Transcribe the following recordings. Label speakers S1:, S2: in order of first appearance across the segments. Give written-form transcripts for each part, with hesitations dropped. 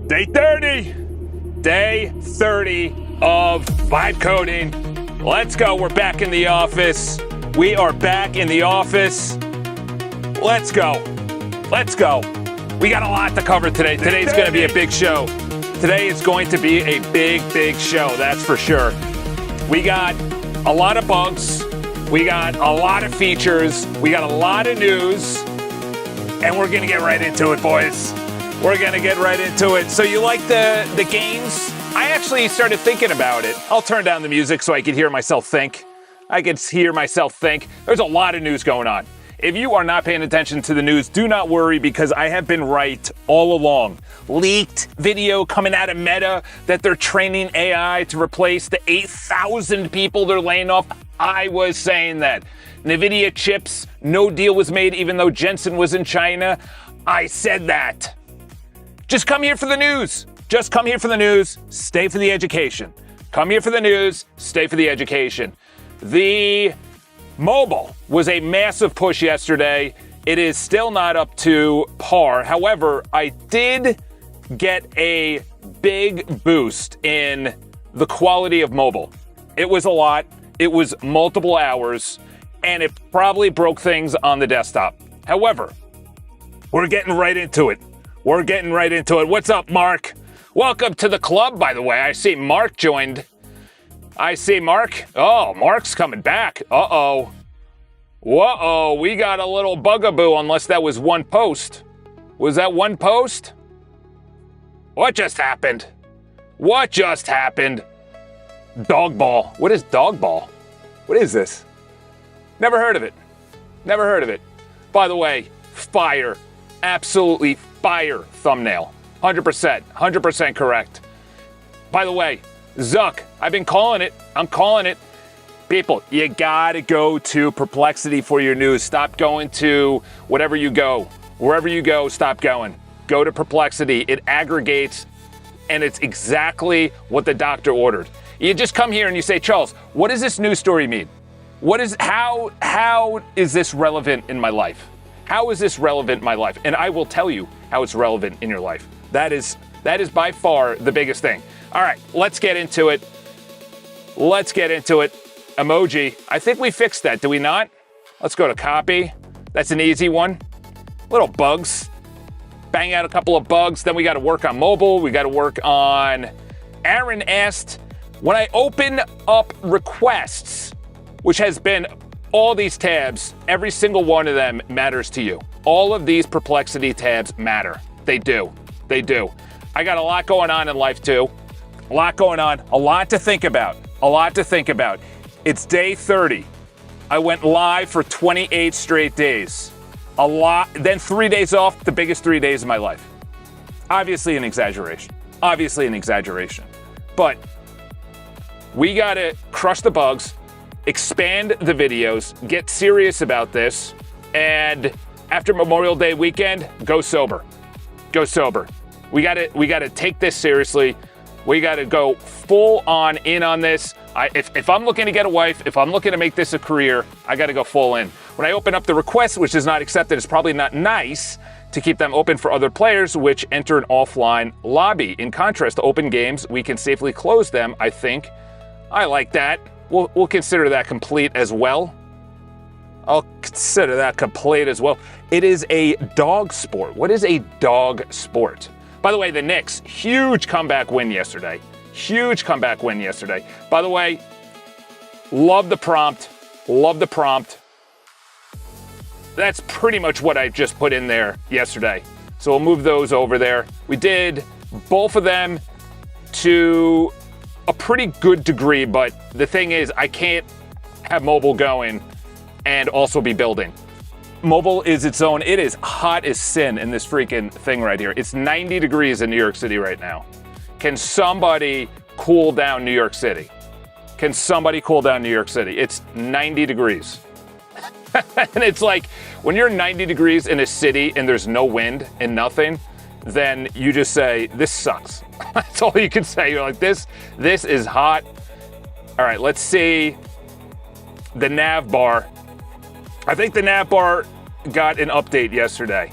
S1: Day 30. Day 30 of vibe coding. Let's go. We're back in the office. We are back in the office. Let's go. Let's go. We got a lot to cover today. Today's going to be a big show. Today is going to be a big show, that's for sure. We got a lot of bugs. We got a lot of features. We got a lot of news. And we're going to get right into it, boys. We're going to get right into it. So you like the games? I actually started thinking about it. I'll turn down the music so I can hear myself think. There's a lot of news going on. If you are not paying attention to the news, do not worry because I have been right all along. Leaked video coming out of Meta that they're training AI to replace the 8,000 people they're laying off. I was saying that. NVIDIA chips, no deal was made even though Jensen was in China. I said that. Just come here for the news. Just come here for the news. Stay for the education. Come here for the news. Stay for the education. The mobile was a massive push yesterday. It is still not up to par. However, I did get a big boost in the quality of mobile. It was a lot. It was multiple hours, and it probably broke things on the desktop. However, we're getting right into it. What's up, Mark? Welcome to the club, by the way. I see Mark joined. Oh, Mark's coming back. Uh-oh. Whoa, we got a little bugaboo, unless that was one post. Was that one post? What just happened? Dog ball. What is dog ball? What is this? Never heard of it. By the way, fire. Absolutely fire thumbnail. 100% correct. By the way, Zuck, I've been calling it. I'm calling it. People, you gotta go to Perplexity for your news. Stop going to whatever you go. Wherever you go, stop going. Go to Perplexity. It aggregates, and it's exactly what the doctor ordered. You just come here and you say, Charles, what does this news story mean? How is this relevant in my life? How is this relevant in my life? And I will tell you how it's relevant in your life. That is by far the biggest thing. All right, let's get into it. Emoji. I think we fixed that, do we not? Let's go to copy. That's an easy one. Little bugs. Bang out a couple of bugs. Then we got to work on mobile. We got to work on... Aaron asked, when I open up requests, which has been all these tabs, every single one of them matters to you. All of these Perplexity tabs matter. They do. I got a lot going on in life too. A lot to think about. It's day 30. I went live for 28 straight days. A lot, then 3 days off, the biggest 3 days of my life. Obviously an exaggeration. But we gotta crush the bugs, expand the videos, get serious about this, and after Memorial Day weekend, go sober. We gotta take this seriously. We gotta go full on in on this. If I'm looking to get a wife, if I'm looking to make this a career, I gotta go full in. When I open up the request, which is not accepted, it's probably not nice to keep them open for other players, which enter an offline lobby. In contrast to open games, we can safely close them, I think. I like that. We'll consider that complete as well. It is a dog sport. What is a dog sport? By the way, the Knicks, huge comeback win yesterday. By the way, love the prompt. That's pretty much what I just put in there yesterday. So we'll move those over there. We did both of them to a pretty good degree, but the thing is, I can't have mobile going and also be building. Mobile is its own. It is hot as sin in this freaking thing right here. It's 90 degrees in New York City right now. Can somebody cool down New York City? It's 90 degrees. And it's like, when you're 90 degrees in a city and there's no wind and nothing, then you just say, this sucks. That's all you can say. You're like, this is hot. All right, let's see the nav bar. I think the nav bar got an update yesterday.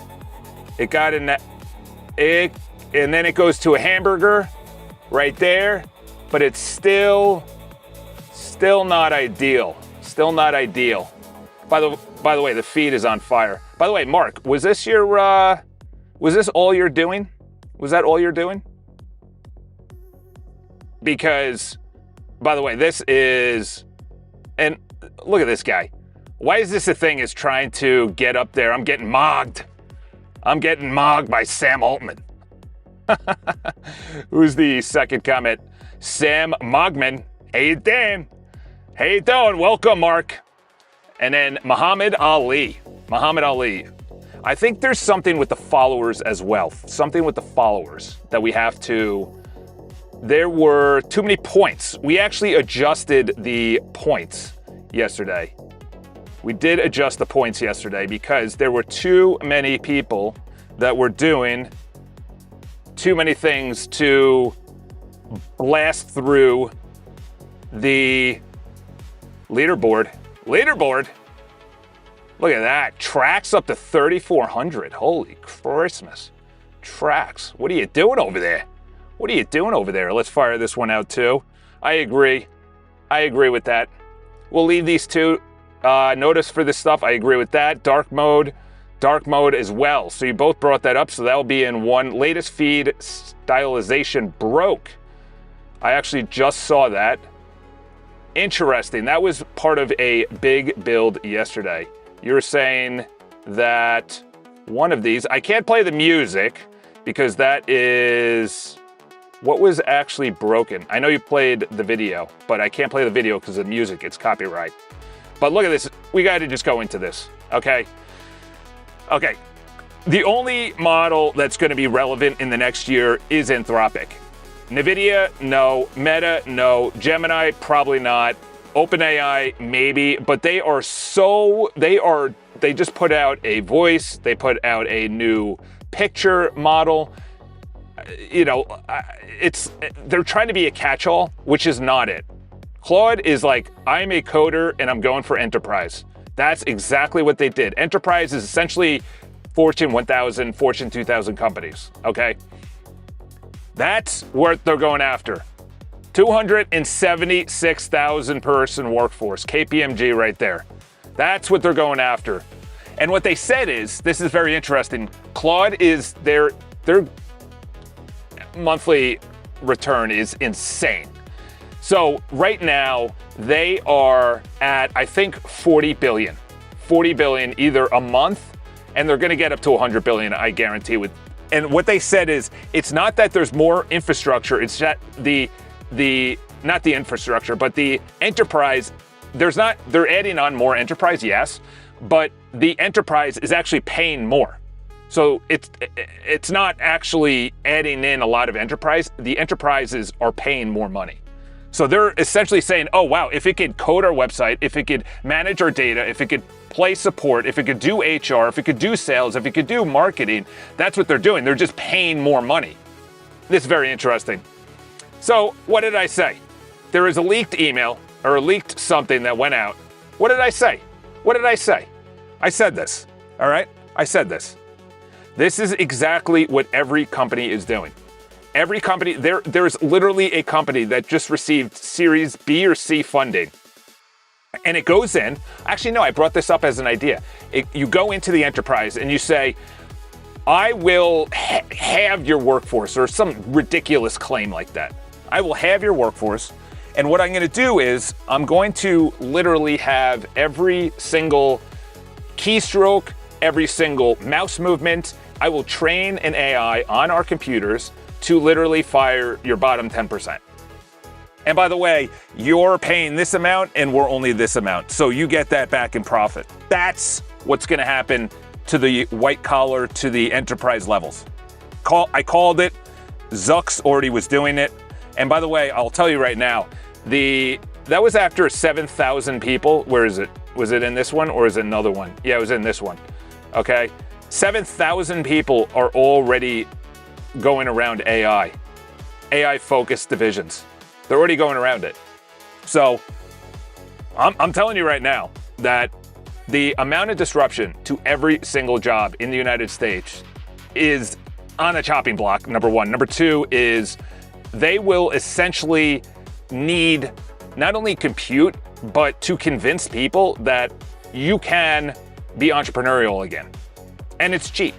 S1: It and then it goes to a hamburger right there, but it's still not ideal. Still not ideal. By the way, the feed is on fire. By the way, Mark, was this all you're doing? Was that all you're doing? Because, by the way, this is, and look at this guy. Why is this a thing is trying to get up there? I'm getting mogged. I'm getting mogged by Sam Altman. Who's the second comment? Sam Mogman. How you doing? How you doing? Welcome, Mark. And then Muhammad Ali. Muhammad Ali. I think there's something with the followers as well. Something with the followers that we have to... There were too many points. We actually adjusted the points yesterday. We did adjust the points yesterday because there were too many people that were doing too many things to blast through the leaderboard. Leaderboard? Look at that. Tracks up to 3,400. Holy Christmas. Tracks. What are you doing over there? What are you doing over there? Let's fire this one out too. I agree. I agree with that. We'll leave these two. Notice for this stuff, I agree with that. Dark mode as well. So you both brought that up, so that'll be in one. Latest feed stylization broke. I actually just saw that. Interesting. That was part of a big build yesterday. You were saying that one of these, I can't play the music because that is what was actually broken. I know you played the video, but I can't play the video because of the music. It's copyright. But look at this. We got to just go into this, okay? Okay. The only model that's going to be relevant in the next year is Anthropic. NVIDIA, no. Meta, no. Gemini, probably not. OpenAI, maybe. But they just put out a voice. They put out a new picture model. You know, they're trying to be a catch-all, which is not it. Claude is like, I'm a coder and I'm going for enterprise. That's exactly what they did. Enterprise is essentially Fortune 1000, Fortune 2000 companies, okay? That's what they're going after. 276,000 person workforce, KPMG right there. That's what they're going after. And what they said is, this is very interesting, Claude is their monthly return is insane. So right now they are at, I think, 40 billion either a month, and they're going to get up to 100 billion, I guarantee. And what they said is, it's not that there's more infrastructure, it's that not the infrastructure, but the enterprise, they're adding on more enterprise, yes, but the enterprise is actually paying more. So it's not actually adding in a lot of enterprise. The enterprises are paying more money. So they're essentially saying, oh, wow, if it could code our website, if it could manage our data, if it could play support, if it could do HR, if it could do sales, if it could do marketing, that's what they're doing. They're just paying more money. This is very interesting. So what did I say? There is a leaked email or a leaked something that went out. What did I say? What did I say? I said this, all right? I said this. This is exactly what every company is doing. Every company, there's literally a company that just received Series B or C funding. And it goes in, actually, no, I brought this up as an idea. You go into the enterprise and you say, I will have your workforce, or some ridiculous claim like that. I will have your workforce. And what I'm going to do is I'm going to literally have every single keystroke, every single mouse movement. I will train an AI on our computers to literally fire your bottom 10%. And by the way, you're paying this amount and we're only this amount. So you get that back in profit. That's what's going to happen to the white collar, to the enterprise levels. I called it. Zuck's already was doing it. And by the way, I'll tell you right now, that was after 7,000 people. Where is it? Was it in this one or is it another one? Yeah, it was in this one. Okay. 7,000 people are already going around AI-focused divisions. They're already going around it. So I'm telling you right now that the amount of disruption to every single job in the United States is on the chopping block, number one. Number two is they will essentially need not only compute, but to convince people that you can be entrepreneurial again. And it's cheap.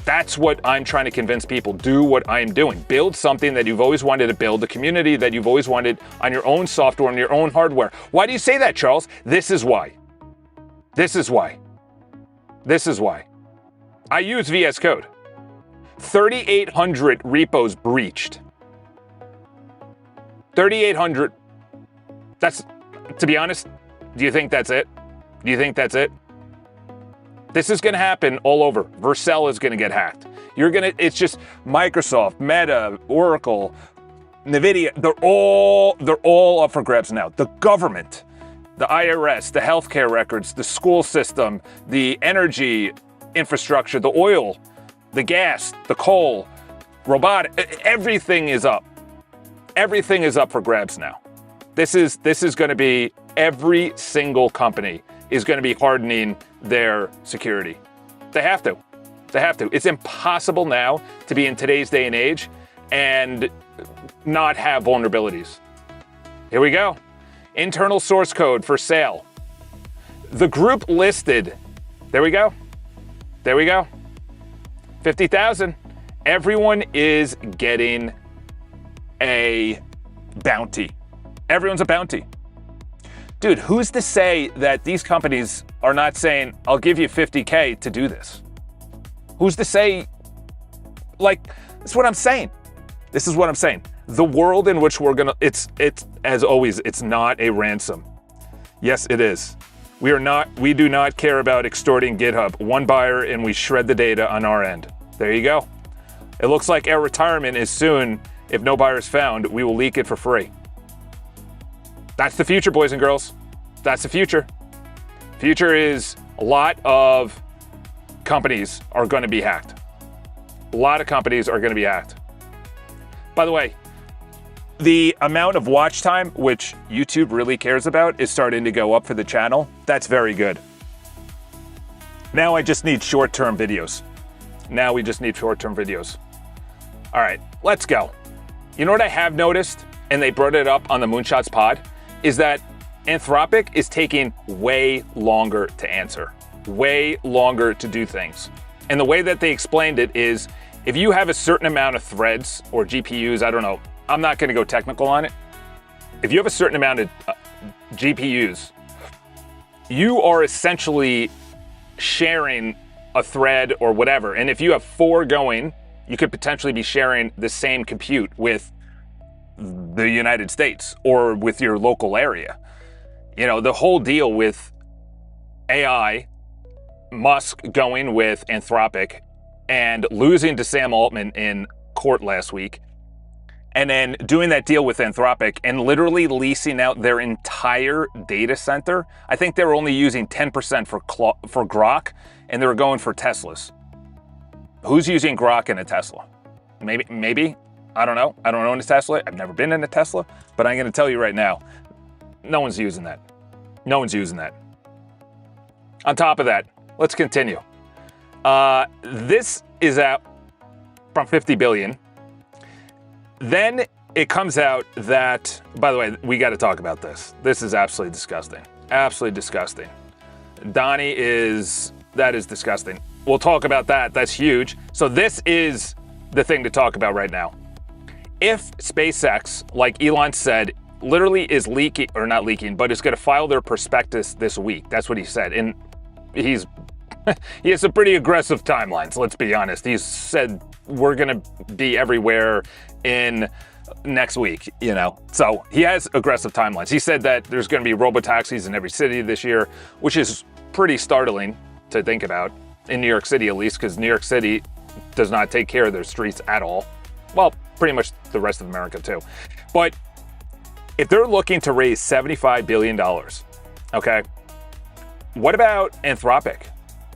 S1: That's what I'm trying to convince people. Do what I'm doing. Build something that you've always wanted to build, the community that you've always wanted on your own software, on your own hardware. Why do you say that, Charles? This is why. This is why. This is why. I use VS Code. 3,800 repos breached. 3,800. That's, to be honest, do you think that's it? Do you think that's it? This is going to happen all over. Vercel is going to get hacked. It's just Microsoft, Meta, Oracle, NVIDIA. They're all up for grabs now. The government, the IRS, the healthcare records, the school system, the energy infrastructure, the oil, the gas, the coal, robotic, everything is up. Everything is up for grabs now. This is going to be, every single company is going to be hardening their security. They have to. They have to. It's impossible now to be in today's day and age and not have vulnerabilities. Here we go. Internal source code for sale. The group listed, there we go. There we go. 50,000. Everyone is getting a bounty. Everyone's a bounty. Dude, who's to say that these companies are not saying, I'll give you 50K to do this? Who's to say, like, that's what I'm saying. This is what I'm saying. The world in which we're gonna, it's as always, it's not a ransom. Yes, it is. We do not care about extorting GitHub. One buyer and we shred the data on our end. There you go. It looks like our retirement is soon. If no buyers found, we will leak it for free. That's the future, boys and girls. That's the future. Future is a lot of companies are going to be hacked. A lot of companies are going to be hacked. By the way, the amount of watch time, which YouTube really cares about, is starting to go up for the channel. That's very good. Now I just need short-term videos. Now we just need short-term videos. All right, let's go. You know what I have noticed, and they brought it up on the Moonshots pod, is that Anthropic is taking way longer to answer, way longer to do things. And the way that they explained it is, if you have a certain amount of threads or GPUs, I don't know, I'm not going to go technical on it. If you have a certain amount of GPUs, you are essentially sharing a thread or whatever. And if you have 4 going, you could potentially be sharing the same compute with the United States or with your local area. You know, the whole deal with AI, Musk going with Anthropic and losing to Sam Altman in court last week, and then doing that deal with Anthropic and literally leasing out their entire data center. I think they were only using 10% for Grok, and they were going for Teslas. Who's using Grok in a Tesla? Maybe. I don't know. I don't own a Tesla. I've never been in a Tesla, but I'm going to tell you right now, no one's using that. No one's using that. On top of that, let's continue. This is out from 50 billion. Then it comes out that, by the way, we got to talk about this. This is absolutely disgusting. Absolutely disgusting. Donnie that is disgusting. We'll talk about that. That's huge. So this is the thing to talk about right now. If SpaceX, like Elon said, literally is leaking, or not leaking, but is going to file their prospectus this week. That's what he said. And he has a pretty aggressive timeline, so let's be honest. He's said we're going to be everywhere in next week, you know. So he has aggressive timelines. He said that there's going to be robotaxis in every city this year, which is pretty startling to think about, in New York City at least, because New York City does not take care of their streets at all. Well, pretty much the rest of America too. But if they're looking to raise $75 billion, okay, what about Anthropic?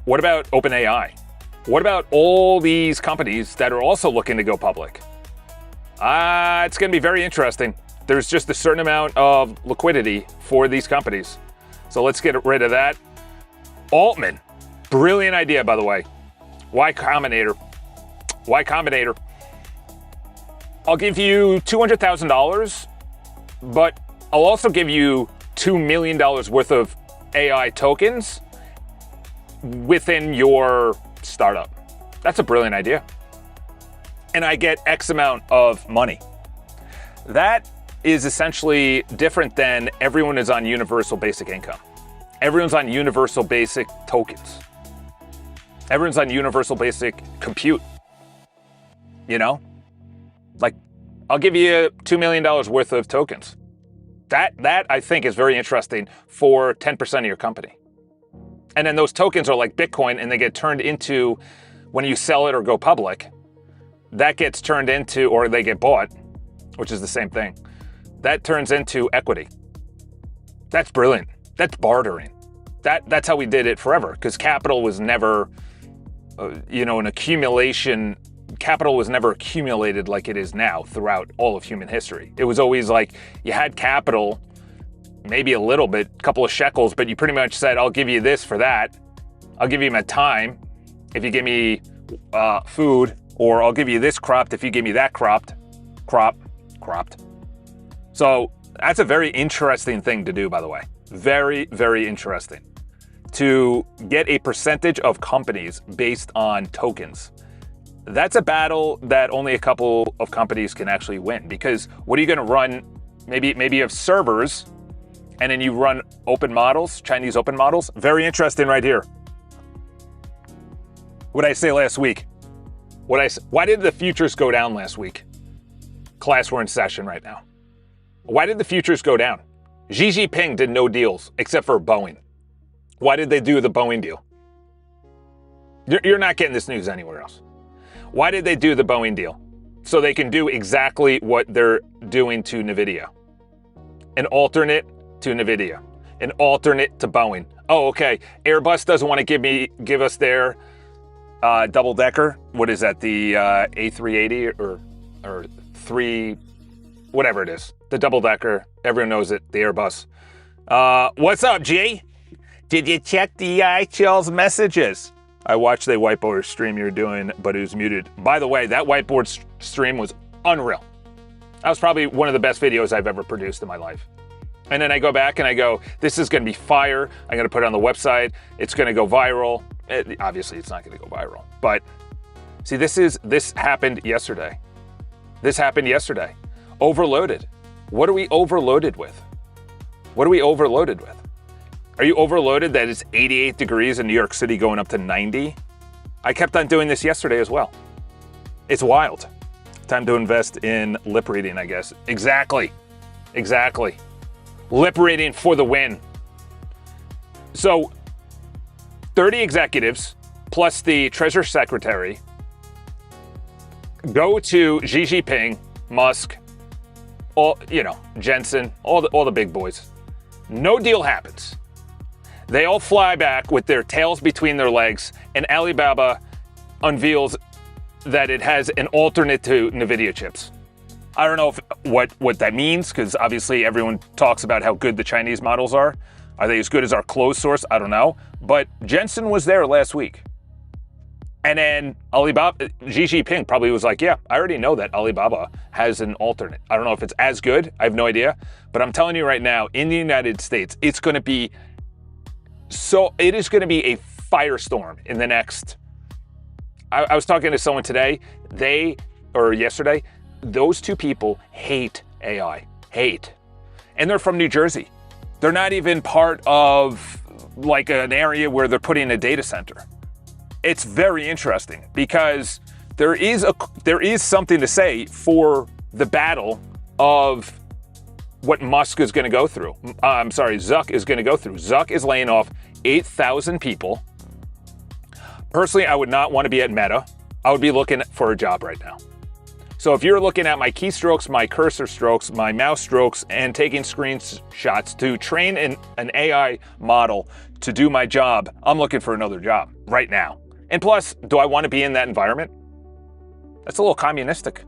S1: What about OpenAI? What about all these companies that are also looking to go public? It's going to be very interesting. There's just a certain amount of liquidity for these companies. So let's get rid of that. Altman, brilliant idea, by the way. Y Combinator. Y Combinator. I'll give you $200,000, but I'll also give you $2 million worth of AI tokens within your startup. That's a brilliant idea. And I get X amount of money. That is essentially different than everyone is on universal basic income. Everyone's on universal basic tokens. Everyone's on universal basic compute. You know? Like, I'll give you $2 million worth of tokens. That I think is very interesting for 10% of your company. And then those tokens are like Bitcoin, and they get turned into, when you sell it or go public, that gets turned into, or they get bought, which is the same thing. That turns into equity. That's brilliant. That's bartering. That's how we did it forever, because capital was never, an accumulation. Capital was never accumulated like it is now throughout all of human history. It was always like you had capital, maybe a little bit, a couple of shekels, but you pretty much said, I'll give you this for that. I'll give you my time if you give me food, or I'll give you this cropped if you give me that cropped. So that's a very interesting thing to do, by the way. Very, very interesting. To get a percentage of companies based on tokens. That's a battle that only a couple of companies can actually win, because what are you going to run? Maybe you have servers, and then you run open models, Chinese open models. Very interesting right here. What did I say last week? Why did the futures go down last week? Class, we're in session right now. Why did the futures go down? Xi Jinping did no deals except for Boeing. Why did they do the Boeing deal? You're not getting this news anywhere else. Why did they do the Boeing deal? So they can do exactly what they're doing to NVIDIA. An alternate to NVIDIA. An alternate to Boeing. Oh, okay. Airbus doesn't want to give us their double-decker. What is that? The A380 or 3, whatever it is. The double-decker. Everyone knows it. The Airbus. What's up, G? Did you check the IHL's messages? I watched the whiteboard stream you're doing, but it was muted. By the way, that whiteboard stream was unreal. That was probably one of the best videos I've ever produced in my life. And then I go back and I go, this is going to be fire. I'm going to put it on the website. It's going to go viral. Obviously, it's not going to go viral. But see, this happened yesterday. This happened yesterday. Overloaded. What are we overloaded with? What are we overloaded with? Are you overloaded that it's 88 degrees in New York City going up to 90? I kept on doing this yesterday as well. It's wild. Time to invest in lip reading, I guess. Exactly. Lip reading for the win. So 30 executives plus the Treasury Secretary go to Xi Jinping, Musk, Jensen, all the big boys. No deal happens. They all fly back with their tails between their legs, and Alibaba unveils that it has an alternate to NVIDIA chips. I don't know what that means, because obviously everyone talks about how good the Chinese models are. Are they as good as our closed source? I don't know. But Jensen was there last week. And then Xi Jinping probably was like, yeah, I already know that Alibaba has an alternate. I don't know if it's as good. I have no idea. But I'm telling you right now, in the United States, it is going to be a firestorm in the next. I was talking to someone today, yesterday, those two people hate AI. And they're from New Jersey. They're not even part of like an area where they're putting a data center. It's very interesting because there is something to say for the battle of what Musk is going to go through. Zuck is going to go through. Zuck is laying off 8,000 people. Personally, I would not want to be at Meta. I would be looking for a job right now. So if you're looking at my keystrokes, my cursor strokes, my mouse strokes, and taking screenshots to train an AI model to do my job, I'm looking for another job right now. And plus, do I want to be in that environment? That's a little communistic,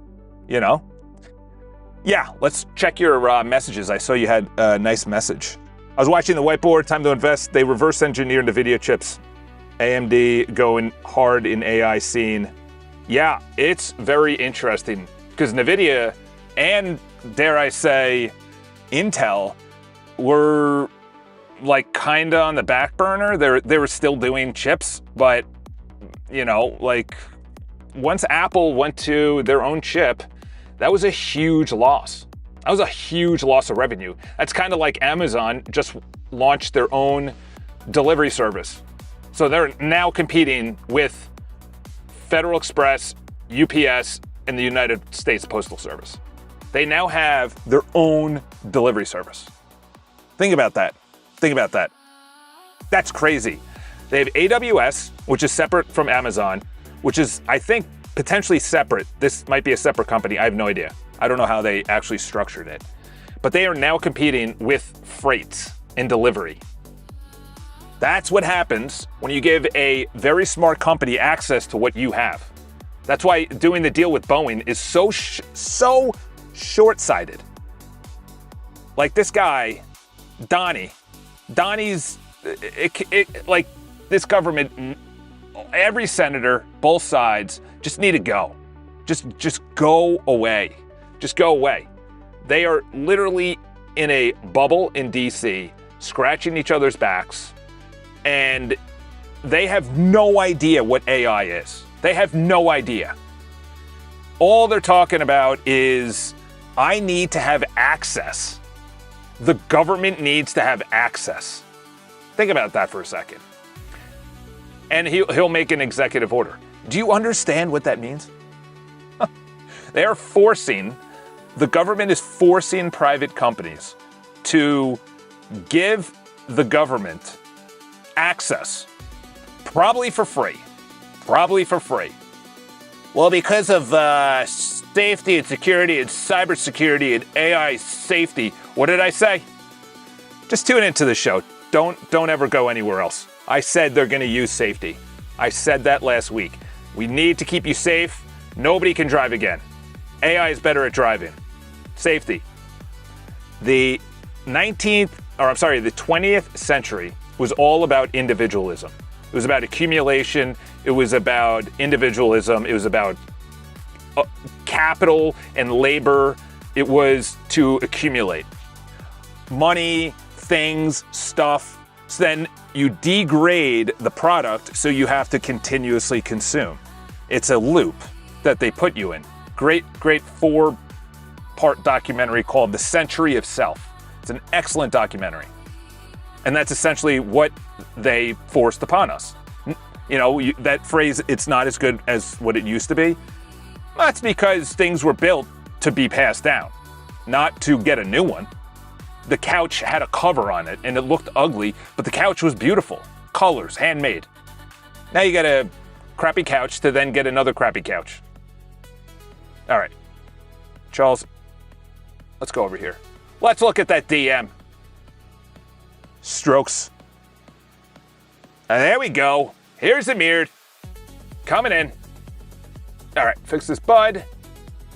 S1: Yeah, let's check your messages. I saw you had a nice message. I was watching the whiteboard, time to invest. They reverse engineer NVIDIA chips. AMD going hard in AI scene. Yeah, it's very interesting because NVIDIA and, dare I say, Intel were like kind of on the back burner. They were still doing chips, but you know, like once Apple went to their own chip, that was a huge loss. That was a huge loss of revenue. That's kind of like Amazon just launched their own delivery service. So they're now competing with Federal Express, UPS, and the United States Postal Service. They now have their own delivery service. Think about that. Think about that. That's crazy. They have AWS, which is separate from Amazon, which is, I think, potentially separate. This might be a separate company. I have no idea. I don't know how they actually structured it. But they are now competing with freight and delivery. That's what happens when you give a very smart company access to what you have. That's why doing the deal with Boeing is so short-sighted. Like this guy, Donnie's, like this government, every senator, both sides, just need to go. Just go away. Just go away. They are literally in a bubble in DC, scratching each other's backs, and they have no idea what AI is. They have no idea. All they're talking about is, I need to have access. The government needs to have access. Think about that for a second. And he'll make an executive order. Do you understand what that means? They are forcing, the government is forcing private companies to give the government access, probably for free. Probably for free. Well, because of safety and security and cybersecurity and AI safety, what did I say? Just tune into the show. Don't ever go anywhere else. I said they're going to use safety. I said that last week. We need to keep you safe. Nobody can drive again. AI is better at driving. Safety. The 20th century was all about individualism. It was about accumulation. It was about individualism. It was about capital and labor. It was to accumulate money, things, stuff. So then you degrade the product, so you have to continuously consume. It's a loop that they put you in. Great 4-part documentary called The Century of Self. It's an excellent documentary. And that's essentially what they forced upon us. You know, that phrase, it's not as good as what it used to be. That's because things were built to be passed down, not to get a new one. The couch had a cover on it and it looked ugly, but the couch was beautiful. Colors, handmade. Now you get a crappy couch to then get another crappy couch. All right, Charles, let's go over here. Let's look at that DM. Strokes. And there we go. Here's the mirror. Coming in. All right, fix this bud.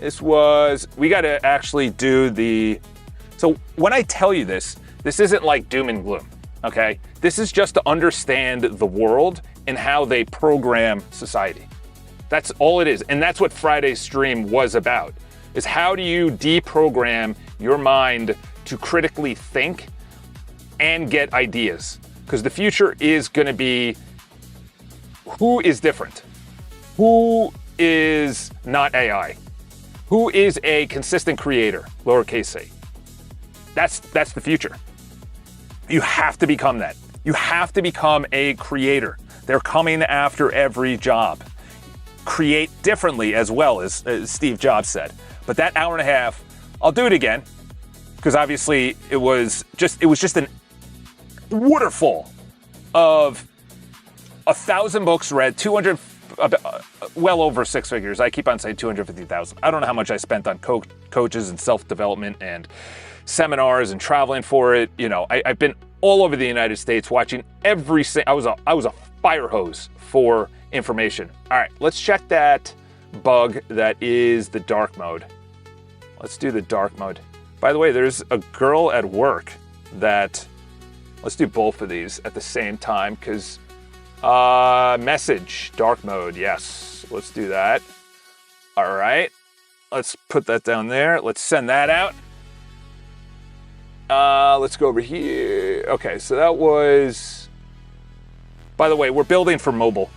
S1: We got to actually do the... So when I tell you this isn't like doom and gloom, okay? This is just to understand the world and how they program society. That's all it is. And that's what Friday's stream was about, is how do you deprogram your mind to critically think and get ideas? Because the future is going to be who is different, who is not AI, who is a consistent creator, lowercase c. That's the future. You have to become that. You have to become a creator. They're coming after every job. Create differently as well, as Steve Jobs said. But that hour and a half, I'll do it again, because obviously it was just an waterfall of 1,000 books read, 200, well over 6 figures. I keep on saying 250,000. I don't know how much I spent on coaches and self-development and seminars and traveling for it. You know, I've been all over the United States watching every single, I was a fire hose for information. All right, let's check that bug that is the dark mode. Let's do the dark mode. By the way, there's a girl at work that, let's do both of these at the same time, because message, dark mode, yes, let's do that. All right. Let's put that down there. Let's send that out. Let's go over here. Okay, so that was... By the way, we're building for mobile.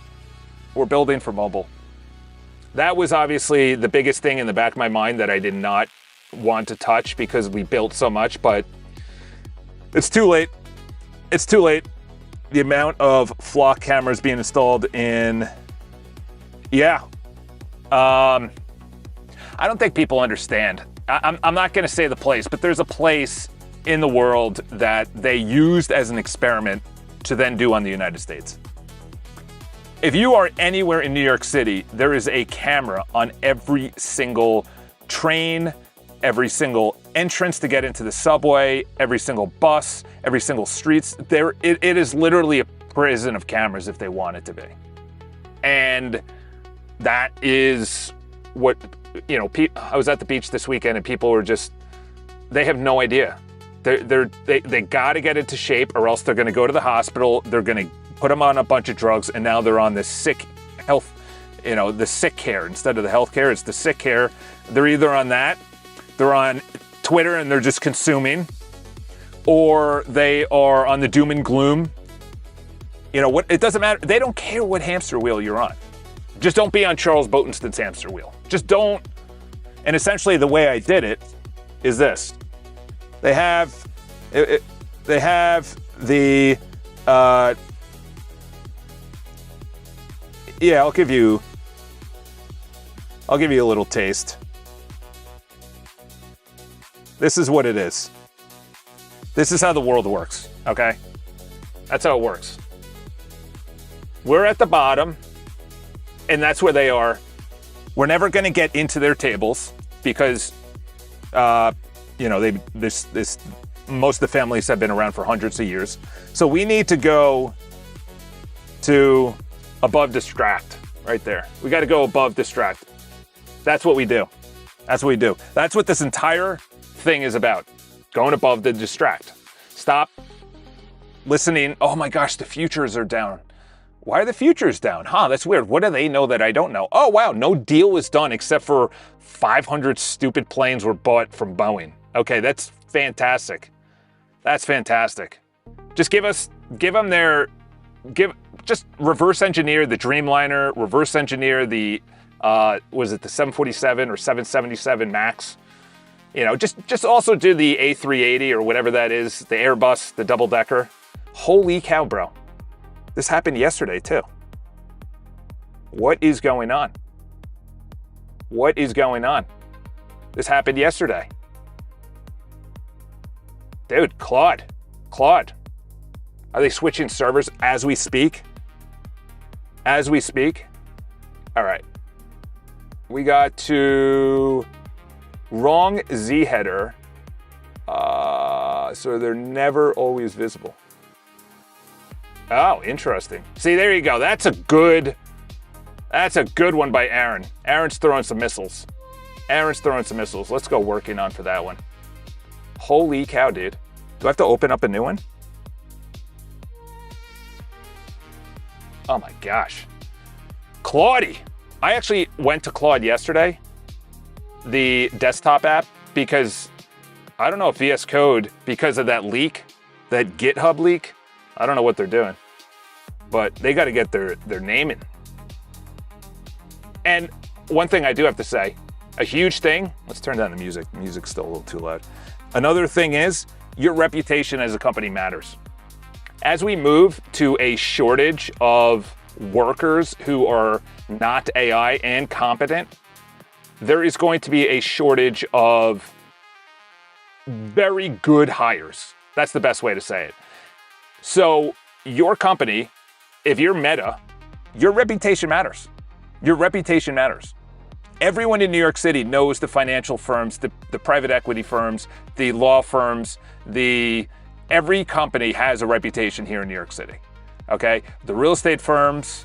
S1: We're building for mobile. That was obviously the biggest thing in the back of my mind that I did not want to touch because we built so much, but it's too late. It's too late. The amount of flock cameras being installed in... Yeah. I don't think people understand. I'm not going to say the place, but there's a place in the world that they used as an experiment to then do on the United States. If you are anywhere in New York City, there is a camera on every single train, every single entrance to get into the subway, every single bus, every single streets. It is literally a prison of cameras if they want it to be. And that is what, you know, I was at the beach this weekend and people were just, they have no idea. They got to get into shape or else they're going to go to the hospital. They're going to put them on a bunch of drugs and now they're on this sick health, you know, the sick care instead of the health care. It's the sick care. They're either on that, they're on Twitter and they're just consuming, or they are on the doom and gloom. You know what? It doesn't matter. They don't care what hamster wheel you're on. Just don't be on Charles Botenston's hamster wheel. Just don't. And essentially the way I did it is this. They have the, yeah, I'll give you a little taste. This is what it is. This is how the world works, okay? That's how it works. We're at the bottom, and that's where they are. We're never going to get into their tables because, you know, most of the families have been around for hundreds of years. So we need to go to above distract right there. We got to go above distract. That's what we do. That's what we do. That's what this entire thing is about. Going above the distract. Stop listening. Oh my gosh, the futures are down. Why are the futures down? Huh, that's weird. What do they know that I don't know? Oh wow, no deal was done except for 500 stupid planes were bought from Boeing. Okay, that's fantastic. That's fantastic. Just just reverse engineer the Dreamliner, reverse engineer the, was it the 747 or 777 MAX? You know, just also do the A380 or whatever that is, the Airbus, the double decker. Holy cow, bro. This happened yesterday too. What is going on? What is going on? This happened yesterday. Dude, Claude. Are they switching servers as we speak? As we speak? All right. We got to wrong Z header. So they're never always visible. Oh, interesting. See, there you go. That's a good one by Aaron. Aaron's throwing some missiles. Let's go working on for that one. Holy cow, dude. Do I have to open up a new one? Oh my gosh. Claudie. I actually went to Claude yesterday, the desktop app, because I don't know if VS Code, because of that leak, that GitHub leak, I don't know what they're doing, but they got to get their name in. And one thing I do have to say, a huge thing, let's turn down the music. The music's still a little too loud. Another thing is, your reputation as a company matters. As we move to a shortage of workers who are not AI and competent, there is going to be a shortage of very good hires. That's the best way to say it. So your company, if you're Meta, your reputation matters. Your reputation matters. Everyone in New York City knows the financial firms, the private equity firms, the law firms, every company has a reputation here in New York City, okay? The real estate firms,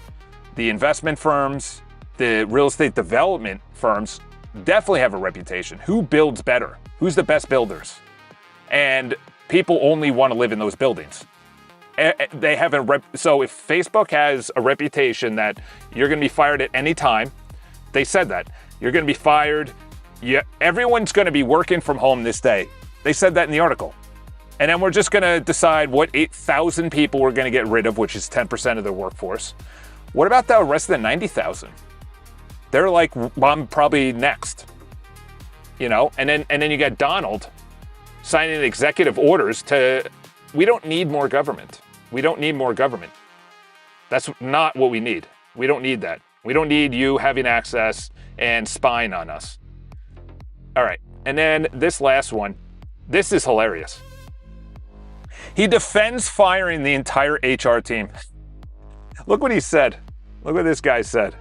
S1: the investment firms, the real estate development firms definitely have a reputation. Who builds better? Who's the best builders? And people only want to live in those buildings. They have so if Facebook has a reputation that you're going to be fired at any time, they said that. You're going to be fired. Everyone's going to be working from home this day. They said that in the article. And then we're just going to decide what 8,000 people we're going to get rid of, which is 10% of their workforce. What about the rest of the 90,000? They're like, well, I'm probably next. You know, and then you got Donald signing executive orders to, we don't need more government. We don't need more government. That's not what we need. We don't need that. We don't need you having access and spying on us. All right, and then this last one, this is hilarious. He defends firing the entire HR team. Look what he said. Look what this guy said.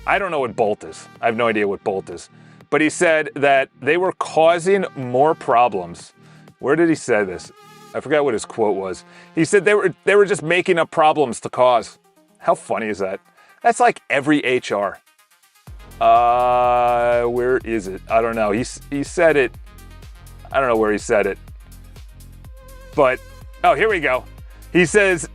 S1: I don't know what Bolt is. I have no idea what Bolt is. But he said that they were causing more problems. Where did he say this? I forgot what his quote was. He said they were just making up problems to cause. How funny is that? That's like every HR. Where is it? I don't know. He said it. I don't know where he said it. But, oh, here we go. He says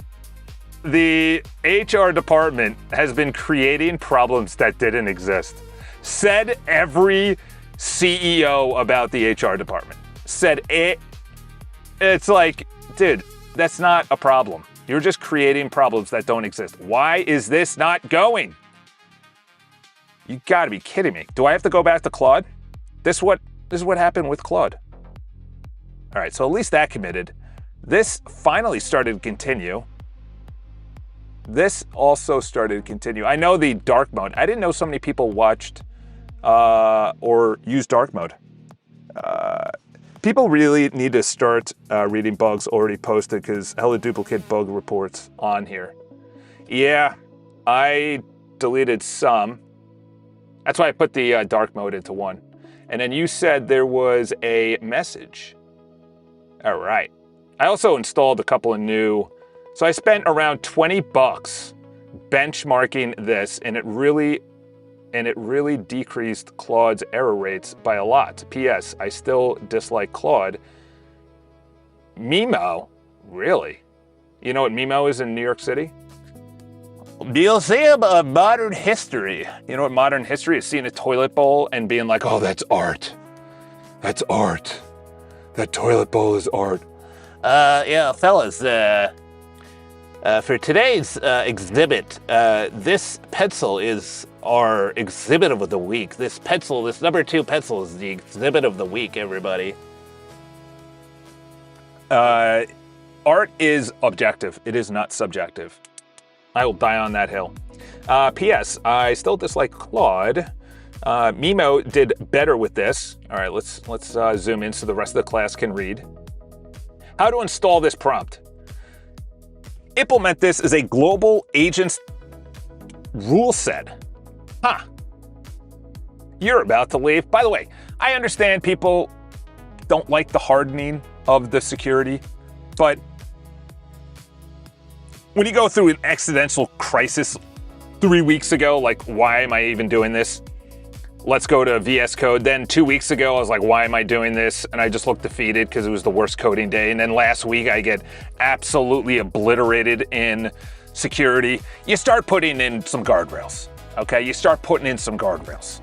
S1: the HR department has been creating problems that didn't exist. Said every CEO about the HR department. Said it. It's like, dude, that's not a problem. You're just creating problems that don't exist. Why is this not going? You gotta be kidding me. Do I have to go back to Claude? This is what happened with Claude. All right, so at least that committed. This finally started to continue. This also started to continue. I know the dark mode. I didn't know so many people watched or used dark mode. People really need to start reading bugs already posted because hella duplicate bug reports on here. Yeah, I deleted some. That's why I put the dark mode into 1. And then you said there was a message. All right. I also installed a couple of new. So I spent around 20 bucks benchmarking this, and it really decreased Claude's error rates by a lot. P.S. I still dislike Claude. Mimo, really? You know what Mimo is in New York City? Museum of Modern History. You know what modern history is? Seeing a toilet bowl and being like, oh, that's art. That's art. That toilet bowl is art. Yeah, fellas, for today's exhibit, this pencil is our exhibit of the week. This pencil, this number 2 pencil is the exhibit of the week, everybody. Art is objective. It is not subjective. I will die on that hill. P.S. I still dislike Claude. Mimo did better with this. All right, let's zoom in so the rest of the class can read. How to install this prompt. Implement this as a global agents rule set. Huh. You're about to leave. By the way, I understand people don't like the hardening of the security, but when you go through an existential crisis 3 weeks ago, like, why am I even doing this? Let's go to VS Code. Then 2 weeks ago, I was like, why am I doing this? And I just looked defeated because it was the worst coding day. And then last week, I get absolutely obliterated in security. You start putting in some guardrails, okay? You start putting in some guardrails.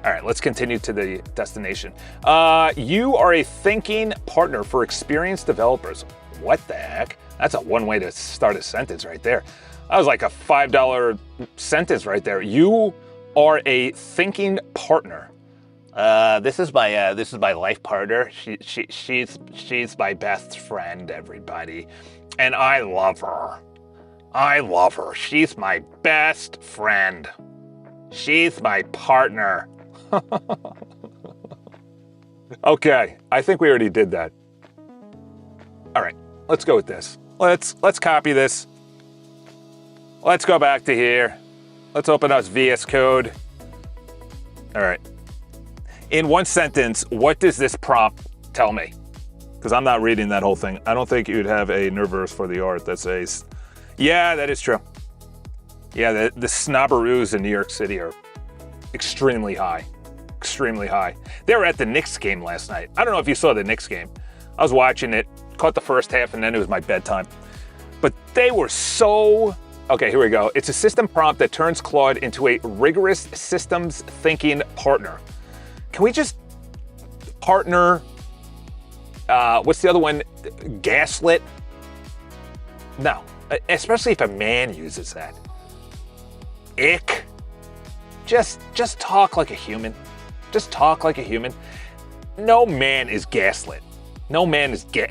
S1: All right, let's continue to the destination. You are a thinking partner for experienced developers. What the heck? That's a one way to start a sentence right there. That was like a $5 sentence right there. You are a thinking partner. This is my life partner. She's my best friend, everybody, and I love her. I love her. She's my best friend. She's my partner. Okay, I think we already did that. All right, let's go with this. Let's copy this. Let's go back to here. Let's open up VS Code. All right. In one sentence, what does this prompt tell me? Because I'm not reading that whole thing. I don't think you'd have a Nerverse for the art that says, yeah, that is true. Yeah, the snobberoos in New York City are extremely high. Extremely high. They were at the Knicks game last night. I don't know if you saw the Knicks game. I was watching it, caught the first half, and then it was my bedtime. But they were so Okay, here we go. It's a system prompt that turns Claude into a rigorous systems thinking partner. Can we just partner? What's the other one? Gaslit? No, especially if a man uses that. Ick. Just talk like a human. Just talk like a human. No man is gaslit. No man is they're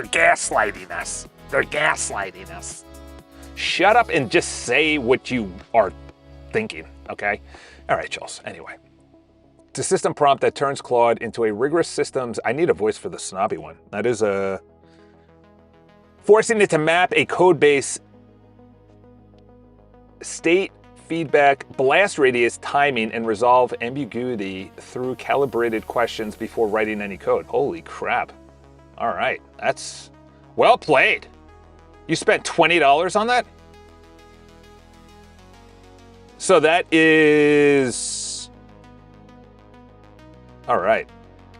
S1: gaslighting us. They're gaslighting us. Shut up and just say what you are thinking, okay? All right, Charles. Anyway. It's a system prompt that turns Claude into a rigorous systems. I need a voice for the snobby one. That is forcing it to map a code base, state, feedback, blast radius, timing, and resolve ambiguity through calibrated questions before writing any code. Holy crap. All right, that's well played. You spent $20 on that? So that is... All right.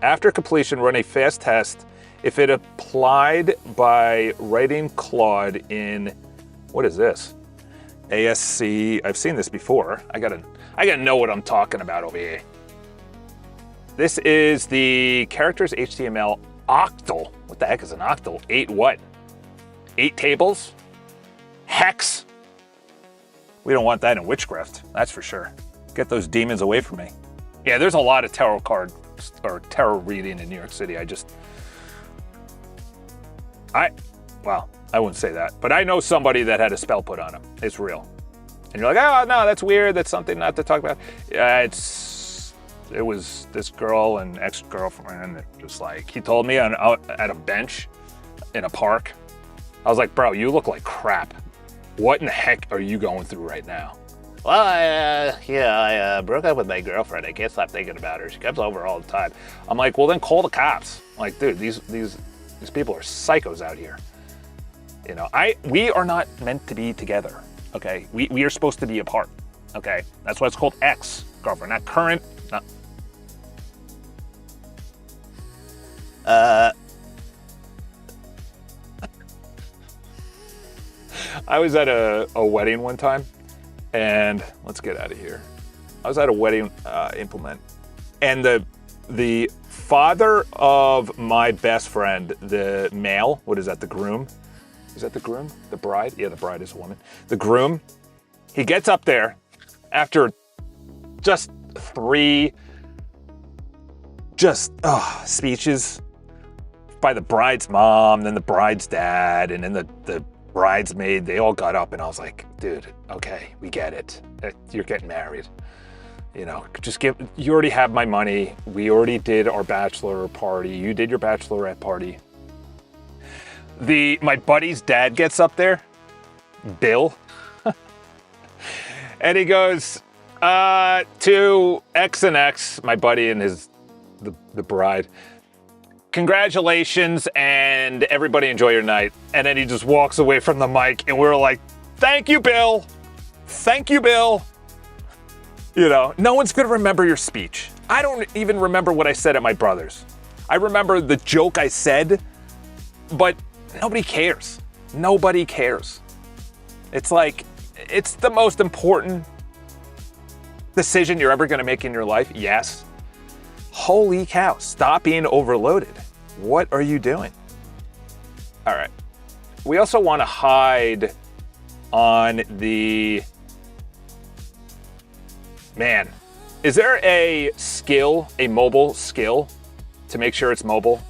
S1: After completion, run a fast test. If it applied by writing Claude in... What is this? ASC, I've seen this before. I gotta know what I'm talking about over here. This is the characters HTML octal. What the heck is an octal? 8 what? 8 tables? Hex? We don't want that in witchcraft, that's for sure. Get those demons away from me. Yeah, there's a lot of tarot cards or tarot reading in New York City. Well, I wouldn't say that, but I know somebody that had a spell put on him. It's real. And you're like, oh, no, that's weird. That's something not to talk about. It was this girl and ex-girlfriend. Just like, he told me at a bench in a park. I was like, bro, you look like crap. What in the heck are you going through right now? Well, I broke up with my girlfriend. I can't stop thinking about her. She comes over all the time. I'm like, well, then call the cops. I'm like, dude, these people are psychos out here. You know, we are not meant to be together, okay? We are supposed to be apart, okay? That's why it's called ex-girlfriend, not current. Not... I was at a wedding one time, and let's get out of here. I was at a wedding implement, and the father of my best friend, the male, what is that, the groom? Is that the groom? The bride? Yeah, the bride is a woman. The groom, he gets up there after just 3 speeches by the bride's mom, then the bride's dad, and then the bridesmaid. They all got up, and I was like, dude, okay, we get it. You're getting married. You know, you already have my money. We already did our bachelor party. You did your bachelorette party. My buddy's dad gets up there, Bill, and he goes to X and X, my buddy and the bride, congratulations, and everybody enjoy your night. And then he just walks away from the mic, and we're like, thank you, Bill. Thank you, Bill. You know, no one's gonna remember your speech. I don't even remember what I said at my brother's. I remember the joke I said, but nobody cares. Nobody cares. It's like, it's the most important decision you're ever gonna make in your life. Yes. Holy cow, stop being overloaded. What are you doing? All right. We also wanna hide on the, man, is there a skill, a mobile skill to make sure it's mobile?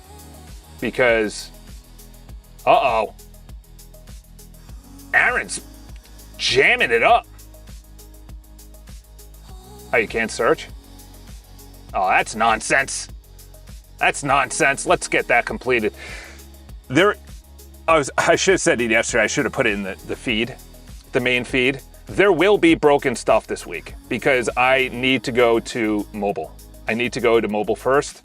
S1: Because, uh-oh, Aaron's jamming it up. Oh, you can't search? Oh, that's nonsense. That's nonsense. Let's get that completed. I should have said it yesterday. I should have put it in the feed, the main feed. There will be broken stuff this week because I need to go to mobile. I need to go to mobile first.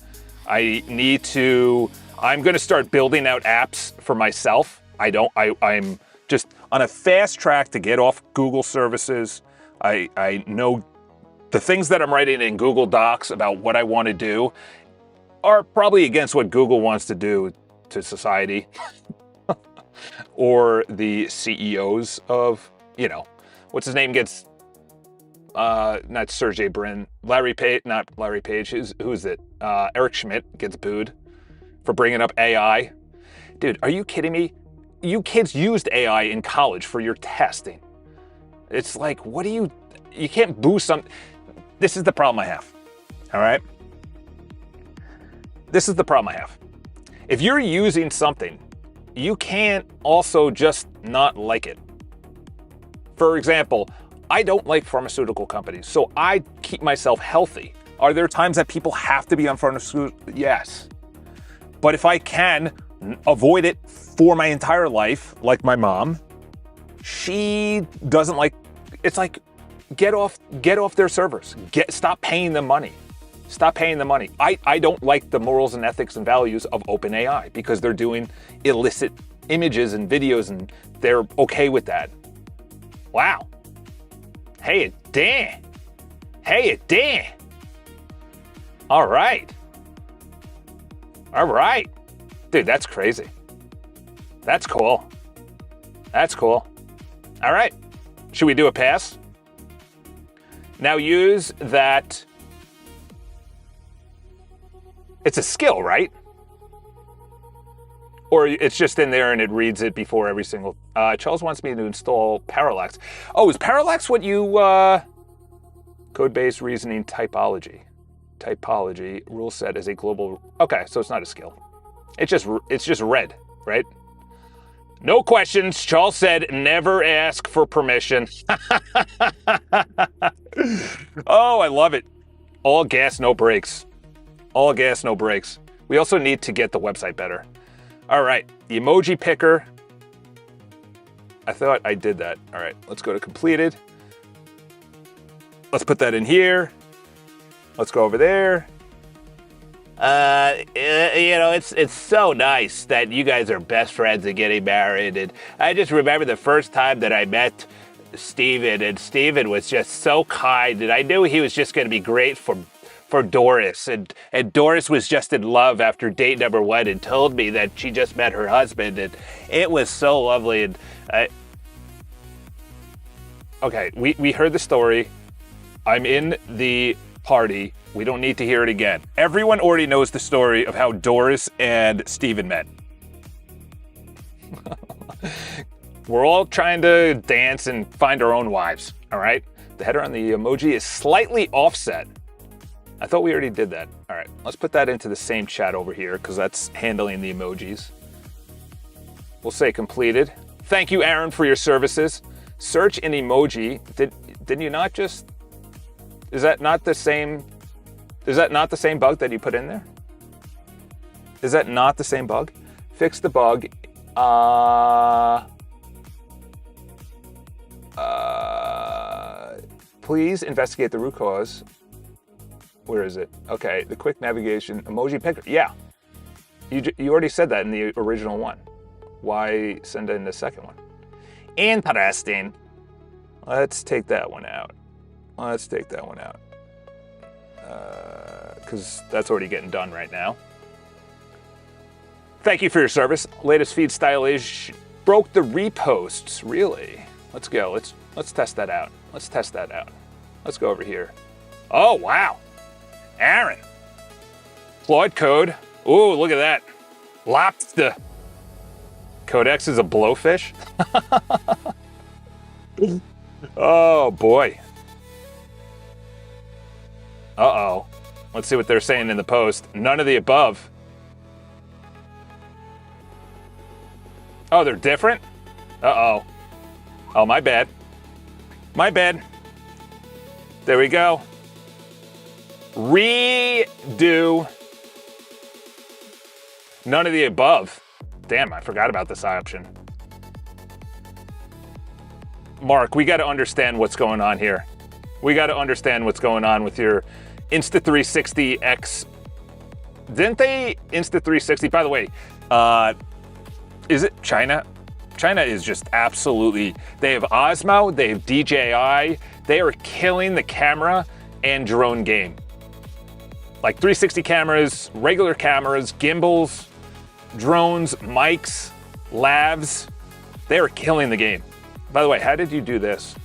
S1: I'm going to start building out apps for myself. I'm just on a fast track to get off Google services. I know the things that I'm writing in Google Docs about what I want to do are probably against what Google wants to do to society. or the CEOs of, you know, what's his name gets, not Sergey Brin, Larry Page, not Larry Page, who's it? Eric Schmidt gets booed for bringing up AI. Dude, are you kidding me? You kids used AI in college for your testing. It's like, what do you can't boo some. This is the problem I have, all right? This is the problem I have. If you're using something, you can't also just not like it. For example, I don't like pharmaceutical companies, so I keep myself healthy. Are there times that people have to be on pharmaceuticals? Yes. But if I can avoid it for my entire life, like my mom, she doesn't like, it's like, get off their servers. Stop paying them money. Stop paying them money. I don't like the morals and ethics and values of OpenAI because they're doing illicit images and videos and they're okay with that. Wow. Hey, Dan. Hey, Dan. All right. All right. Dude, that's crazy. That's cool. That's cool. All right. Should we do a pass? Now use that. It's a skill, right? Or it's just in there and it reads it before every single. Charles wants me to install Parallax. Oh, is Parallax what you code-based reasoning typology? Typology rule set as a global. Okay, so it's not a skill. It's just red, right? No questions. Charles said never ask for permission. Oh, I love it. All gas, no brakes. All gas, no brakes. We also need to get the website better. All right, the emoji picker. I thought I did that. All right, let's go to completed. Let's put that in here. Let's go over there.
S2: You know, it's so nice that you guys are best friends and getting married. And I just remember the first time that I met Steven, and Steven was just so kind, and I knew he was just going to be great for Doris. And Doris was just in love after date number 1 and told me that she just met her husband, and it was so lovely. And
S1: okay, we heard the story. I'm in the party. We don't need to hear it again. Everyone already knows the story of how Doris and Steven met. We're all trying to dance and find our own wives, all right? The header on the emoji is slightly offset. I thought we already did that. All right, let's put that into the same chat over here because that's handling the emojis. We'll say completed. Thank you, Aaron, for your services. Search in emoji. Did you not just... Is that not the same bug that you put in there? Is that not the same bug? Fix the bug. Please investigate the root cause. Where is it? Okay, the quick navigation emoji picker. Yeah, you already said that in the original one. Why send in the second one? Interesting. Let's take that one out. Let's take that one out. Because that's already getting done right now. Thank you for your service. Latest feed style is broke the reposts. Really? Let's go. Let's test that out. Let's test that out. Let's go over here. Oh, wow. Aaron. Claude code. Ooh, look at that. Lobster. Codex is a blowfish. Oh, boy. Uh-oh. Let's see what they're saying in the post. None of the above. Oh, they're different? Uh-oh. Oh, my bad. My bad. There we go. Redo. None of the above. Damn, I forgot about this option. Mark, we got to understand what's going on here. We got to understand what's going on with your Insta360X. Didn't they Insta360? By the way, is it China? China is just absolutely, they have Osmo, they have DJI, they are killing the camera and drone game. Like 360 cameras, regular cameras, gimbals, drones, mics, Lavs, they are killing the game. By the way, how did you do this?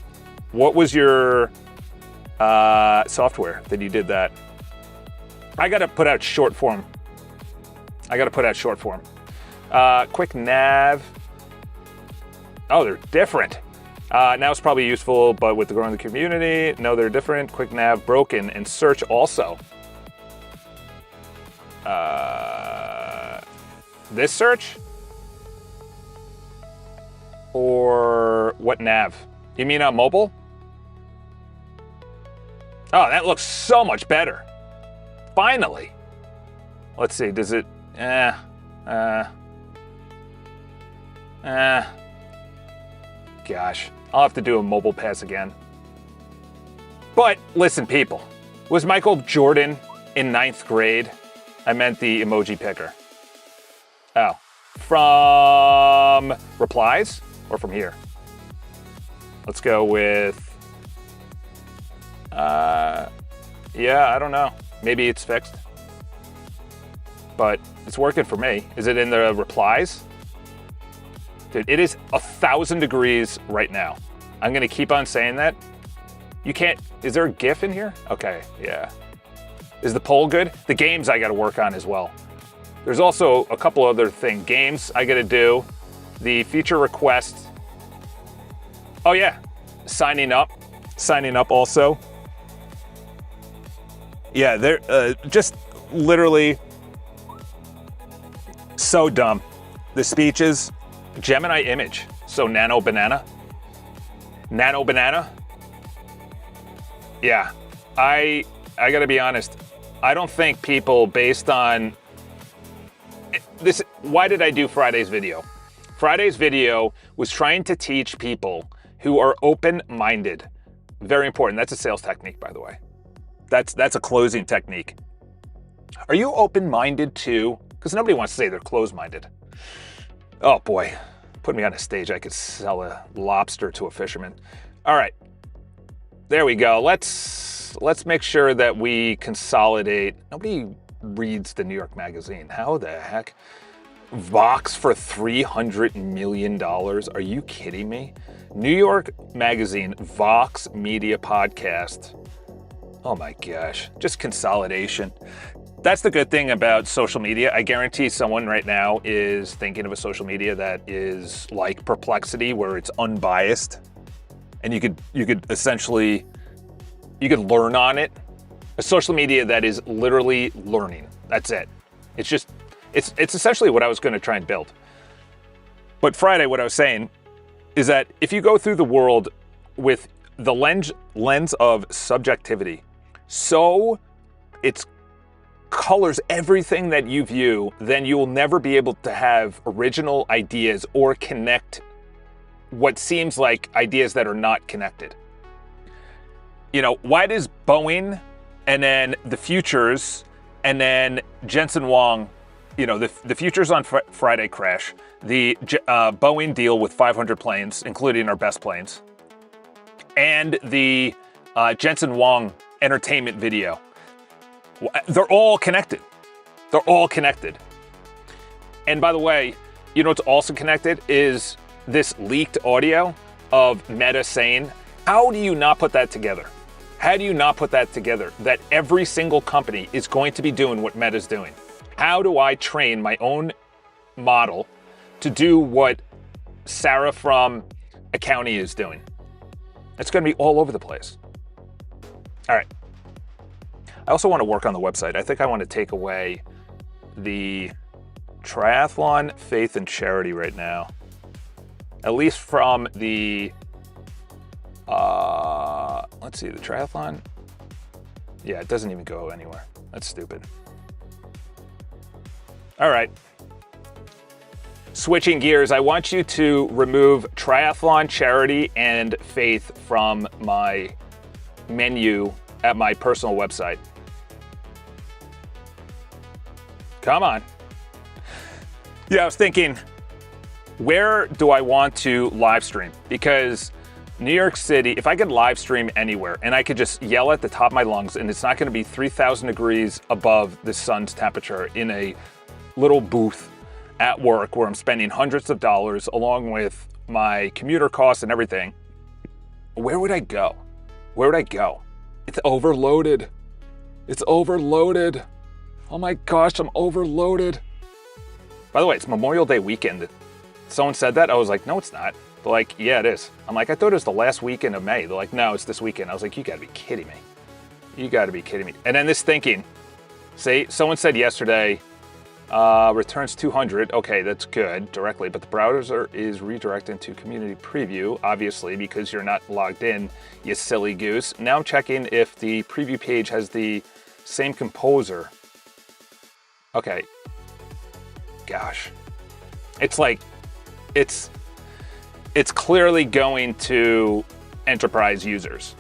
S1: What was your software that you did that? I got to put out short form. Quick nav. Oh, they're different. Now it's probably useful, but with the growing community, no, they're different. Quick nav broken, and search also. This search? Or what nav? You mean on mobile? Oh, that looks so much better. Finally. Let's see, does it, gosh, I'll have to do a mobile pass again. But listen, people, was Michael Jordan in 9th grade? I meant the emoji picker. Oh, from replies or from here? Let's go with, yeah, I don't know. Maybe it's fixed, but it's working for me. Is it in the replies? Dude, it is 1,000 degrees right now. I'm gonna keep on saying that. You can't, is there a GIF in here? Okay, yeah. Is the poll good? The games I gotta work on as well. There's also a couple other things. Games I gotta do. The feature request. Oh yeah, signing up also. Yeah, they're just literally so dumb. The speeches, Gemini image, so nano banana. Yeah, I gotta be honest. I don't think people based on this, why did I do Friday's video? Friday's video was trying to teach people who are open-minded. Very important, that's a sales technique, by the way. That's a closing technique. Are you open-minded too? Because nobody wants to say they're closed-minded. Oh boy, put me on a stage, I could sell a lobster to a fisherman. All right, there we go. Let's make sure that we consolidate. Nobody reads the New York Magazine. How the heck? Vox for $300 million? Are you kidding me? New York Magazine, Vox Media Podcast. Oh my gosh, just consolidation. That's the good thing about social media. I guarantee someone right now is thinking of a social media that is like Perplexity, where it's unbiased, and you could essentially, you could learn on it. A social media that is literally learning. That's it. It's just, it's essentially what I was going to try and build. But Friday, what I was saying is that if you go through the world with the lens of subjectivity, so it's colors everything that you view, then you will never be able to have original ideas or connect what seems like ideas that are not connected. You know, why does Boeing and then the futures and then Jensen Huang, you know, the futures on Friday crash, the Boeing deal with 500 planes, including our best planes, and the Jensen Huang entertainment video. They're all connected. They're all connected. And by the way, you know what's also connected is this leaked audio of Meta saying, how do you not put that together? How do you not put that together? That every single company is going to be doing what Meta's doing. How do I train my own model to do what Sarah from Accounting is doing? It's going to be all over the place. All right. I also want to work on the website. I think I want to take away the triathlon, faith, and charity right now. At least from the, let's see, the triathlon. Yeah, it doesn't even go anywhere. That's stupid. All right. Switching gears, I want you to remove triathlon, charity, and faith from my menu at my personal website. Come on. Yeah, I was thinking, where do I want to live stream? Because New York City, if I could live stream anywhere and I could just yell at the top of my lungs and it's not going to be 3,000 degrees above the sun's temperature in a little booth at work where I'm spending hundreds of dollars along with my commuter costs and everything, where would I go? Where would I go? It's overloaded. It's overloaded. Oh my gosh, I'm overloaded. By the way, it's Memorial Day weekend. Someone said that. I was like, no, it's not. They're like, yeah, it is. I'm like, I thought it was the last weekend of May. They're like, no, it's this weekend. I was like, you gotta be kidding me. You gotta be kidding me. And then this thinking, say, someone said yesterday, returns 200. Okay, that's good directly, but the browser is redirecting to community preview, obviously, because you're not logged in, you silly goose. Now I'm checking if the preview page has the same composer. Okay. Gosh. It's like, it's clearly going to enterprise users.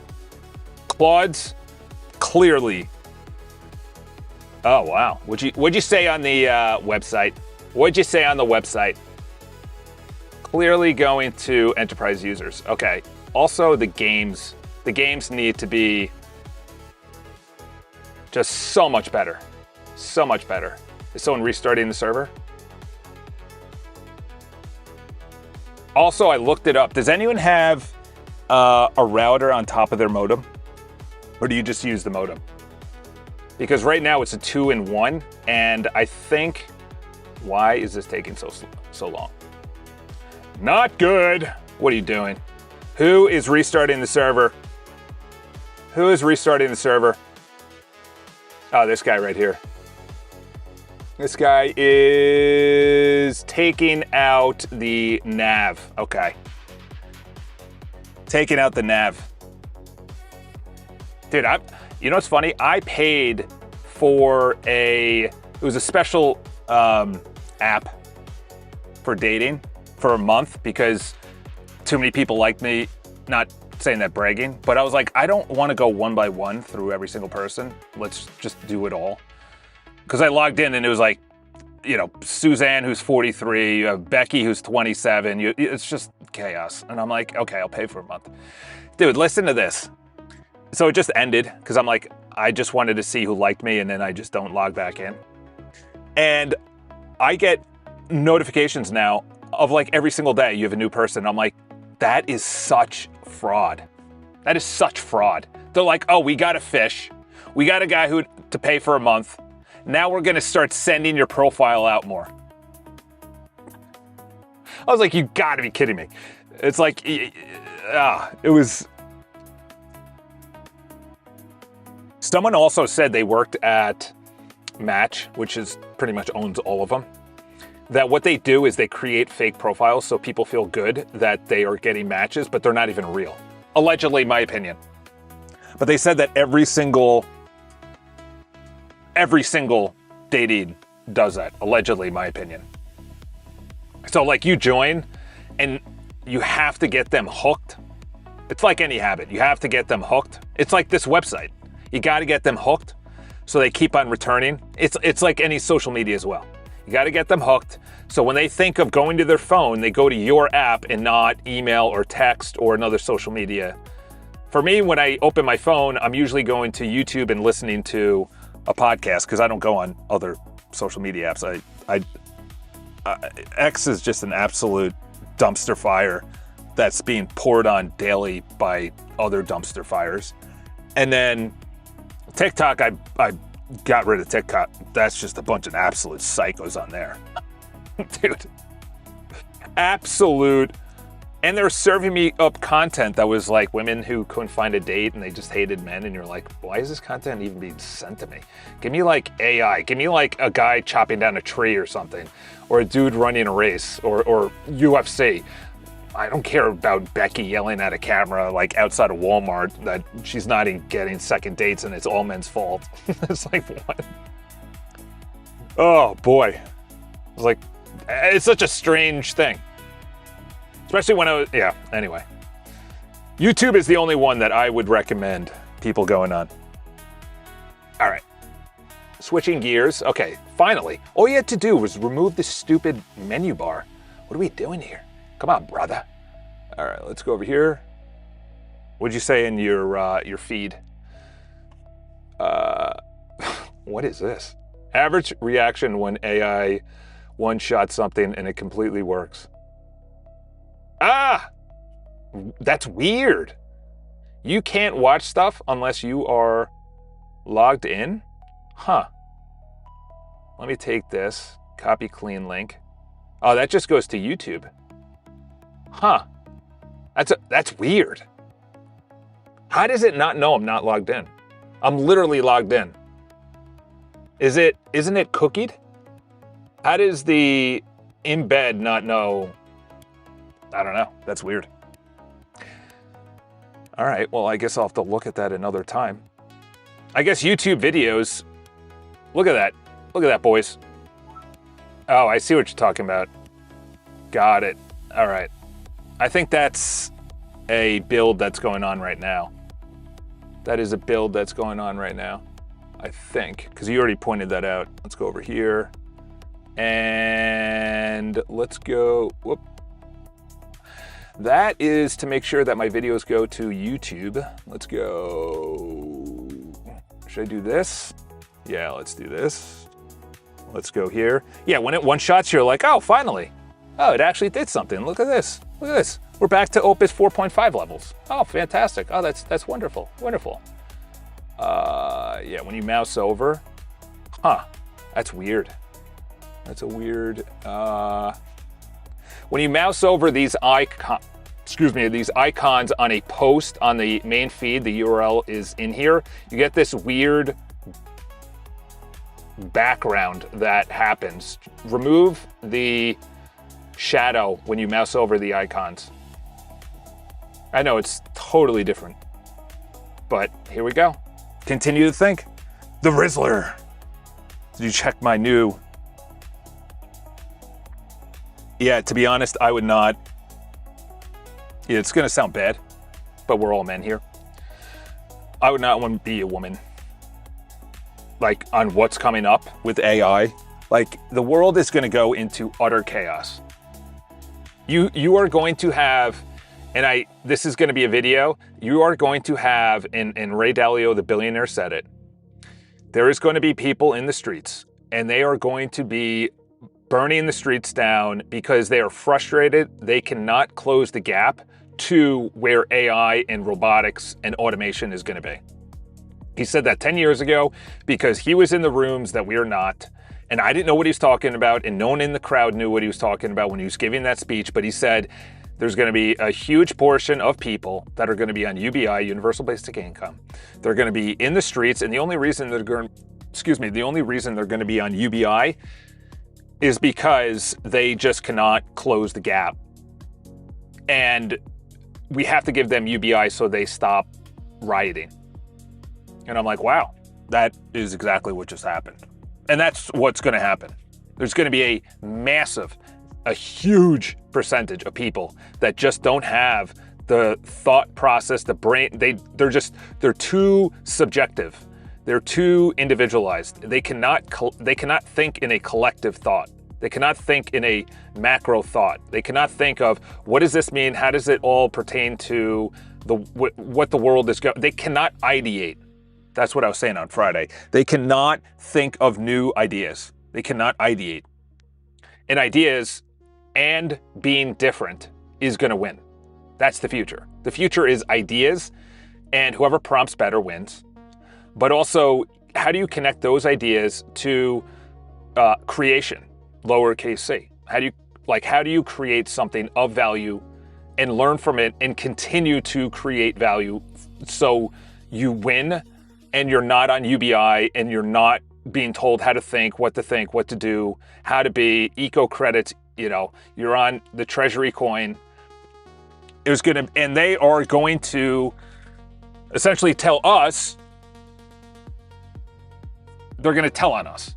S1: Claude's clearly. Oh wow! What'd you say on the website? What'd you say on the website? Clearly going to enterprise users. Okay. Also, the games need to be just so much better. So much better. Is someone restarting the server? Also, I looked it up. Does anyone have a router on top of their modem? Or do you just use the modem? Because right now it's a 2-in-1, and I think, why is this taking so long? Not good. What are you doing? Who is restarting the server? Who is restarting the server? Oh, this guy right here. This guy is taking out the nav. Okay. Taking out the nav. Dude, you know what's funny? I paid for it was a special app for dating for a month because too many people liked me. Not saying that bragging, but I was like, I don't want to go one by one through every single person. Let's just do it all. Because I logged in and it was like, you know, Suzanne, who's 43, you have Becky, who's 27. It's just chaos. And I'm like, okay, I'll pay for a month. Dude, listen to this. So it just ended because I'm like, I just wanted to see who liked me and then I just don't log back in. And I get notifications now of like every single day you have a new person. I'm like, that is such fraud. That is such fraud. They're like, oh, we got a fish. We got a guy to pay for a month. Now we're gonna start sending your profile out more. I was like, you gotta be kidding me. It's like, it was. Someone also said they worked at Match, which is pretty much owns all of them, that what they do is they create fake profiles so people feel good that they are getting matches, but they're not even real. Allegedly, my opinion. But they said that every single dating does that. Allegedly, my opinion. So like you join and you have to get them hooked. It's like any habit. You have to get them hooked. It's like this website. You got to get them hooked so they keep on returning. It's like any social media as well. You got to get them hooked. So when they think of going to their phone, they go to your app and not email or text or another social media. For me, when I open my phone, I'm usually going to YouTube and listening to a podcast because I don't go on other social media apps. X is just an absolute dumpster fire that's being poured on daily by other dumpster fires. And then TikTok, I got rid of TikTok. That's just a bunch of absolute psychos on there. Dude. Absolute. And they're serving me up content that was like women who couldn't find a date and they just hated men. And you're like, why is this content even being sent to me? Give me like AI. Give me like a guy chopping down a tree or something. Or a dude running a race. Or UFC. I don't care about Becky yelling at a camera like outside of Walmart that she's not even getting second dates and it's all men's fault. It's like, what? Oh boy. It's like, it's such a strange thing. Especially when anyway. YouTube is the only one that I would recommend people going on. All right. Switching gears. Okay, finally. All you had to do was remove this stupid menu bar. What are we doing here? Come on, brother. All right, let's go over here. What'd you say in your feed? What is this? Average reaction when AI one-shot something and it completely works. Ah! That's weird. You can't watch stuff unless you are logged in? Huh. Let me take this, copy clean link. Oh, that just goes to YouTube. Huh. That's weird. How does it not know I'm not logged in? I'm literally logged in. Isn't it cookied? How does the embed not know? I don't know. That's weird. All right, well, I guess I'll have to look at that another time. I guess YouTube videos, look at that. Look at that, boys. Oh, I see what you're talking about. Got it. All right. I think that's a build that's going on right now. That is a build that's going on right now, I think, because you already pointed that out. Let's go over here. And let's go, whoop. That is to make sure that my videos go to YouTube. Let's go, should I do this? Yeah, let's do this. Let's go here. Yeah, when it one-shots, you're like, oh, finally. Oh, it actually did something. Look at this, look at this. We're back to Opus 4.5 levels. Oh, fantastic. Oh, that's wonderful, wonderful. Yeah, when you mouse over, huh, that's weird. That's a weird, when you mouse over these these icons on a post on the main feed, the URL is in here, you get this weird background that happens. Remove the shadow when you mouse over the icons. I know it's totally different, but here we go. Continue to think. The Rizzler. Did you check my new? Yeah, to be honest, I would not. Yeah, it's gonna sound bad, but we're all men here. I would not want to be a woman. Like, on what's coming up with AI. Like, the world is gonna go into utter chaos. You are going to have, and this is gonna be a video, you are going to have, and Ray Dalio, the billionaire, said it, there is going to be people in the streets, and they are going to be burning the streets down because they are frustrated. They cannot close the gap to where AI and robotics and automation is going to be. He said that 10 years ago because he was in the rooms that we are not, and I didn't know what he was talking about, and no one in the crowd knew what he was talking about when he was giving that speech, but he said there's going to be a huge portion of people that are going to be on UBI, Universal Basic Income. They're going to be in the streets, and the only reason they're going to be on UBI is because they just cannot close the gap. And we have to give them UBI so they stop rioting. And I'm like, wow, that is exactly what just happened. And that's what's gonna happen. There's gonna be a huge percentage of people that just don't have the thought process, the brain, they're too subjective. They're too individualized. They cannot think in a collective thought. They cannot think in a macro thought. They cannot think of, what does this mean? How does it all pertain to what the world is going? They cannot ideate. That's what I was saying on Friday. They cannot think of new ideas. They cannot ideate. And ideas and being different is going to win. That's the future. The future is ideas, and whoever prompts better wins. But also, how do you connect those ideas to creation, lowercase c? How do you create something of value and learn from it and continue to create value so you win and you're not on UBI and you're not being told how to think, what to do, how to be, eco credits, you're on the treasury coin. And they are going to essentially tell us, they're going to tell on us,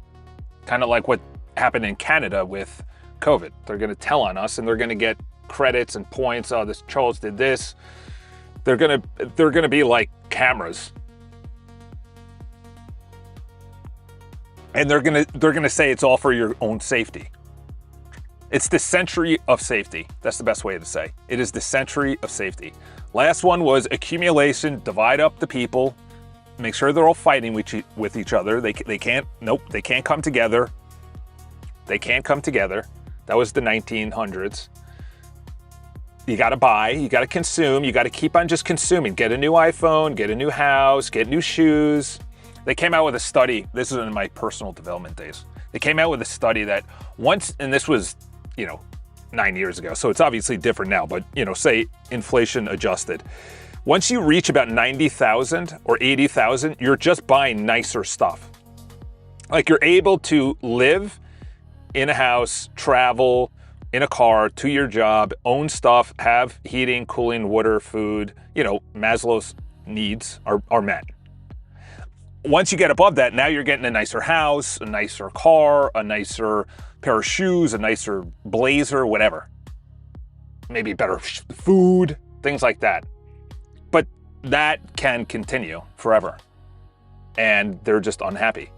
S1: kind of like what happened in Canada with COVID. They're going to tell on us, and they're going to get credits and points. Oh, this Charles did this. They're going to be like cameras, and they're going to say it's all for your own safety. It's the century of safety. That's the best way to say. It is the century of safety. Last one was accumulation. Divide up the people. Make sure they're all fighting with each other. They can't come together. They can't come together. That was the 1900s. You got to buy, you got to consume, you got to keep on just consuming. Get a new iPhone, get a new house, get new shoes. They came out with a study. This is in my personal development days. They came out with a study that once, and this was, 9 years ago, so it's obviously different now, but, say inflation adjusted. Once you reach about 90,000 or 80,000, you're just buying nicer stuff. Like you're able to live in a house, travel in a car to your job, own stuff, have heating, cooling, water, food, Maslow's needs are met. Once you get above that, now you're getting a nicer house, a nicer car, a nicer pair of shoes, a nicer blazer, whatever. Maybe better food, things like that. But that can continue forever. And they're just unhappy.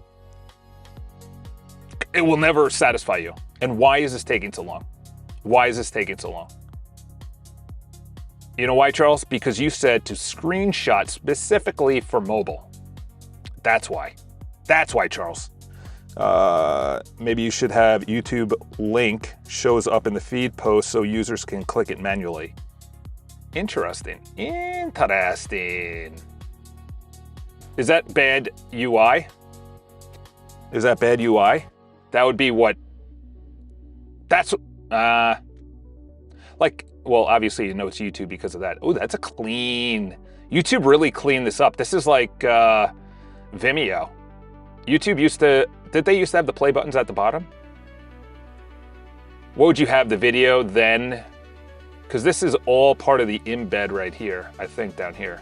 S1: It will never satisfy you. And why is this taking so long? Why is this taking so long? You know why, Charles? Because you said to screenshot specifically for mobile. That's why. That's why, Charles. Maybe you should have YouTube link shows up in the feed post so users can click it manually. Interesting. Interesting. Is that bad UI? Is that bad UI? That would be what? That's, well, obviously it's YouTube because of that. Oh, that's a clean. YouTube really cleaned this up. This is like Vimeo. YouTube did they used to have the play buttons at the bottom? What would you have, the video then? Because this is all part of the embed right here, I think down here.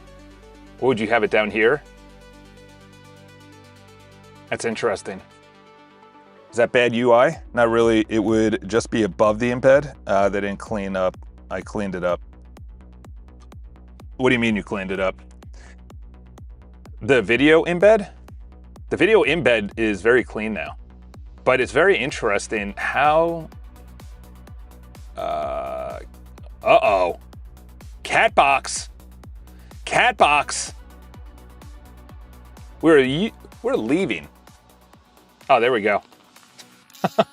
S1: What would you have it down here? That's interesting. Is that bad UI? Not really. It would just be above the embed. They didn't clean up. I cleaned it up. What do you mean you cleaned it up? The video embed? The video embed is very clean now. But it's very interesting how... Uh-oh. Catbox. Catbox. We're leaving. Oh, there we go.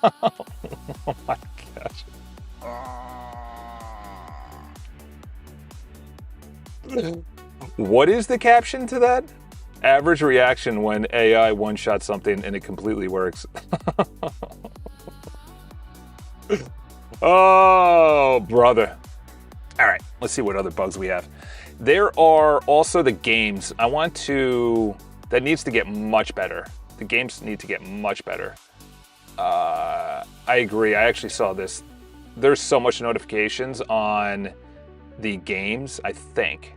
S1: Oh my gosh. What is the caption to that? Average reaction when AI one-shot something and it completely works. Oh, brother. All right, let's see what other bugs we have. There are also the games. That needs to get much better. The games need to get much better. I agree. I actually saw this. There's so much notifications on the games, I think.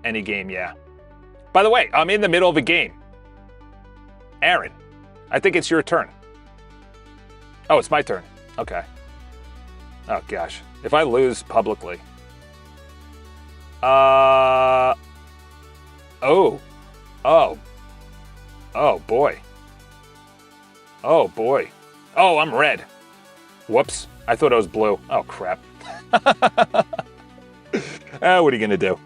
S1: Any game, yeah. By the way, I'm in the middle of a game. Aaron, I think it's your turn. Oh, it's my turn. Okay. Oh, gosh. If I lose publicly. Oh, boy. Oh, boy. Oh, I'm red. Whoops. I thought I was blue. Oh, crap. What are you going to do?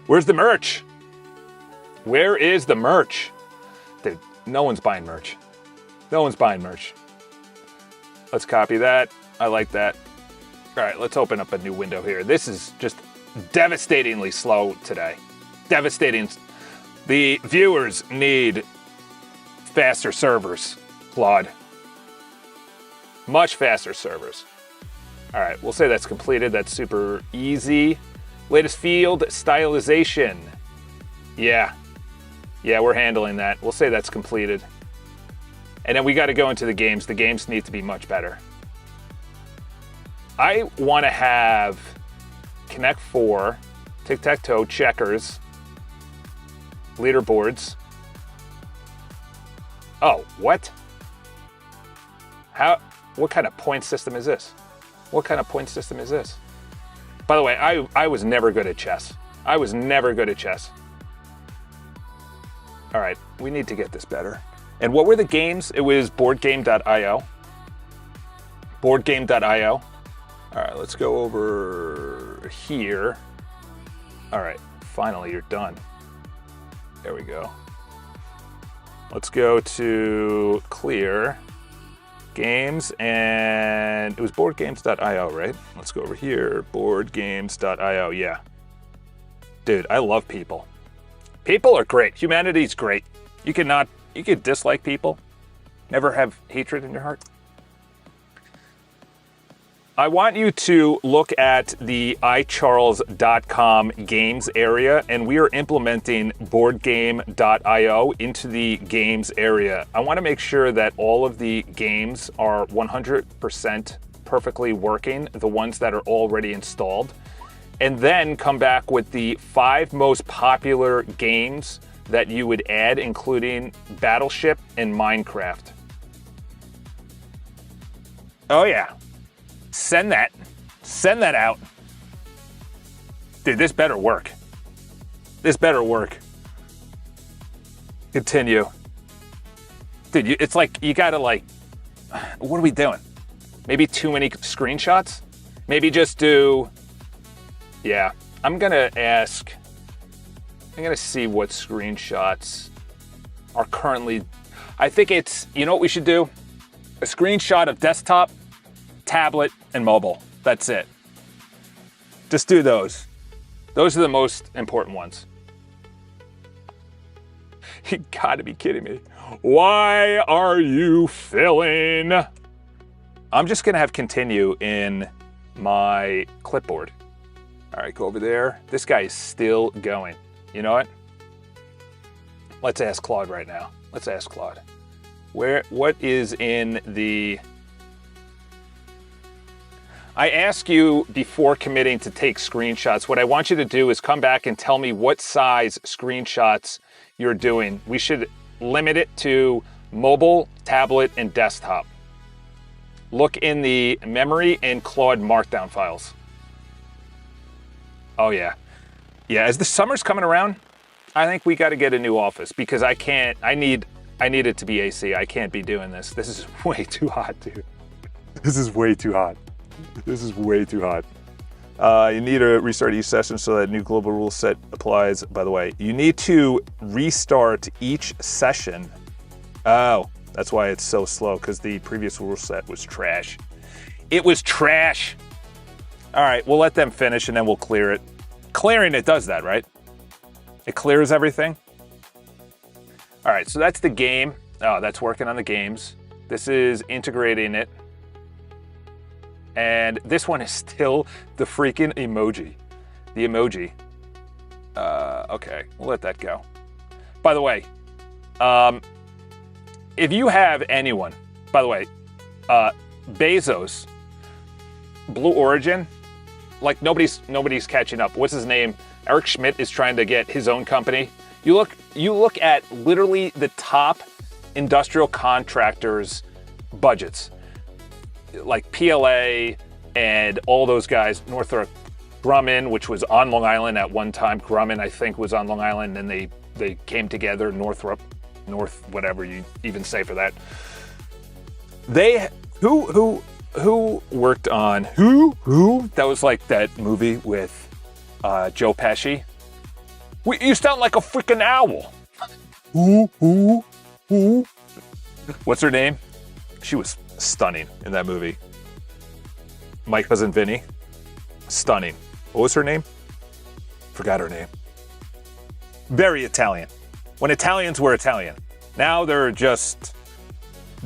S1: Where's the merch? Where is the merch? Dude, no one's buying merch. No one's buying merch. Let's copy that. I like that. All right, let's open up a new window here. This is just devastatingly slow today. Devastating. The viewers need faster servers, Claude. Much faster servers. All right, we'll say that's completed. That's super easy. Latest field stylization. Yeah, we're handling that. We'll say that's completed. And then we got to go into the games. The games need to be much better. I want to have Connect 4, tic-tac-toe, checkers, leaderboards. Oh, what? What kind of point system is this? What kind of point system is this? By the way, I was never good at chess. I was never good at chess. All right, we need to get this better. And what were the games? It was boardgame.io. Boardgame.io. All right, let's go over here. All right, finally you're done. There we go. Let's go to clear. Games, and it was boardgames.io, right? Let's go over here. Boardgames.io, yeah. Dude, I love people. People are great. Humanity's great. You could dislike people. Never have hatred in your heart. I want you to look at the iCharles.com games area, and we are implementing boardgame.io into the games area. I want to make sure that all of the games are 100% perfectly working, the ones that are already installed, and then come back with the 5 most popular games that you would add, including Battleship and Minecraft. Oh yeah. Send that out. Dude, this better work. This better work. Continue. Dude, it's like, you gotta like, what are we doing? Maybe too many screenshots? Maybe just do, yeah. I'm gonna see what screenshots are currently, I think it's, you know what we should do? A screenshot of desktop, tablet, and mobile. That's it. Just do those. Those are the most important ones. You gotta be kidding me. Why are you filling? I'm just gonna have continue in my clipboard. All right, go over there. This guy is still going. You know what? Let's ask Claude right now. Let's ask Claude. What is in the... I ask you before committing to take screenshots. What I want you to do is come back and tell me what size screenshots you're doing. We should limit it to mobile, tablet, and desktop. Look in the memory and Claude Markdown files. Oh yeah. Yeah, as the summer's coming around, I think we got to get a new office because I need it to be AC. I can't be doing this. This is way too hot, dude. This is way too hot. This is way too hot. You need to restart each session so that new global rule set applies. By the way, you need to restart each session. Oh, that's why it's so slow, because the previous rule set was trash. It was trash. All right, we'll let them finish and then we'll clear it. Clearing it does that, right? It clears everything. All right, so that's the game. Oh, that's working on the games. This is integrating it. And this one is still the freaking emoji. The emoji. Okay, we'll let that go. By the way, if you have anyone, by the way, Bezos, Blue Origin, like nobody's catching up. What's his name? Eric Schmidt is trying to get his own company. You look at literally the top industrial contractors' budgets. Like PLA and all those guys, Northrop Grumman, which was on Long Island at one time. Grumman, I think, was on Long Island, and they came together. North, whatever you even say for that. Who worked on who? That was like that movie with Joe Pesci. You sound like a freaking owl. Who? What's her name? She was stunning in that movie. My Cousin Vinny. Stunning. What was her name? Forgot her name. Very Italian. When Italians were Italian. Now they're just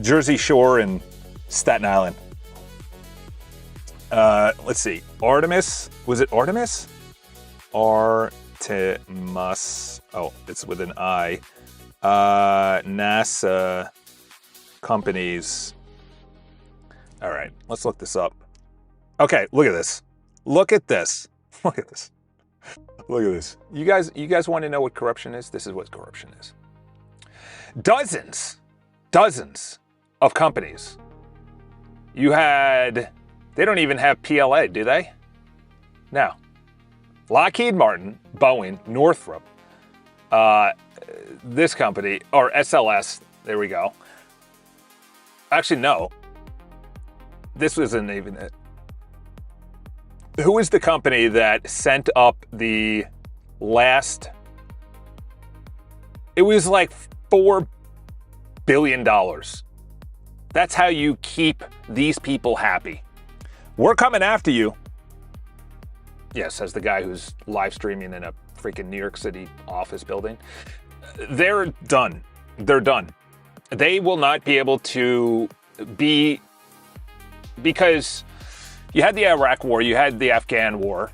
S1: Jersey Shore and Staten Island. Let's see. Artemis. Was it Artemis? Artemis. Oh, it's with an I. NASA companies. All right, let's look this up. Okay, look at this. Look at this. Look at this. Look at this. You guys want to know what corruption is? This is what corruption is. Dozens of companies. They don't even have PLA, do they? No. Lockheed Martin, Boeing, Northrop, this company, or SLS, there we go. Actually, no. This wasn't even it. Who is the company that sent up the last... It was like $4 billion That's how you keep these people happy. We're coming after you. Yeah, says the guy who's live streaming in a freaking New York City office building. They're done. They're done. They will not be able to be, because you had the Iraq war, you had the Afghan war.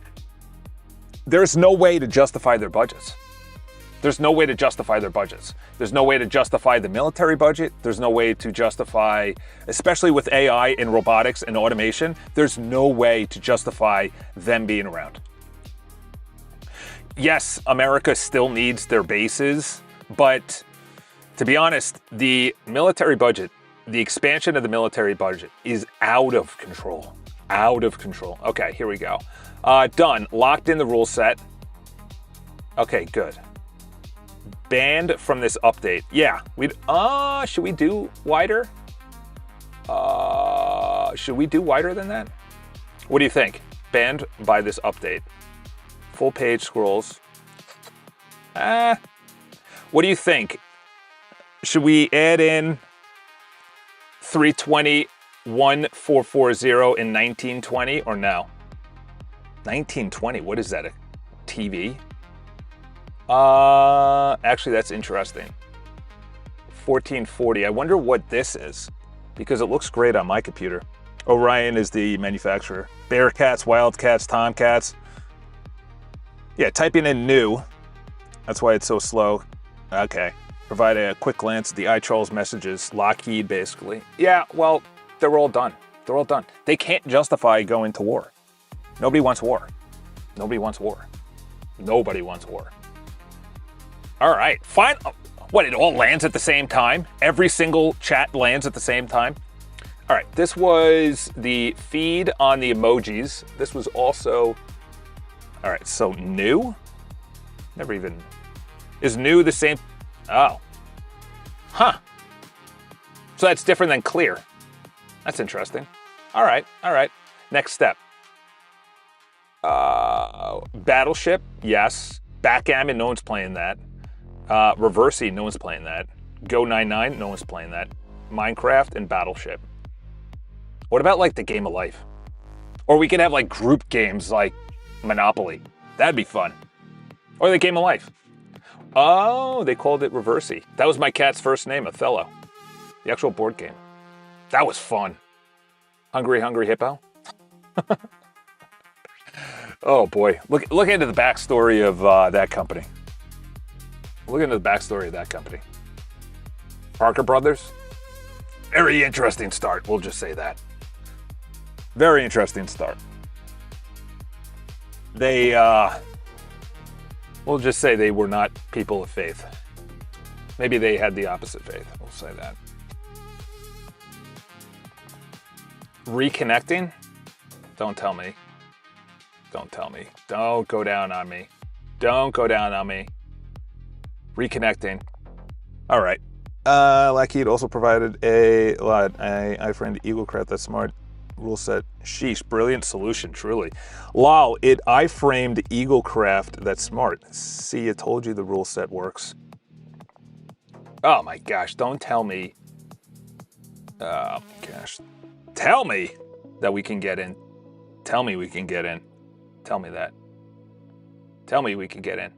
S1: There's no way to justify their budgets. There's no way to justify their budgets. There's no way to justify the military budget. There's no way to justify, especially with AI and robotics and automation, there's no way to justify them being around. Yes, America still needs their bases, but to be honest, the military budget, the expansion of the military budget is out of control. Out of control. Okay, here we go. Done. Locked in the rule set. Okay, good. Banned from this update. Yeah, should we do wider? Should we do wider than that? What do you think? Banned by this update. Full page scrolls. What do you think? Should we add in 320, 1440, and 1920 or no? 1920, what is that, a TV? Actually, that's interesting. 1440, I wonder what this is, because it looks great on my computer. Orion is the manufacturer. Bearcats, Wildcats, Tomcats. Yeah, typing in new, that's why it's so slow. Okay, provide a quick glance at the iTrolls messages, Lockheed basically. Yeah, well, they're all done. They're all done. They can't justify going to war. Nobody wants war. Nobody wants war. Nobody wants war. All right, fine. What, it all lands at the same time? Every single chat lands at the same time? All right, this was the feed on the emojis. This was also, all right, so new? Never even, is new the same? Oh, huh. So that's different than clear. That's interesting. All right, next step. Battleship, yes. Backgammon, no one's playing that. Reversey, no one's playing that. Go 99, no one's playing that. Minecraft and Battleship. What about like the Game of Life? Or we could have like group games like Monopoly. That'd be fun. Or the Game of Life. Oh, they called it Reversey. That was my cat's first name, Othello. The actual board game. That was fun. Hungry Hippo. Oh boy, look into the backstory of that company. Look into the backstory of that company. Parker Brothers. Very interesting start, we'll just say that. Very interesting start. They, we'll just say they were not people of faith. Maybe they had the opposite faith, we'll say that. Reconnecting? Don't tell me. Don't tell me. Don't go down on me. Don't go down on me. Reconnecting. All right. Lockheed also provided a iframed Eaglecraft that's smart rule set. Sheesh, brilliant solution, truly. Lol, it iframed Eaglecraft that's smart. See, I told you the rule set works. Oh my gosh, don't tell me. Oh gosh. Tell me that we can get in. Tell me we can get in. Tell me that. Tell me we can get in.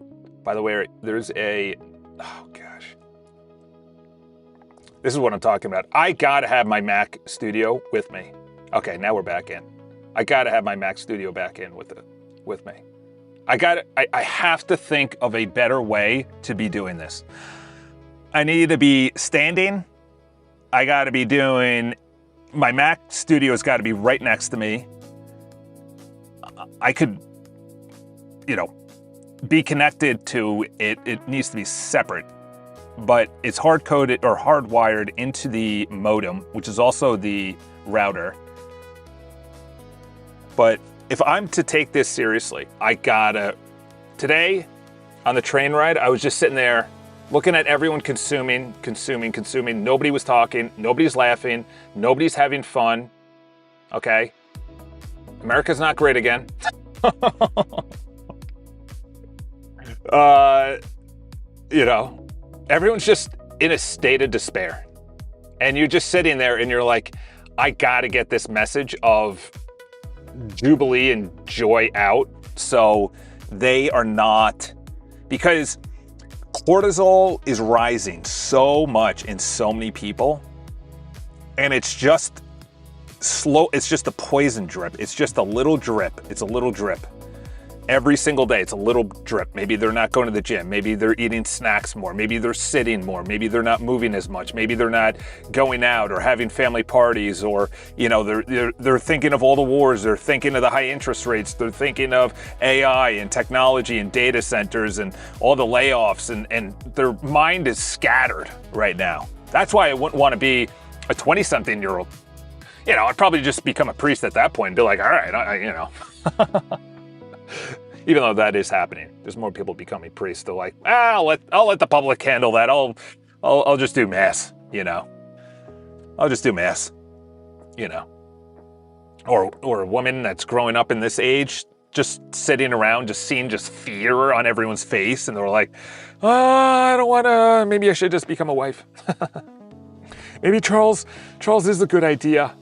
S1: By the way, there's a, oh gosh. This is what I'm talking about. I gotta have my Mac Studio with me. Okay, now we're back in. I gotta have my Mac Studio back in with me. I have to think of a better way to be doing this. I need to be standing. I gotta be doing, my Mac Studio's gotta be right next to me. I could, be connected to it. It needs to be separate, but it's hard-coded or hardwired into the modem, which is also the router. But if I'm to take this seriously, I gotta, today on the train ride, I was just sitting there looking at everyone consuming. Nobody was talking, nobody's laughing, nobody's having fun, okay? America's not great again. Everyone's just in a state of despair. And you're just sitting there and you're like, I gotta get this message of jubilee and joy out. So they are not, because cortisol is rising so much in so many people, and it's just slow. It's just a poison drip. It's just a little drip. It's a little drip. Every single day, it's a little drip. Maybe they're not going to the gym. Maybe they're eating snacks more. Maybe they're sitting more. Maybe they're not moving as much. Maybe they're not going out or having family parties, or, you know, they're thinking of all the wars. They're thinking of the high interest rates. They're thinking of AI and technology and data centers and all the layoffs, and their mind is scattered right now. That's why I wouldn't want to be a 20-something-year-old. You know, I'd probably just become a priest at that point and be like, all right, you know. Even though that is happening, there's more people becoming priests. They're like, I'll let the public handle that. I'll just do mass, you know. I'll just do mass, you know. Or a woman that's growing up in this age, just sitting around, just seeing just fear on everyone's face, and they're like, I don't want to. Maybe I should just become a wife. Maybe Charles is a good idea.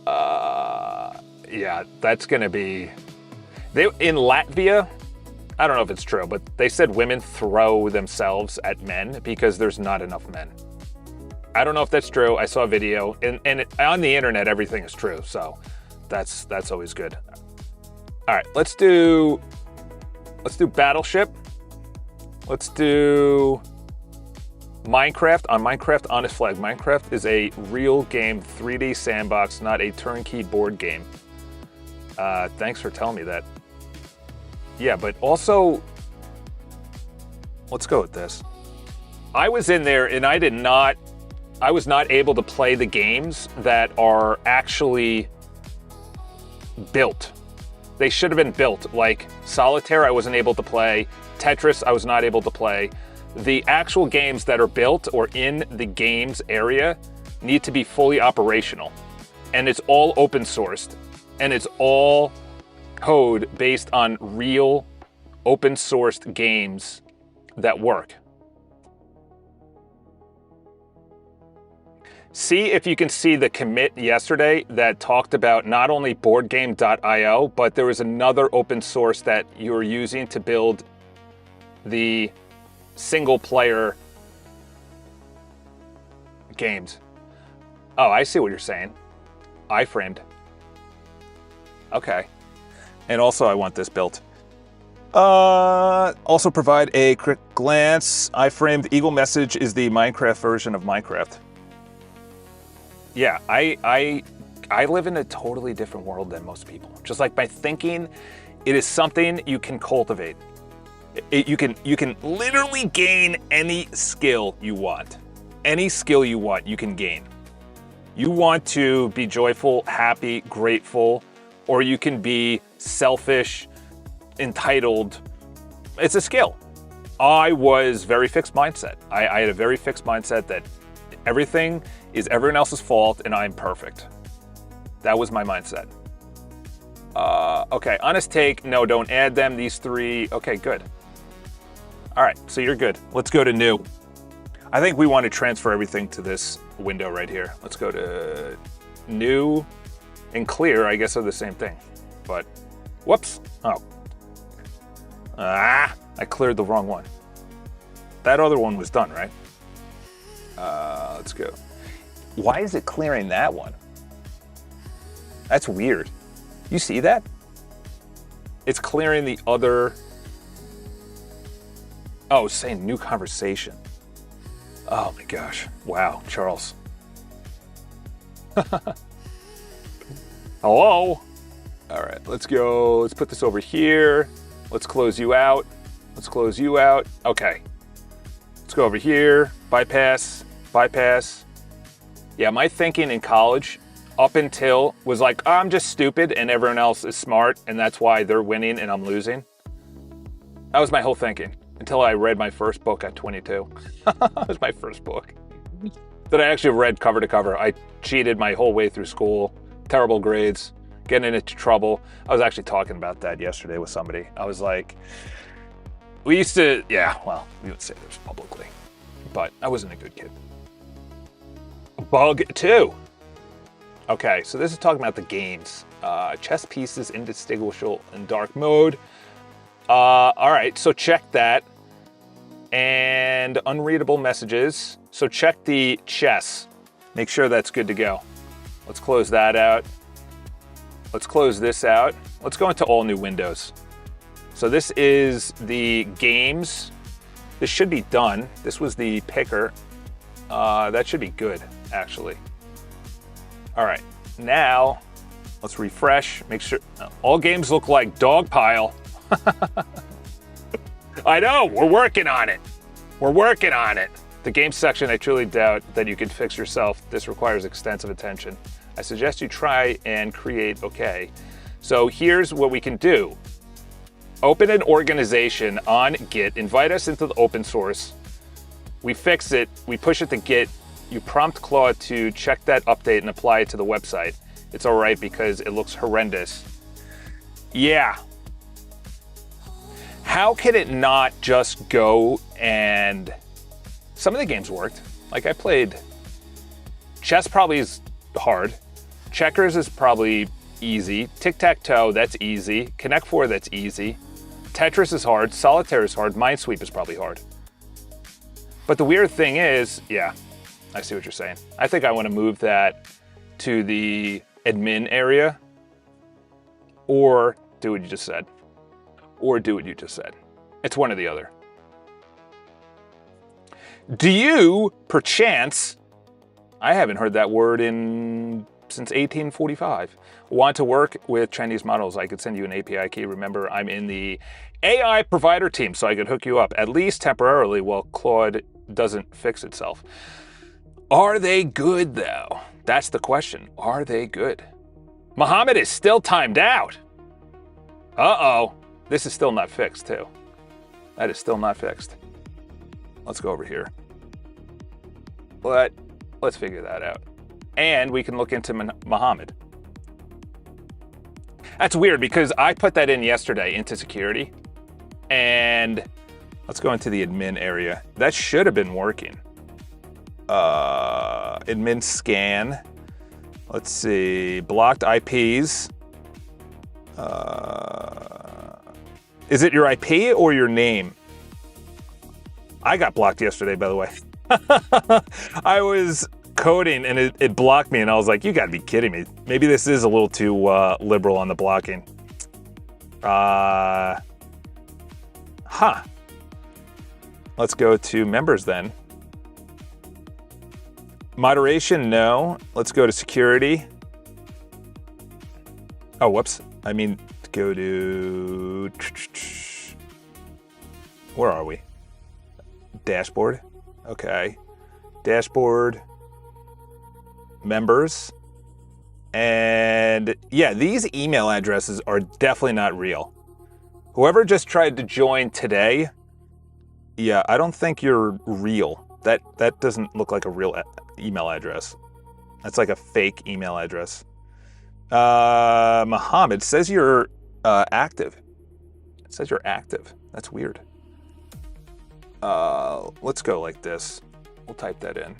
S1: Yeah, that's gonna be. In Latvia, I don't know if it's true, but they said women throw themselves at men because there's not enough men. I don't know if that's true. I saw a video, and on the internet, everything is true, so that's always good. All right, let's do Battleship. Let's do Minecraft. On Minecraft, Honest Flag. Minecraft is a real game, 3D sandbox, not a turnkey board game. Thanks for telling me that. Yeah, but also, let's go with this. I was in there and I was not able to play the games that are actually built. They should have been built. Like Solitaire, I wasn't able to play. Tetris, I was not able to play. The actual games that are built or in the games area need to be fully operational. And it's all open sourced. And it's all code based on real open sourced games that work. See if you can see the commit yesterday that talked about not only boardgame.io, but there was another open source that you're using to build the single player games. Oh, I see what you're saying. iframed. Okay. And also I want this built. Also provide a quick glance. iframed Eagle Message is the Minecraft version of Minecraft. Yeah, I live in a totally different world than most people. Just like by thinking, it is something you can cultivate. You can literally gain any skill you want. Any skill you want, you can gain. You want to be joyful, happy, grateful, or you can be selfish, entitled. It's a skill. I was very fixed mindset. I had a very fixed mindset that everything is everyone else's fault and I'm perfect. That was my mindset. Okay, honest take. No, don't add them. These three. Okay, good. All right, so you're good. Let's go to new. I think we want to transfer everything to this window right here. Let's go to new and clear, I guess are the same thing. But, whoops. Oh. I cleared the wrong one. That other one was done, right? Let's go. Why is it clearing that one? That's weird. You see that? It's clearing the other. Oh, it's saying new conversation. Oh my gosh. Wow, Charles. Hello? All right, let's go. Let's put this over here. Let's close you out. Let's close you out. Okay. Let's go over here. Bypass. Bypass. Yeah, my thinking in college up until was like, oh, I'm just stupid and everyone else is smart and that's why they're winning and I'm losing. That was my whole thinking until I read my first book at 22. That was my first book that I actually read cover to cover. I cheated my whole way through school, terrible grades, getting into trouble. I was actually talking about that yesterday with somebody. I was like, we used to, yeah, well, we would say this publicly, but I wasn't a good kid. Bug 2. Okay, so this is talking about the games. Chess pieces indistinguishable in dark mode. All right, so check that. And unreadable messages. So check the chess. Make sure that's good to go. Let's close that out. Let's close this out. Let's go into all new windows. So this is the games. This should be done. This was the picker. That should be good, actually. All right, now let's refresh. Make sure all games look like Dogpile. I know, we're working on it. We're working on it. The game section, I truly doubt that you can fix yourself. This requires extensive attention. I suggest you try and create okay. So here's what we can do. Open an organization on Git, invite us into the open source. We fix it, we push it to Git. You prompt Claude to check that update and apply it to the website. It's all right because it looks horrendous. Yeah. How can it not just go and... Some of the games worked. Like I played... Chess probably is hard. Checkers is probably easy. Tic-tac-toe, that's easy. Connect 4, that's easy. Tetris is hard. Solitaire is hard. Minesweep is probably hard. But the weird thing is, yeah, I see what you're saying. I think I want to move that to the admin area or do what you just said. Or do what you just said. It's one or the other. Do you, perchance, I haven't heard that word since 1845, want to work with Chinese models? I could send you an API key. Remember, I'm in the AI provider team, so I could hook you up, at least temporarily, while Claude doesn't fix itself. Are they good, though? That's the question. Are they good? Muhammad is still timed out. Uh-oh. This is still not fixed, too. That is still not fixed. Let's go over here. Let's figure that out. And we can look into Muhammad. That's weird because I put that in yesterday into security. And let's go into the admin area. That should have been working. Admin scan. Let's see. Blocked IPs. Is it your IP or your name? I got blocked yesterday, by the way. I was coding and it blocked me and I was like, you gotta be kidding me. Maybe this is a little too liberal on the blocking. Let's go to members then. Moderation, no. Let's go to security. Oh, whoops. I mean, go to... Where are we? Dashboard. Okay. Dashboard. Members. And yeah, these email addresses are definitely not real. Whoever just tried to join today, yeah, I don't think you're real. That doesn't look like a real email address. That's like a fake email address. Muhammad says you're active. It says you're active. That's weird. Let's go like this. We'll type that in.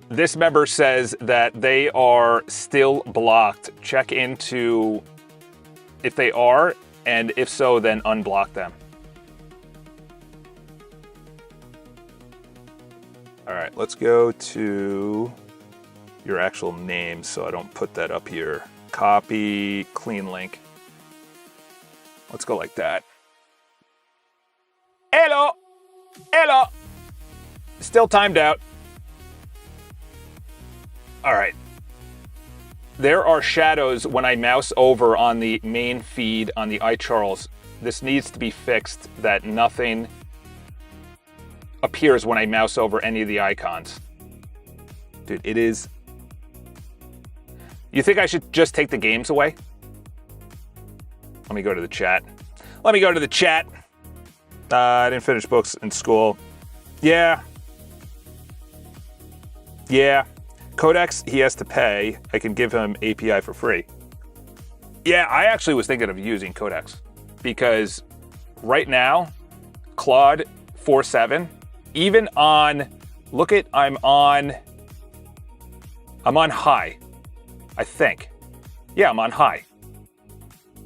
S1: This member says that they are still blocked. Check into if they are, and if so, then unblock them. All right, let's go to your actual name so I don't put that up here. Copy, clean link. Let's go like that. Hello, hello. Still timed out. All right. There are shadows when I mouse over on the main feed on the iCharles. This needs to be fixed that nothing appears when I mouse over any of the icons. Dude, it is... You think I should just take the games away? Let me go to the chat. Let me go to the chat. I didn't finish books in school. Yeah. Yeah. Codex, he has to pay. I can give him API for free. Yeah, I actually was thinking of using Codex because right now, Claude 4.7, even on Look at, I'm on high, I think. Yeah, I'm on high.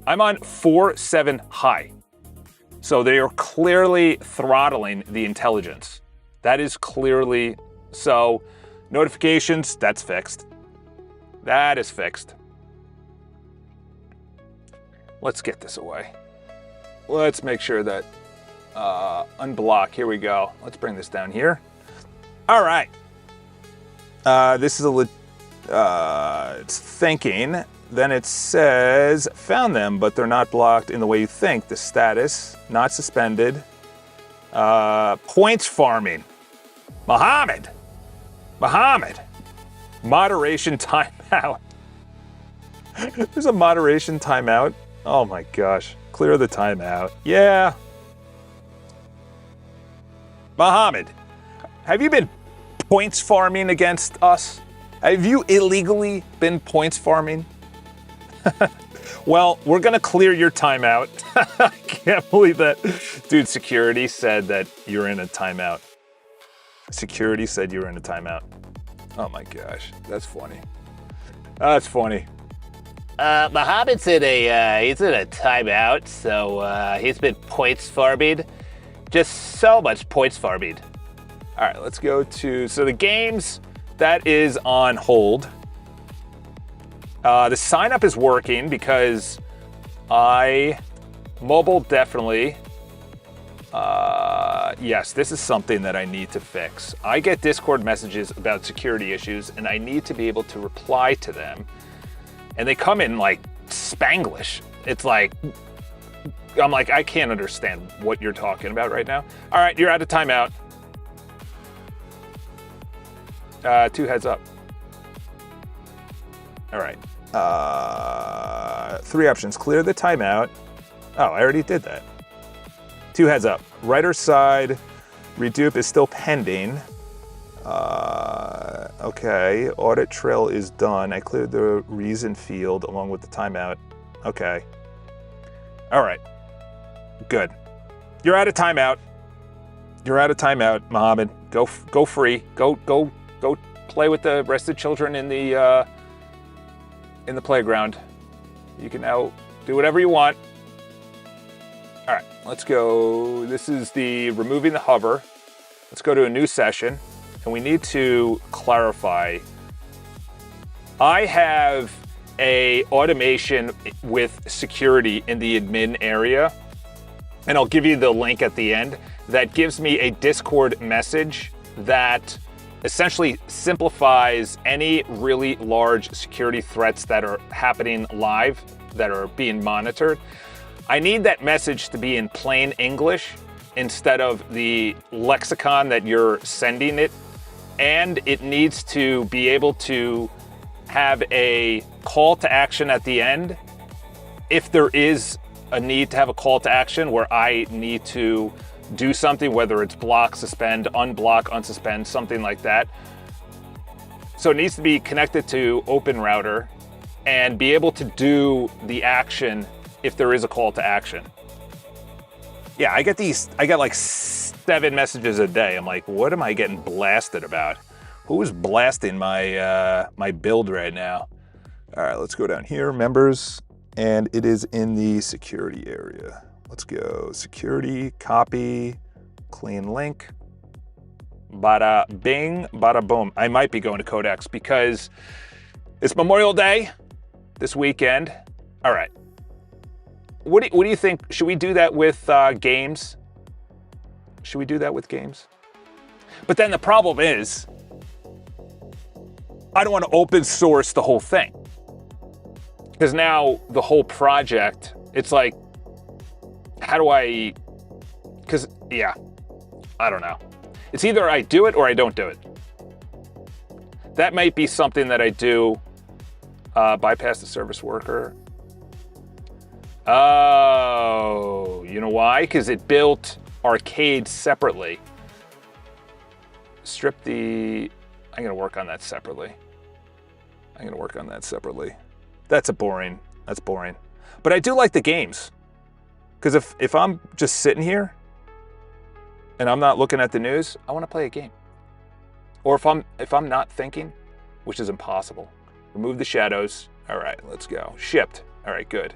S1: I'm on 4.7 high. So they are clearly throttling the intelligence. That is clearly, so notifications, that's fixed. That is fixed. Let's get this away. Let's make sure that, unblock, here we go. Let's bring this down here. All right. This is it's thinking. Then it says, found them, but they're not blocked in the way you think. The status, not suspended. Points farming. Mohammed. Moderation timeout. There's a moderation timeout. Oh my gosh. Clear the timeout. Yeah. Mohammed, have you been points farming against us? Have you illegally been points farming? Well, we're gonna clear your timeout. I can't believe that. Dude, security said that you're in a timeout. Security said you were in a timeout. Oh my gosh, that's funny. That's funny.
S2: Mohammed's in a timeout, so he's been points farming. Just so much points farming.
S1: All right, let's go to, so the games, that is on hold. The sign up is working because mobile definitely, yes, this is something that I need to fix. I get Discord messages about security issues and I need to be able to reply to them. And they come in like Spanglish. It's like, I'm like, I can't understand what you're talking about right now. All right, you're out of timeout. 2 heads up. All right. 3 options. Clear the timeout. Oh, I already did that. 2 heads up. Writer's side, redupe is still pending. Okay. Audit trail is done. I cleared the reason field along with the timeout. Okay. All right. Good. You're out of timeout. You're out of timeout, Mohammed. Go free. Go play with the rest of the children in the playground. You can now do whatever you want. All right, let's go. This is the removing the hover. Let's go to a new session, and we need to clarify. I have a automation with security in the admin area, and I'll give you the link at the end, that gives me a Discord message that essentially simplifies any really large security threats that are happening live, that are being monitored. I need that message to be in plain English instead of the lexicon that you're sending it. And it needs to be able to have a call to action at the end if there is a need to have a call to action where I need to do something, whether it's block, suspend, unblock, unsuspend, something like that. So it needs to be connected to Open Router and be able to do the action if there is a call to action. Yeah, I get like 7 messages a day. I'm like, what am I getting blasted about? Who is blasting my my build right now? All right, let's go down here, members, and it is in the security area. Let's go security, copy, clean link. Bada bing, bada boom. I might be going to Codex because it's Memorial Day this weekend. All right. What do you think? Should we do that with games? Should we do that with games? But then the problem is, I don't want to open source the whole thing. Because now the whole project, it's like, how do I, because, yeah, I don't know. It's either I do it or I don't do it. That might be something that I do, bypass the service worker. Oh, you know why? Because it built arcade separately. Strip the, I'm gonna work on that separately. That's boring. But I do like the games. Because if I'm just sitting here and I'm not looking at the news, I want to play a game. Or if I'm not thinking, which is impossible. Remove the shadows. All right, let's go. Shipped. All right, good.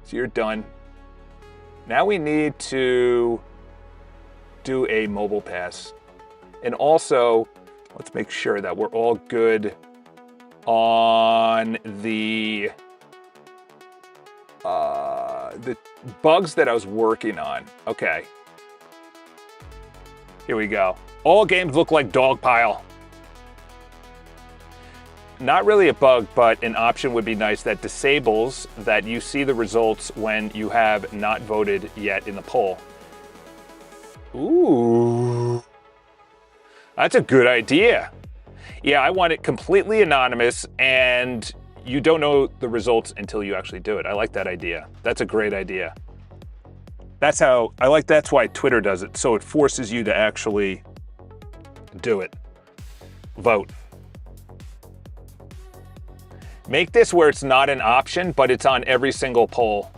S1: So you're done. Now we need to do a mobile pass. And also, let's make sure that we're all good on the bugs that I was working on. Okay. Here we go. All games look like dog pile. Not really a bug, but an option would be nice that disables that you see the results when you have not voted yet in the poll. Ooh. That's a good idea. Yeah, I want it completely anonymous and you don't know the results until you actually do it. I like that idea. That's a great idea. That's why Twitter does it. So it forces you to actually do it. Vote. Make this where it's not an option, but it's on every single poll.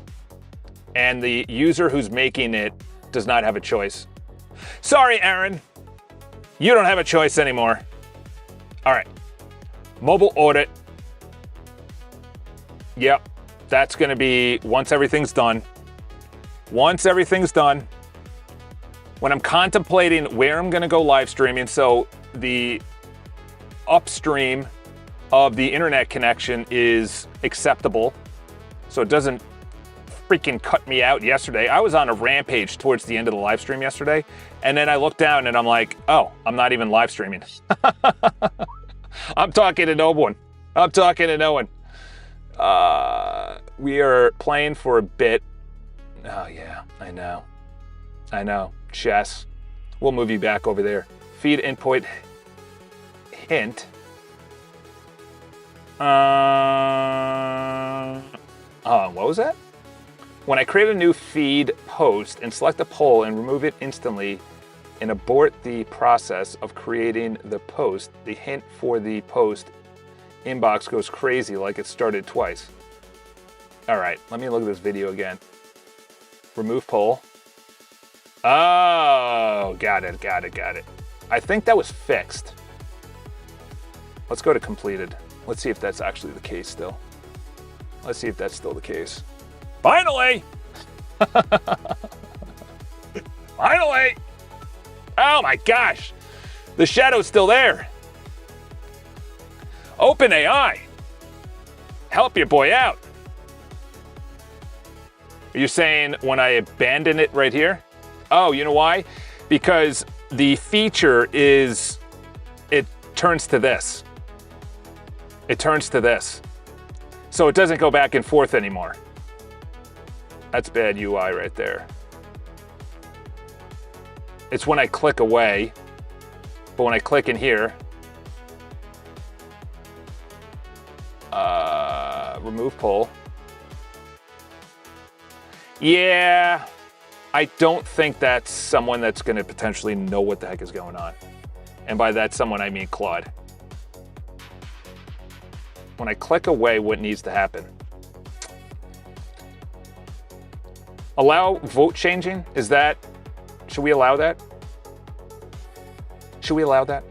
S1: And the user who's making it does not have a choice. Sorry, Aaron. You don't have a choice anymore. All right. Mobile audit. Yep. That's going to be once everything's done. Once everything's done. When I'm contemplating where I'm going to go live streaming, so the upstream of the internet connection is acceptable, so it doesn't freaking cut me out yesterday. I was on a rampage towards the end of the live stream yesterday, and then I looked down and I'm like, oh, I'm not even live streaming. I'm talking to no one. I'm talking to no one. We are playing for a bit. Oh yeah, I know. I know. Chess. We'll move you back over there. Feed input hint. What was that? When I create a new feed post and select a poll and remove it instantly and abort the process of creating the post, the hint for the post inbox goes crazy like it started twice. All right, let me look at this video again. Remove poll. Oh, got it. I think that was fixed. Let's go to completed. Let's see if that's actually the case still. Let's see if that's still the case. Finally! Finally! Oh my gosh! The shadow's still there. OpenAI. Help your boy out. Are you saying when I abandon it right here? Oh, you know why? Because the feature is, it turns to this. It turns to this. So it doesn't go back and forth anymore. That's bad UI right there. It's when I click away, but when I click in here, remove poll. Yeah, I don't think that's someone that's going to potentially know what the heck is going on. And by that someone, I mean Claude. When I click away, what needs to happen? Allow vote changing? Is that, should we allow that? Should we allow that?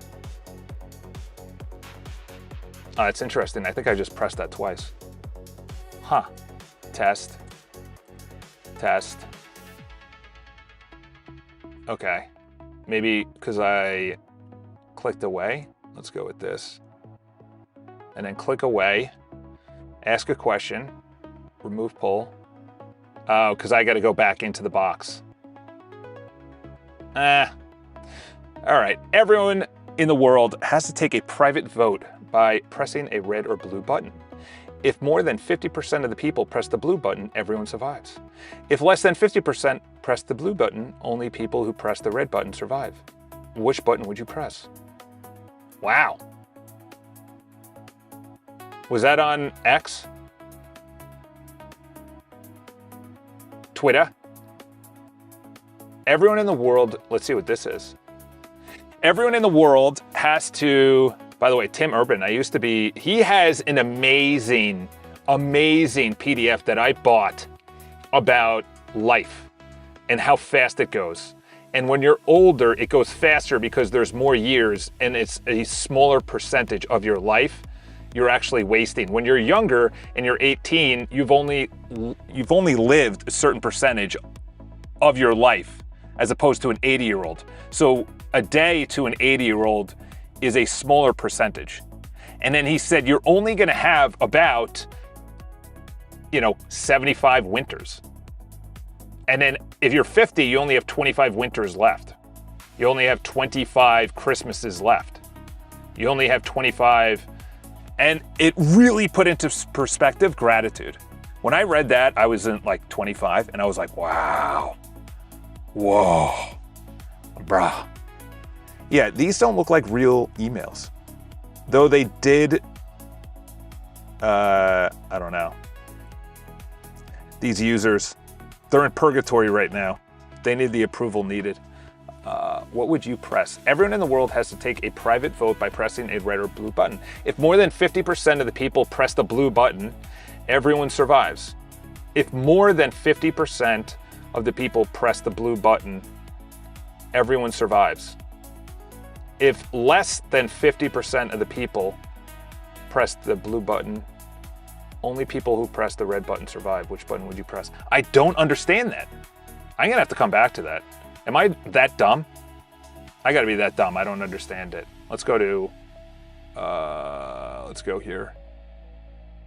S1: Oh, that's interesting. I think I just pressed that twice. Huh. Test. Test. Okay. Maybe because I clicked away. Let's go with this. And then click away. Ask a question. Remove poll. Oh, because I got to go back into the box. All right. Everyone in the world has to take a private vote by pressing a red or blue button. If more than 50% of the people press the blue button, everyone survives. If less than 50% press the blue button, only people who press the red button survive. Which button would you press? Wow. Was that on X? Twitter? Everyone in the world, let's see what this is. Everyone in the world has to, by the way, Tim Urban, he has an amazing PDF that I bought about life and how fast it goes And when you're older, it goes faster because there's more years and it's a smaller percentage of your life you're actually wasting. When you're younger and you're 18, you've only lived a certain percentage of your life as opposed to an 80-year-old. So a day to an 80-year-old is a smaller percentage. And then he said, you're only gonna have about, 75 winters. And then if you're 50, you only have 25 winters left. You only have 25 Christmases left. You only have 25, and it really put into perspective gratitude. When I read that, I was in like 25, and I was like, wow, whoa, bruh. Yeah, these don't look like real emails. Though they did, I don't know. These users, they're in purgatory right now. They need the approval needed. What would you press? Everyone in the world has to take a private vote by pressing a red or blue button. If more than 50% of the people press the blue button, everyone survives. If more than 50% of the people press the blue button, everyone survives. If less than 50% of the people press the blue button, only people who press the red button survive. Which button would you press? I don't understand that. I'm gonna have to come back to that. Am I that dumb? I gotta be that dumb. I don't understand it. Let's go to, let's go here.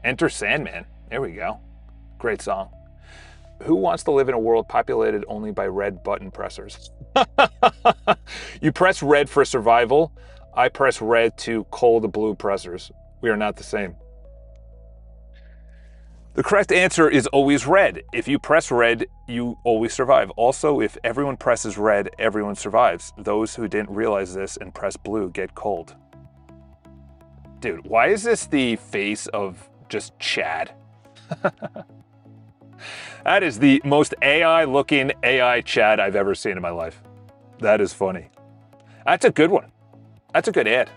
S1: Enter Sandman. There we go. Great song. Who wants to live in a world populated only by red button pressers? You press red for survival. I press red to cull the blue pressers. We are not the same. The correct answer is always red. If you press red, you always survive. Also, if everyone presses red, everyone survives. Those who didn't realize this and press blue get cold. Dude, why is this the face of just Chad? That is the most AI-looking AI Chad I've ever seen in my life. That is funny. That's a good one. That's a good ad.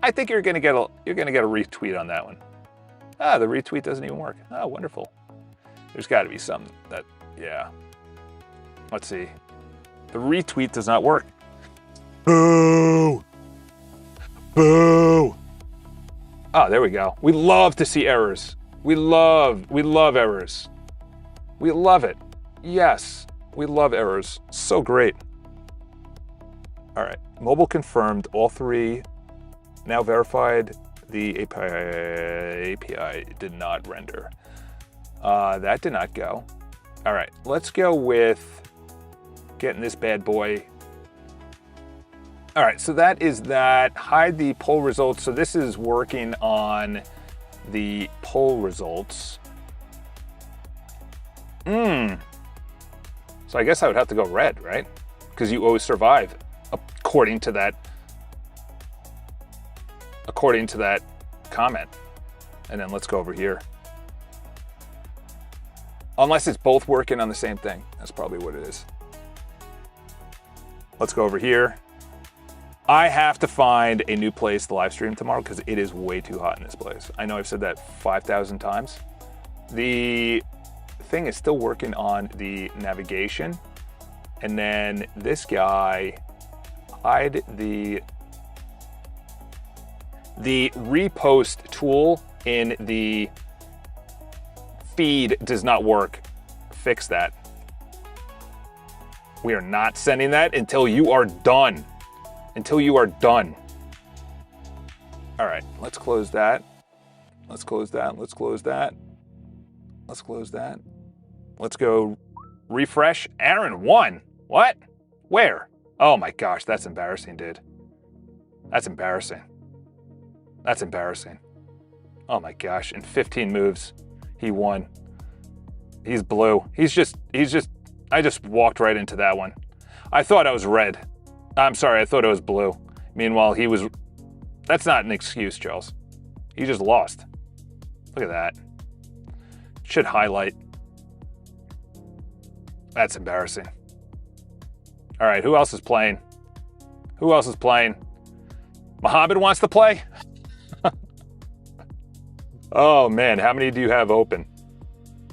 S1: I think you're gonna get a retweet on that one. Ah, the retweet doesn't even work. Oh, wonderful. There's got to be something that, yeah. Let's see. The retweet does not work. Boo! Boo! Oh, there we go. We love to see errors. We love errors. We love it. Yes, we love errors. So great. All right, mobile confirmed. All three now verified. The API did not render. That did not go. All right, let's go with getting this bad boy. All right, so that is that. Hide the poll results. So this is working on the poll results. So I guess I would have to go red, right? Because you always survive according to that comment. And then let's go over here. Unless it's both working on the same thing. That's probably what it is. Let's go over here. I have to find a new place to live stream tomorrow because it is way too hot in this place. I know I've said that 5,000 times. The thing is still working on the navigation. And then this guy, hide the repost tool in the feed does not work. Fix that. We are not sending that until you are done. Until you are done. All right, let's close that. Let's close that. Let's close that. Let's close that. Let's go refresh. Aaron won. What? Where? Oh my gosh, that's embarrassing, dude. That's embarrassing. That's embarrassing. Oh my gosh, in 15 moves, he won. He's blue. I just walked right into that one. I thought I was red. I'm sorry, I thought it was blue. Meanwhile, that's not an excuse, Charles. He just lost. Look at that. Should highlight. That's embarrassing. All right, who else is playing? Who else is playing? Mohammed wants to play? Oh man, how many do you have open?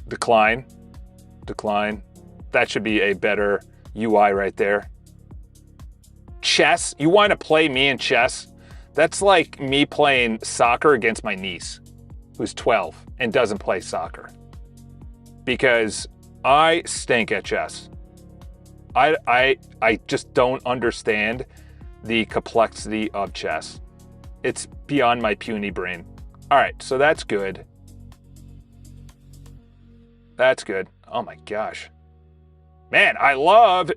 S1: Decline. Decline. That should be a better UI right there. Chess. You want to play me in chess? That's like me playing soccer against my niece, who's 12 and doesn't play soccer. Because I stink at chess. I just don't understand the complexity of chess. It's beyond my puny brain. All right, so that's good. That's good. Oh my gosh. Man, I love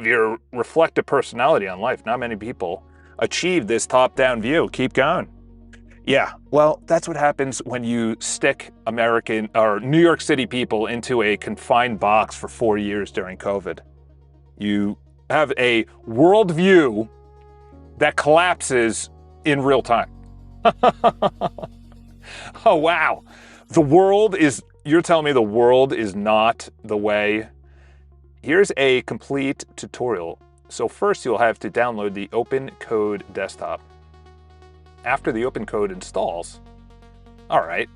S1: your reflective personality on life. Not many people achieve this top-down view. Keep going. Yeah, well, that's what happens when you stick American or New York City people into a confined box for 4 years during COVID. You have a worldview that collapses in real time. Oh, wow. You're telling me the world is not the way. Here's a complete tutorial. So first you'll have to download the Open Code desktop. After the Open Code installs, all right,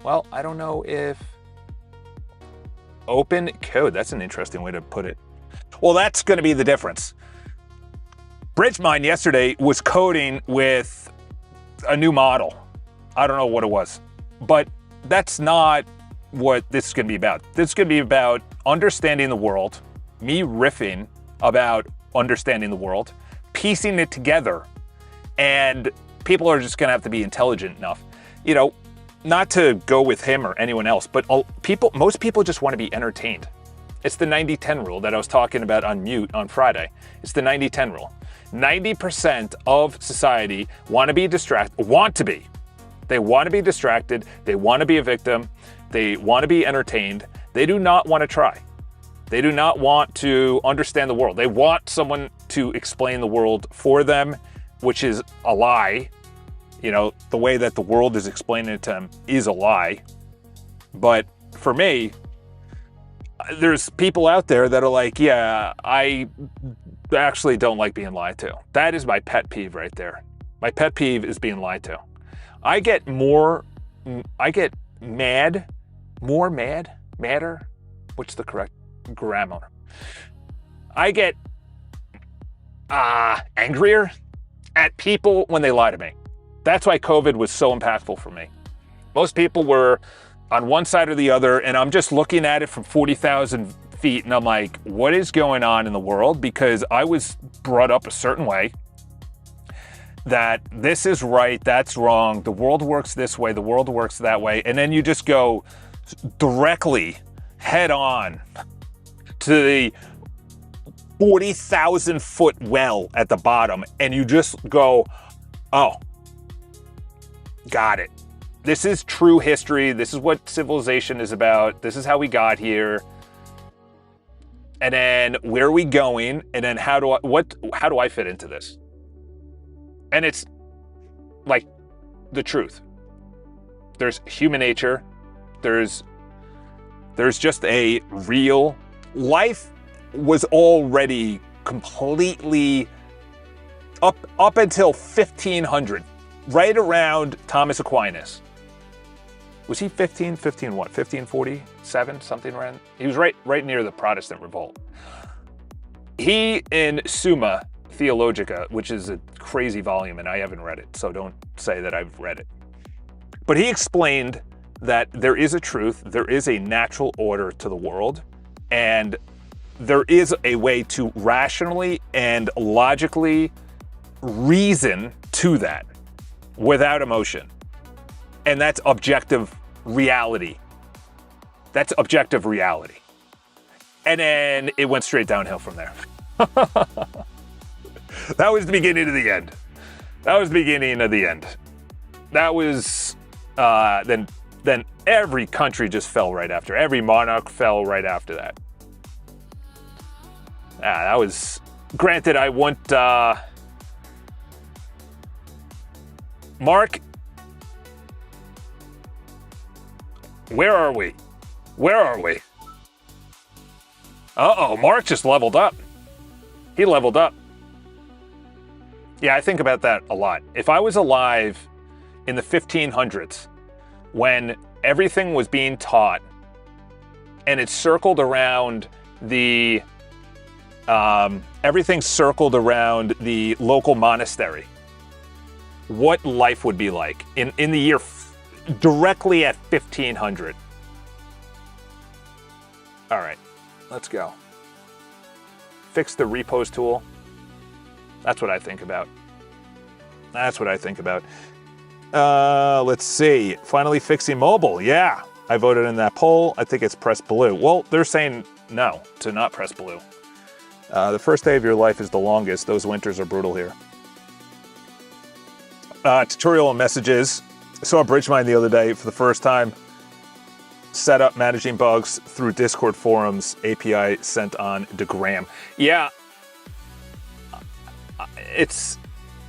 S1: well, I don't know if Open Code, that's an interesting way to put it. Well, that's going to be the difference. BridgeMind yesterday was coding with a new model. I don't know what it was, but that's not what this is going to be about. This is going to be about understanding the world, me riffing about understanding the world, piecing it together, and people are just going to have to be intelligent enough, not to go with him or anyone else, but most people just want to be entertained. It's the 90-10 rule that I was talking about on mute on Friday. It's the 90-10 rule. 90% of society want to be distracted, They want to be distracted. They want to be a victim. They want to be entertained. They do not want to try. They do not want to understand the world. They want someone to explain the world for them, which is a lie. The way that the world is explaining it to them is a lie. But for me, there's people out there that are like, yeah, I actually don't like being lied to. That is my pet peeve right there. My pet peeve is being lied to. I get madder. What's the correct grammar? I get angrier at people when they lie to me. That's why COVID was so impactful for me. Most people were on one side or the other, and I'm just looking at it from 40,000 feet, and I'm like, what is going on in the world? Because I was brought up a certain way, that this is right, that's wrong, the world works this way, the world works that way, and then you just go directly head on to the 40,000 foot well at the bottom, and you just go, oh, got it. This is true history. This is what civilization is about. This is how we got here. And then where are we going? And then how do I fit into this? And it's like the truth. There's human nature. There's just a real life was already completely up until 1500, right around Thomas Aquinas. Was he 1547, something around? He was right near the Protestant revolt. He, in Summa Theologica, which is a crazy volume, and I haven't read it, so don't say that I've read it. But he explained that there is a truth, there is a natural order to the world, and there is a way to rationally and logically reason to that without emotion. And that's objective reality. That's objective reality. And then it went straight downhill from there. That was the beginning of the end. That was the beginning of the end. That was, then every country just fell right after. Every monarch fell right after that. That was, granted, I want, Mark, where are we? Where are we? Uh-oh, Mark just leveled up. He leveled up. Yeah, I think about that a lot. If I was alive in the 1500s, when everything was being taught and it's circled around the, everything's circled around the local monastery, what life would be like in the year directly at 1500. All right, let's go. Fix the repose tool. That's what I think about. That's what I think about. Let's see. Finally fixing mobile. Yeah, I voted in that poll. I think it's press blue. Well, they're saying no to not press blue. The first day of your life is the longest. Those winters are brutal here. Tutorial and messages. I saw a bridge mine the other day for the first time. Set up managing bugs through Discord forums. API sent on to Graham. Yeah,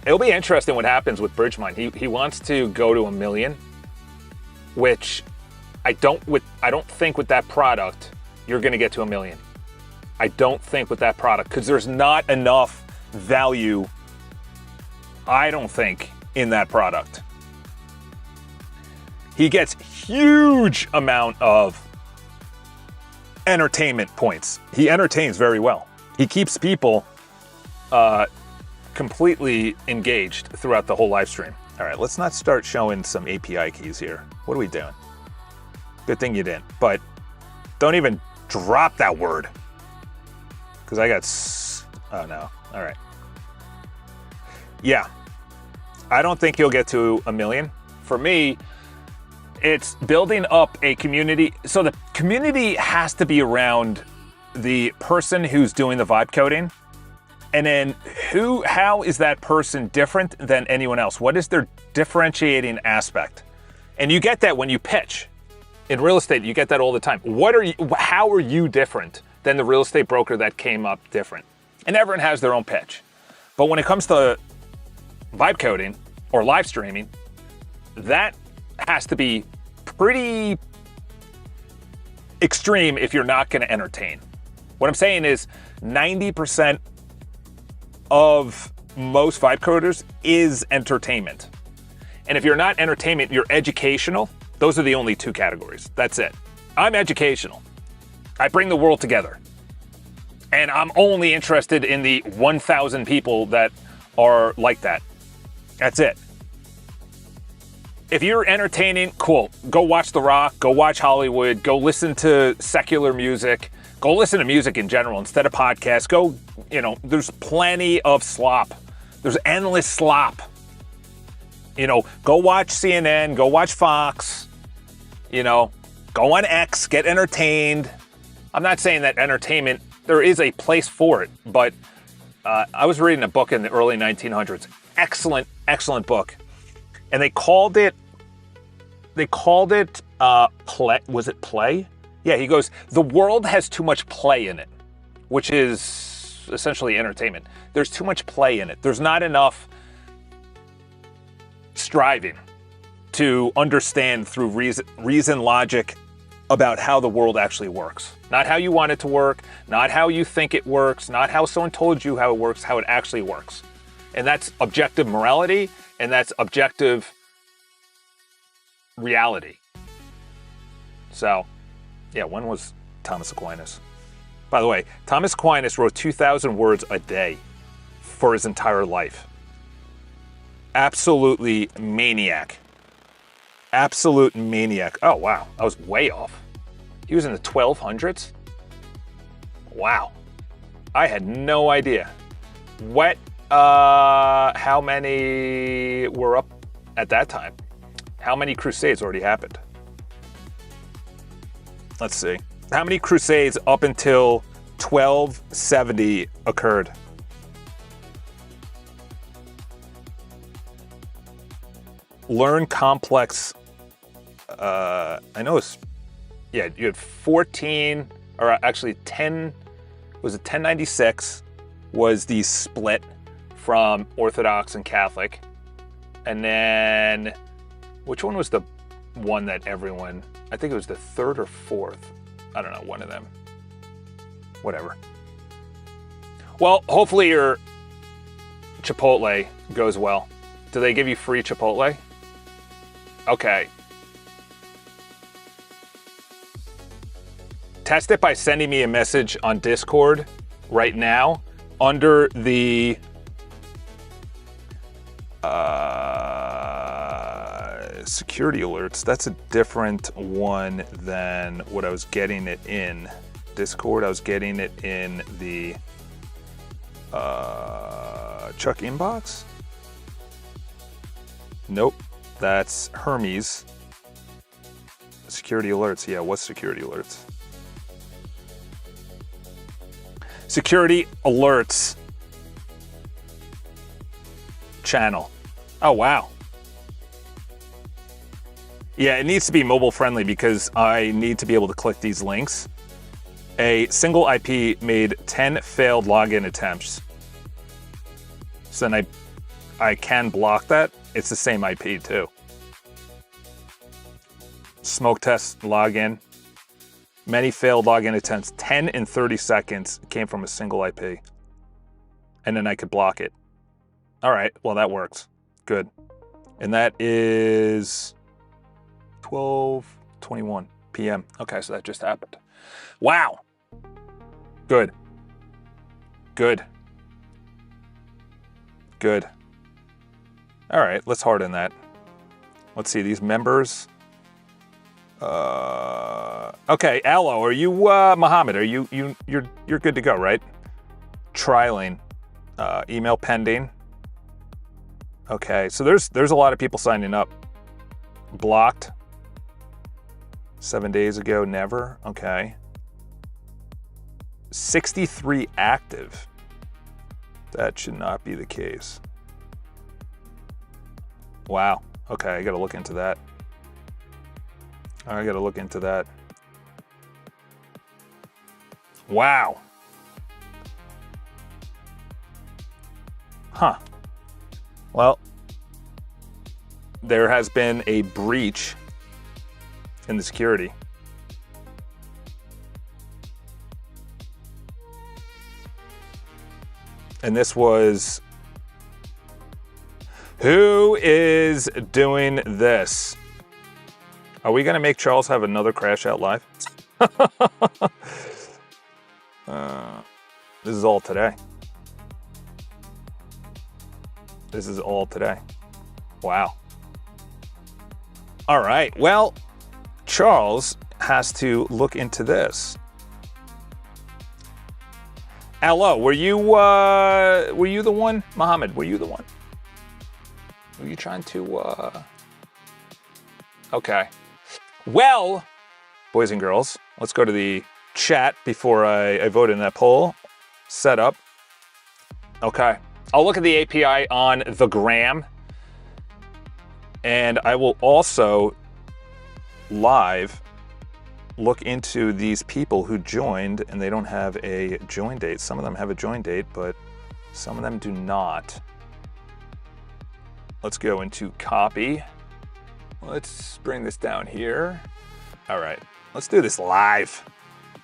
S1: it'll be interesting what happens with bridge mine. He wants to go to 1 million, which I don't think with that product you're going to get to 1 million. I don't think with that product, because there's not enough value, I don't think, in that product. He gets huge amount of entertainment points. He entertains very well. He keeps people completely engaged throughout the whole live stream. All right, let's not start showing some API keys here. What are we doing? Good thing you didn't, but don't even drop that word. Because I got, oh no, all right. Yeah, I don't think he'll get to 1 million. For me, it's building up a community. So the community has to be around the person who's doing the vibe coding. And then how is that person different than anyone else? What is their differentiating aspect? And you get that when you pitch. In real estate, you get that all the time. How are you different than the real estate broker that came up different? And everyone has their own pitch. But when it comes to vibe coding or live streaming, that has to be pretty extreme if you're not going to entertain. What I'm saying is 90% of most vibe coders is entertainment. And if you're not entertainment, you're educational. Those are the only two categories. That's it. I'm educational. I bring the world together. And I'm only interested in the 1,000 people that are like that. That's it. If you're entertaining, cool. Go watch The Rock, go watch Hollywood, go listen to secular music, go listen to music in general instead of podcasts. Go, there's plenty of slop. There's endless slop. Go watch CNN, go watch Fox, go on X, get entertained. I'm not saying that entertainment, there is a place for it, but I was reading a book in the early 1900s. Excellent, excellent book. And they called it play. Was it play? Yeah, he goes, the world has too much play in it, which is essentially entertainment. There's too much play in it. There's not enough striving to understand through reason, logic about how the world actually works. Not how you want it to work, not how you think it works, not how someone told you how it works, how it actually works. And that's objective morality, and that's objective reality. So, yeah, when was Thomas Aquinas? By the way, Thomas Aquinas wrote 2,000 words a day for his entire life. Absolutely maniac. Absolute maniac. Oh, wow. I was way off. He was in the 1200s? Wow. I had no idea. How many were up at that time? How many crusades already happened? Let's see. How many crusades up until 1270 occurred? Learn complex. I know it's, yeah, you had 14, or actually 10, was it 1096 was the split from Orthodox and Catholic. And then, which one was the one that everyone, I think it was the third or fourth. I don't know, one of them. Whatever. Well, hopefully your Chipotle goes well. Do they give you free Chipotle? Okay. test it by sending me a message on Discord right now under the security alerts. That's a different one than what I was getting it in Discord. I was getting it in the Chuck inbox. Nope, that's Hermes. Security alerts. Yeah, what's security alerts? Security alerts channel. Oh, wow. Yeah, it needs to be mobile friendly because I need to be able to click these links. A single IP made 10 failed login attempts. So then I can block that. It's the same IP too. Smoke test login. Many failed login attempts. 10 in 30 seconds came from a single IP. And then I could block it. All right, well that works. Good. And that is 12:21 p.m. Okay, so that just happened. Wow. Good. Good. Good. All right, let's harden that. Let's see these members. Okay, Aloe, are you Mohammed? Are you're good to go, right? Trialing. Email pending. Okay, so there's a lot of people signing up. Blocked. 7 days ago, never. Okay. 63 active. That should not be the case. Wow. Okay, I gotta look into that. I gotta look into that. Wow. Huh. Well, there has been a breach in the security. And this was... Who is doing this? Are we gonna make Charles have another crash out live? This is all today. This is all today. Wow. All right, well, Charles has to look into this. Hello, were you the one? Mohammed, were you the one? Were you trying to, Okay. Well, boys and girls, let's go to the chat before I vote in that poll. Set up. Okay. I'll look at the API on the gram. And I will also live look into these people who joined and they don't have a join date. Some of them have a join date, but some of them do not. Let's go into copy. Let's bring this down here. All right, let's do this live.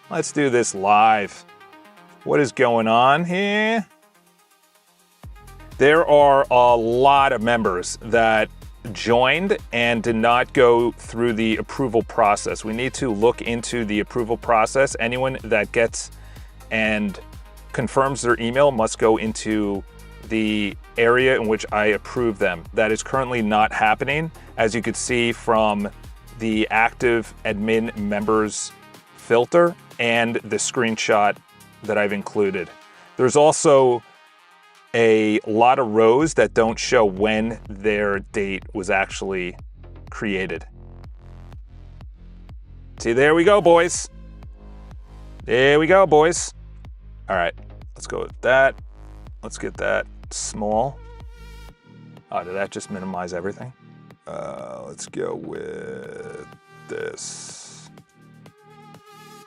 S1: Let's do this live. What is going on here? There are a lot of members that joined and did not go through the approval process. We need to look into the approval process. Anyone that gets and confirms their email must go into the area in which I approve them. That is currently not happening, as you could see from the active admin members filter and the screenshot that I've included. There's also a lot of rows that don't show when their date was actually created. See, there we go, boys. There we go, boys. All right, let's go with that. Let's get that small. Oh, did that just minimize everything? Let's go with this.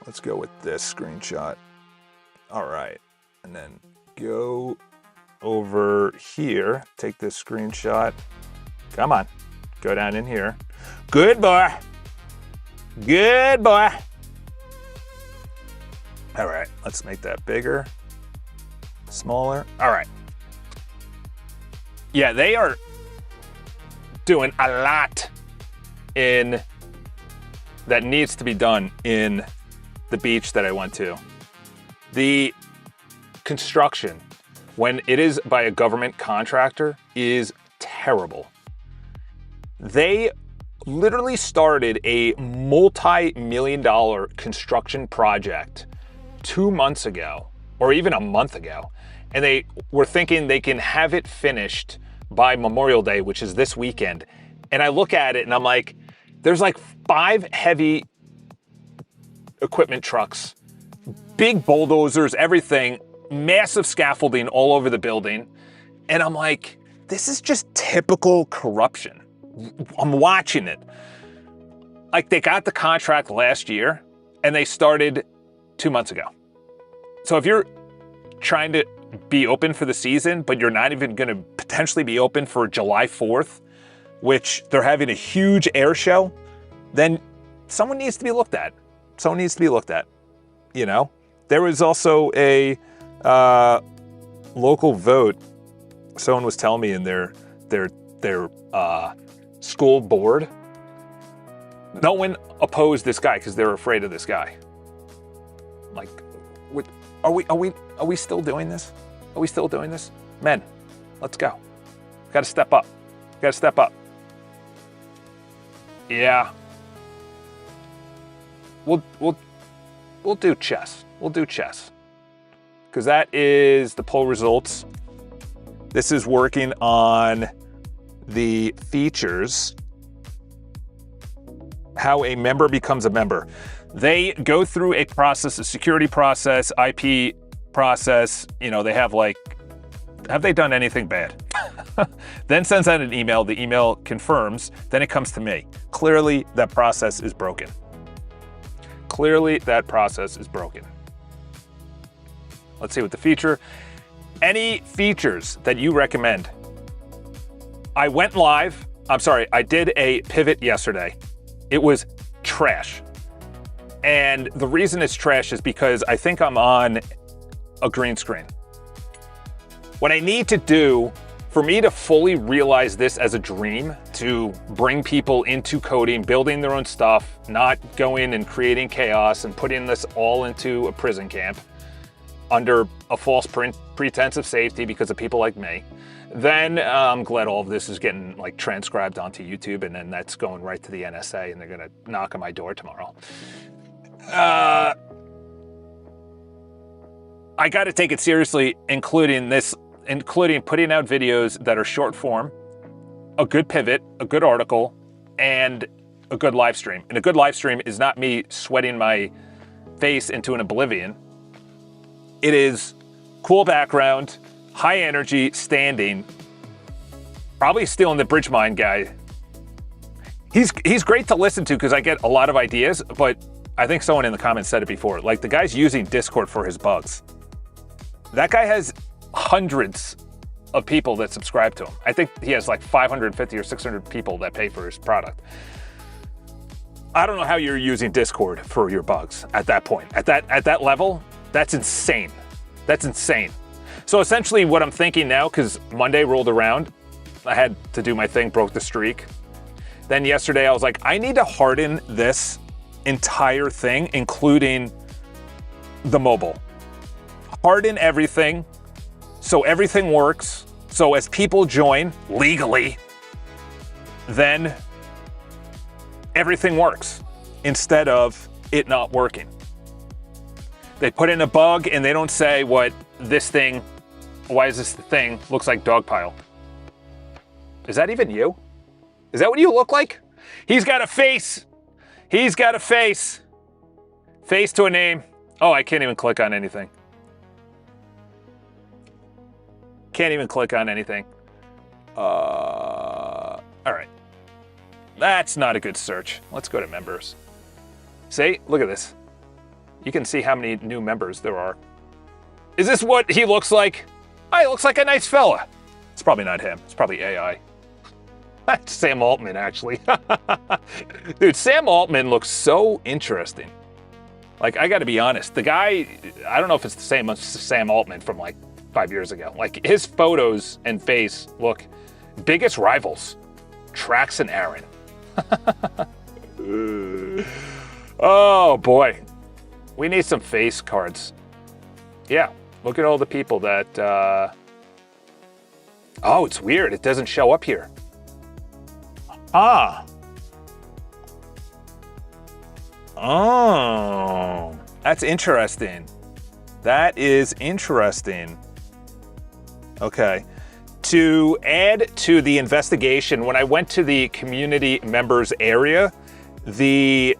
S1: Let's go with this screenshot. All right, and then go over here, take this screenshot. Come on, go down in here. Good boy. Good boy. All right, let's make that bigger, smaller. All right. Yeah, they are doing a lot in that needs to be done in the beach that I went to. The construction, when it is by a government contractor, is terrible. They literally started a multi-million-dollar construction project 2 months ago, or even a month ago, and they were thinking they can have it finished by Memorial Day, which is this weekend. And I look at it and I'm like, there's like 5 heavy equipment trucks, big bulldozers, everything, massive scaffolding all over the building. And I'm like, this is just typical corruption. I'm watching it. Like, they got the contract last year and they started 2 months ago. So if you're trying to be open for the season, but you're not even going to potentially be open for July 4th, which they're having a huge air show, then someone needs to be looked at. Someone needs to be looked at, you know? There was also a local vote. Someone was telling me in their school board, no one opposed this guy because they're afraid of this guy. Like, are we still doing this? Are we still doing this? Men, let's go. Got to step up. Got to step up. Yeah. We'll do chess. We'll do chess. Because that is the poll results. This is working on the features. How a member becomes a member. They go through a process, a security process, IP process. You know, they have like, have they done anything bad? Then sends out an email. The email confirms. Then it comes to me. Clearly, that process is broken. Clearly, that process is broken. Let's see what the feature. Any features that you recommend? I went live. I did a pivot yesterday. It was trash. And the reason it's trash is because I think I'm on a green screen. What I need to do for me to fully realize this as a dream, to bring people into coding, building their own stuff, not going and creating chaos and putting this all into a prison camp under a false pretense of safety because of people like me, then I'm glad all of this is getting like transcribed onto YouTube, and then that's going right to the NSA and they're gonna knock on my door tomorrow. I got to take it seriously, including putting out videos that are short form, a good pivot, a good article, and a good live stream. And a good live stream is not me sweating my face into an oblivion. It is cool background, high energy, standing, probably stealing the bridge mine guy. He's great to listen to because I get a lot of ideas, but I think someone in the comments said it before. Like, the guy's using Discord for his bugs. That guy has hundreds of people that subscribe to him. I think he has like 550 or 600 people that pay for his product. I don't know how you're using Discord for your bugs at that point. At that level, that's insane. That's insane. So essentially what I'm thinking now, because Monday rolled around, I had to do my thing, broke the streak. Then yesterday I was like, I need to harden this entire thing, including the mobile. Harden everything so everything works. So as people join legally, then everything works instead of it not working. They put in a bug and they don't say what this thing, why is this thing looks like dog pile? Is that even you? Is that what you look like? He's got a face. He's got a face. Face to a name. Oh, I can't even click on anything. Can't even click on anything. All right. That's not a good search. Let's go to members. See, look at this. You can see how many new members there are. Is this what he looks like? Oh, he looks like a nice fella. It's probably not him. It's probably AI. That's Sam Altman, actually. Dude, Sam Altman looks so interesting. Like, I got to be honest. The guy, I don't know if it's the same as Sam Altman from like 5 years ago. Like, his photos and face look biggest rivals. Trax and Aaron. Oh, boy. We need some face cards. Yeah, look at all the people that... Oh, it's weird. It doesn't show up here. Ah. Oh, that's interesting. That is interesting. Okay. To add to the investigation, when I went to the community members area, the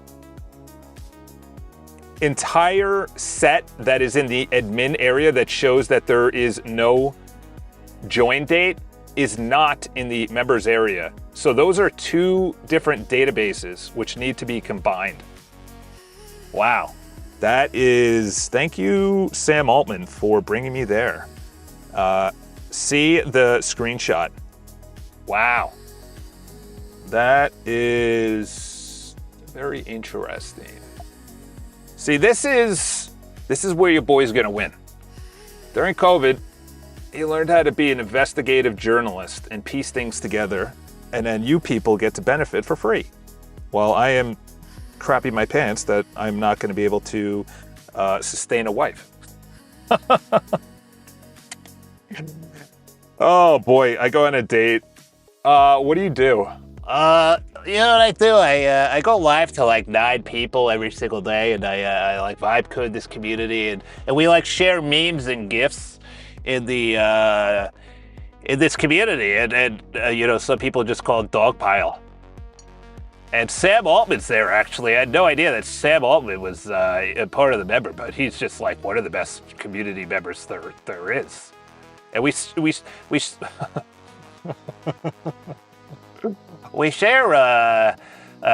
S1: entire set that is in the admin area that shows that there is no join date is not in the members area. So those are two different databases which need to be combined. Wow. That is, thank you, Sam Altman, for bringing me there. See the screenshot. Wow. That is very interesting. See, this is where your boy's gonna win. During COVID, he learned how to be an investigative journalist and piece things together, and then you people get to benefit for free. While I am crapping my pants that I'm not gonna be able to sustain a wife. Oh boy, I go on a date. What do you do?
S2: You know what I do? I go live to like 9 people every single day, and I like vibe code this community, and we like share memes and gifs in the in this community, and you know, some people just call it dog pile. And Sam Altman's there, actually. I had no idea that Sam Altman was a part of the member, but he's just like one of the best community members there is. And we we share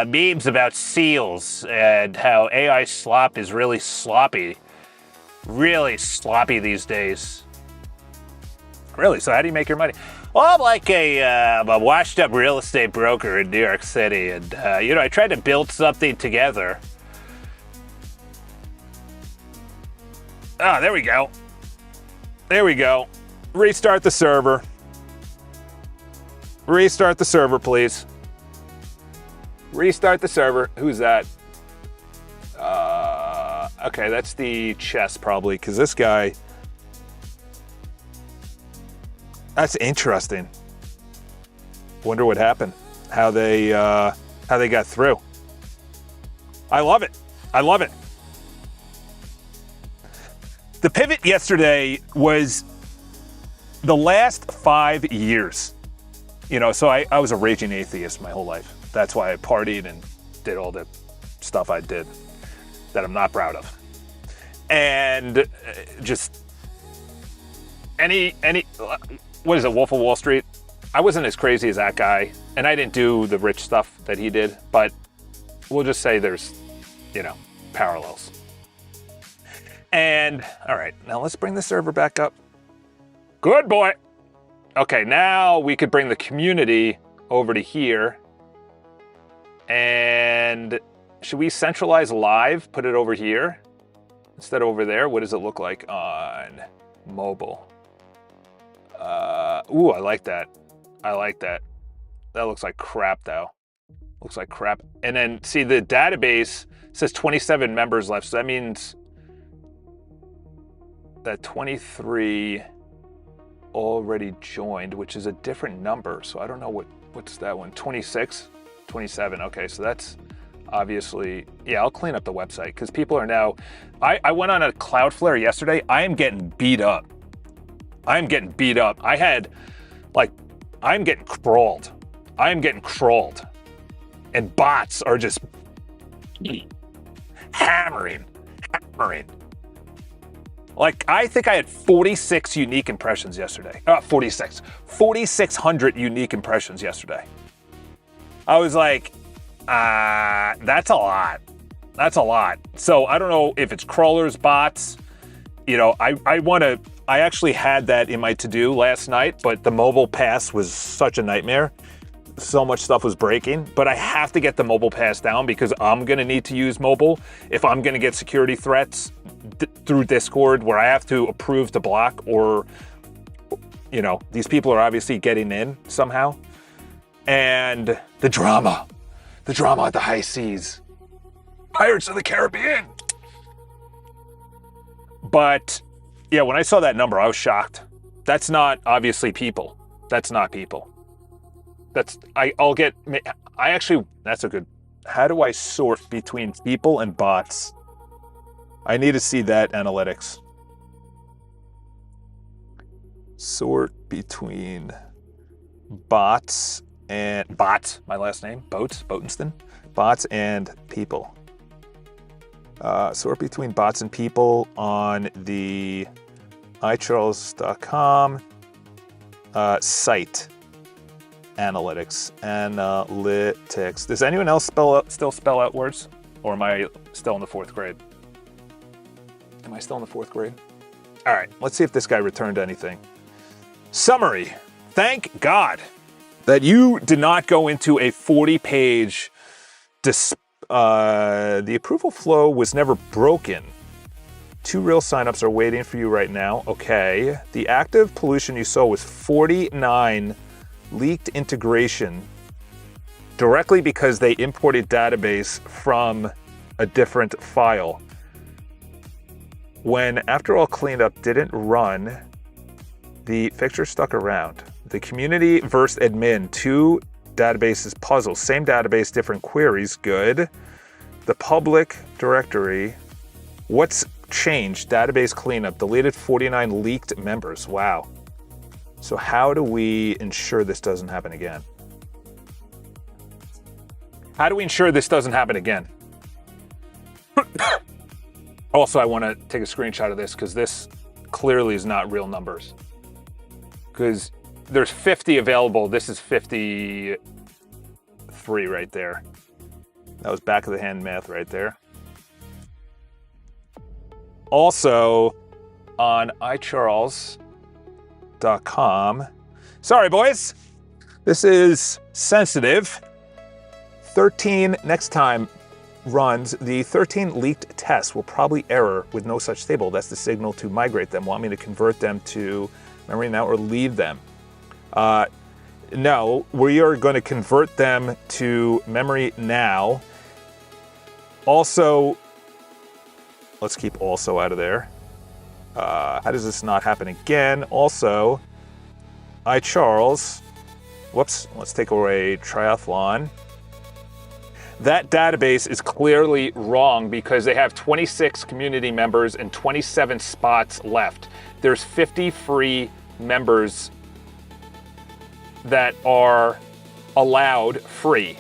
S2: memes about seals and how AI slop is really sloppy these days. Really? So how do you make your money? Well, I'm like I'm a washed-up real estate broker in New York City, and you know, I tried to build something together. Ah, there we go.
S1: There we go. Restart the server. Restart the server, please. Restart the server. Who's that? Okay, that's the chess probably, because this guy... That's interesting. Wonder what happened. How they got through. I love it. I love it. The pivot yesterday was the last 5 years. You know, so I was a raging atheist my whole life. That's why I partied and did all the stuff I did that I'm not proud of. And just any what is it, Wolf of Wall Street? I wasn't as crazy as that guy, and I didn't do the rich stuff that he did, but we'll just say there's, you know, parallels. And, all right, now let's bring the server back up. Good boy. Okay, now we could bring the community over to here. And should we centralize live, put it over here instead of over there? What does it look like on mobile? Ooh, I like that. I like that. That looks like crap, though. Looks like crap. And then, see, the database says 27 members left, so that means that 23 already joined, which is a different number, so I don't know what's that one, 26? 27, okay, so that's obviously, yeah, I'll clean up the website, because people are now, I went on a Cloudflare yesterday, I am getting beat up. I'm getting beat up. I'm getting crawled. I'm getting crawled. And bots are just hammering. Like, I think I had 46 unique impressions yesterday. 4,600 unique impressions yesterday. I was like, that's a lot. That's a lot. So I don't know if it's crawlers, bots. You know, I actually had that in my to-do last night, but the mobile pass was such a nightmare. So much stuff was breaking, but I have to get the mobile pass down because I'm gonna need to use mobile if I'm gonna get security threats through Discord where I have to approve to block, or, you know, these people are obviously getting in somehow. And the drama at the high seas. Pirates of the Caribbean. But yeah, when I saw that number, I was shocked. That's not obviously people. That's not people. That's, that's a good, how do I sort between people and bots? I need to see that analytics. Sort between bots, my last name, Botenstein, bots and people. Sort between bots and people on the iCharles.com site. Analytics. Does anyone else still spell out words? Or am I still in the 4th grade? Am I still in the 4th grade? All right, let's see if this guy returned anything. Summary. Thank God that you did not go into a 40-page the approval flow was never broken. 2 real signups are waiting for you right now. Okay. The active pollution you saw was 49 leaked integration directly because they imported database from a different file. When After All Cleanup didn't run, the fixture stuck around. The community versus admin, 2 databases puzzles, same database, different queries, good. The public directory, what's changed? Database cleanup, deleted 49 leaked members, wow. So how do we ensure this doesn't happen again? How do we ensure this doesn't happen again? Also, I want to take a screenshot of this because this clearly is not real numbers. Because there's 50 available. This is 53 right there. That was back of the hand math right there. Also, on iCharles.com. Sorry, boys. This is sensitive. 13 next time runs. The 13 leaked tests will probably error with no such table. That's the signal to migrate them. Want me to convert them to memory now or leave them? No, we are going to convert them to memory now. Also, let's keep also out of there. How does this not happen again? Also, iCharles. Whoops, let's take away triathlon. That database is clearly wrong because they have 26 community members and 27 spots left. There's 50 free members that are allowed free.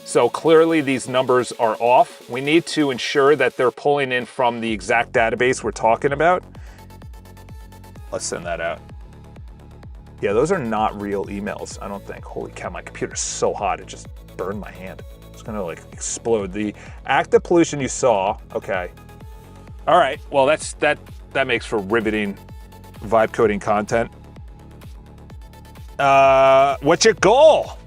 S1: So clearly these numbers are off. We need to ensure that they're pulling in from the exact database we're talking about. Let's send that out. Yeah, those are not real emails, I don't think. Holy cow, my computer's so hot, it just burned my hand. It's gonna like explode. The active pollution you saw, okay. All right, well that makes for riveting vibe coding content. What's your goal?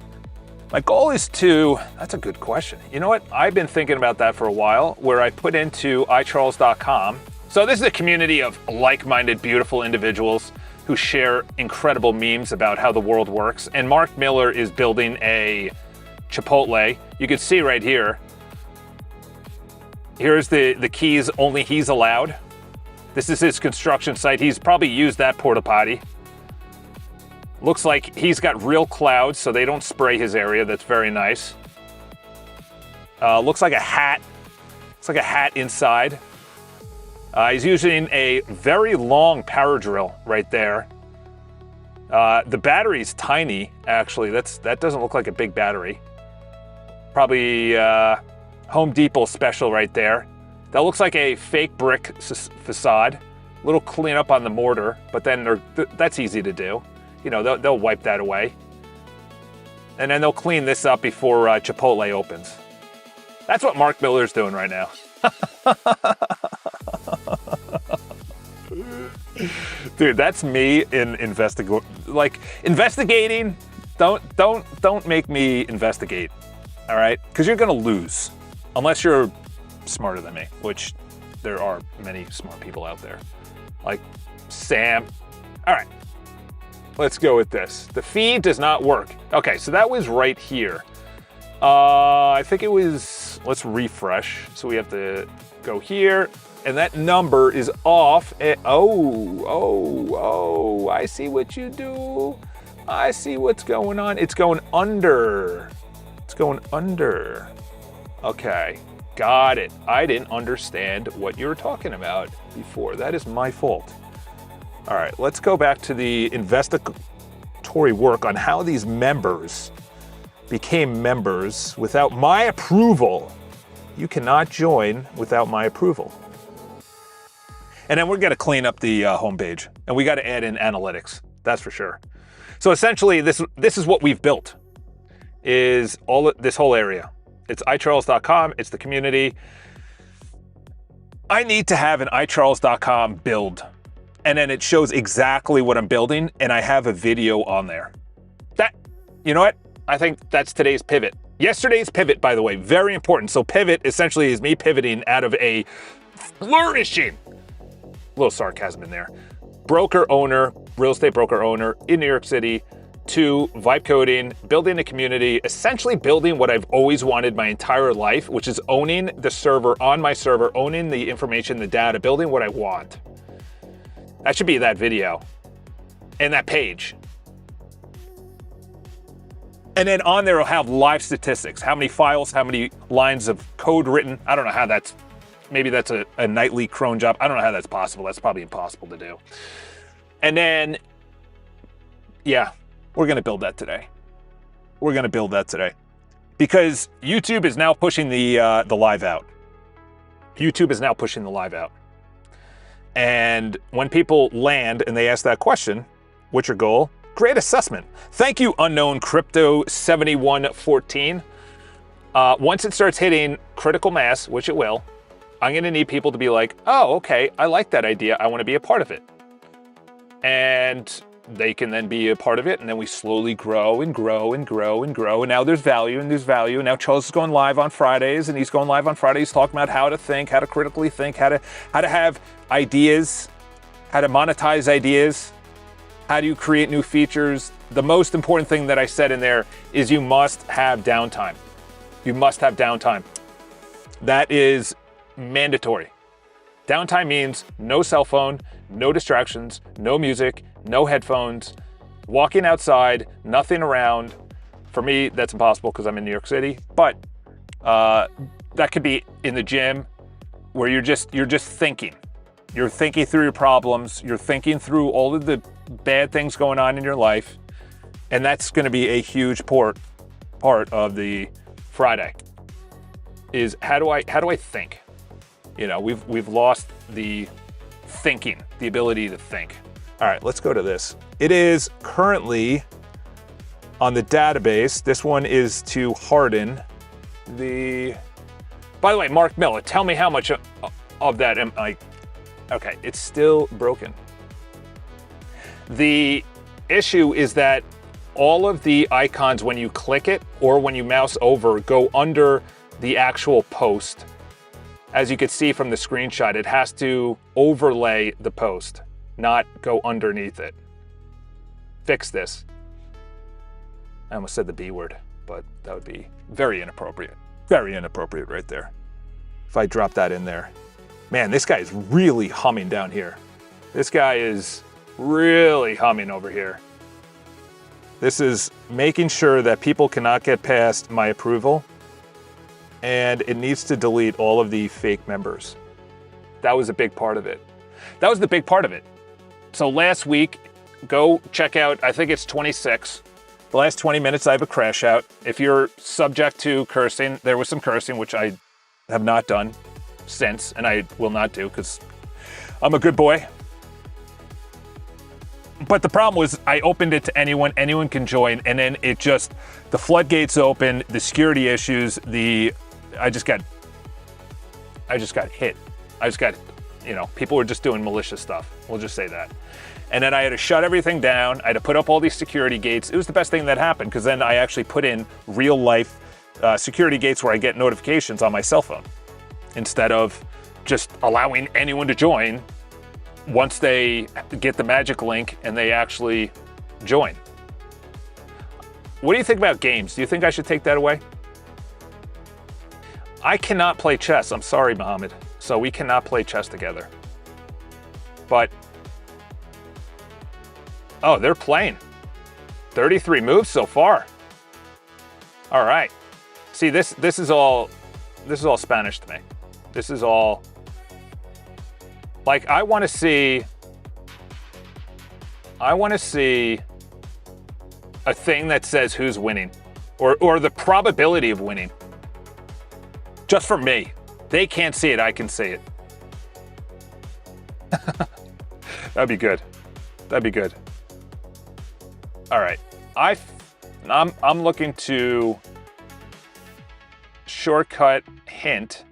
S1: My goal is that's a good question. You know what? I've been thinking about that for a while, where I put into iCharles.com. So this is a community of like-minded, beautiful individuals who share incredible memes about how the world works. And Mark Miller is building a Chipotle. You can see right here. Here's the keys only he's allowed. This is his construction site. He's probably used that porta potty. Looks like he's got real clouds, so they don't spray his area. That's very nice. Looks like a hat. Looks like a hat inside. He's using a very long power drill right there. The battery's tiny, actually. That doesn't look like a big battery. Probably Home Depot special right there. That looks like a fake brick facade. A little cleanup on the mortar, but then that's easy to do. You know, they'll wipe that away. And then they'll clean this up before Chipotle opens. That's what Mark Miller's doing right now. Dude, that's me in investigating. Don't make me investigate. All right? Because you're going to lose. Unless you're smarter than me, which there are many smart people out there. Like Sam. All right. Let's go with this. The feed does not work. Okay, so that was right here. I think it was, let's refresh. So we have to go here and that number is off. Oh, I see what you do. I see what's going on. It's going under. It's going under. Okay, got it. I didn't understand what you were talking about before. That is my fault. All right, let's go back to the investigatory work on how these members became members without my approval. You cannot join without my approval. And then we're gonna clean up the homepage, and we gotta add in analytics, that's for sure. So essentially, this is what we've built, is this whole area. It's iCharles.com, it's the community. I need to have an iCharles.com build, and then it shows exactly what I'm building, and I have a video on there. You know what? I think that's today's pivot. Yesterday's pivot, by the way, very important. So pivot essentially is me pivoting out of a flourishing, a little sarcasm in there, broker owner, real estate broker owner in New York City, to vibe coding, building a community, essentially building what I've always wanted my entire life, which is owning the server on my server, owning the information, the data, building what I want. That should be that video and that page. And then on there, I'll have live statistics. How many files, how many lines of code written. I don't know how maybe that's a nightly cron job. I don't know how that's possible. That's probably impossible to do. And then, yeah, we're gonna build that today. We're gonna build that today. Because YouTube is now pushing the live out. YouTube is now pushing the live out. And when people land and they ask that question, what's your goal? Great assessment. Thank you, Unknown Crypto 7114. Once it starts hitting critical mass, which it will, I'm gonna need people to be like, oh, okay, I like that idea. I wanna be a part of it. And they can then be a part of it, and then we slowly grow and grow and grow and grow. And now there's value and there's value. And now Charles is going live on Fridays, and he's going live on Fridays talking about how to think, how to critically think, how to have ideas, how to monetize ideas, how do you create new features. The most important thing that I said in there is you must have downtime. You must have downtime. That is mandatory. Downtime means no cell phone, no distractions, no music, no headphones, walking outside, nothing around. For me, that's impossible because I'm in New York City, but that could be in the gym where you're just thinking. You're thinking through your problems. You're thinking through all of the bad things going on in your life. And that's going to be a huge part of the Friday is how do I think? You know, we've lost the thinking, the ability to think. All right, let's go to this. It is currently on the database. This one is to harden the, by the way, Mark Miller, tell me how much of that am I, okay, it's still broken. The issue is that all of the icons, when you click it or when you mouse over, go under the actual post. As you can see from the screenshot, it has to overlay the post, not go underneath it. Fix this. I almost said the B word, but that would be very inappropriate. Very inappropriate right there. If I drop that in there. Man, this guy is really humming down here. This guy is really humming over here. This is making sure that people cannot get past my approval, and it needs to delete all of the fake members. That was a big part of it. That was the big part of it. So last week, go check out, I think it's 26. The last 20 minutes, I have a crash out. If you're subject to cursing, there was some cursing, which I have not done since, and I will not do because I'm a good boy. But the problem was I opened it to anyone can join, and then it just, the floodgates open, the security issues, I just got hit. You know, people were just doing malicious stuff. We'll just say that. And then I had to shut everything down. I had to put up all these security gates. It was the best thing that happened because then I actually put in real life security gates where I get notifications on my cell phone instead of just allowing anyone to join once they get the magic link and they actually join. What do you think about games? Do you think I should take that away? I cannot play chess. I'm sorry, Mohammed. So we cannot play chess together. But, oh, they're playing. 33 moves so far. All right. See, this is all Spanish to me. This is all, like, I want to see a thing that says who's winning, or the probability of winning. Just for me. They can't see it, I can see it. That'd be good. That'd be good. All right. I'm looking to shortcut hint.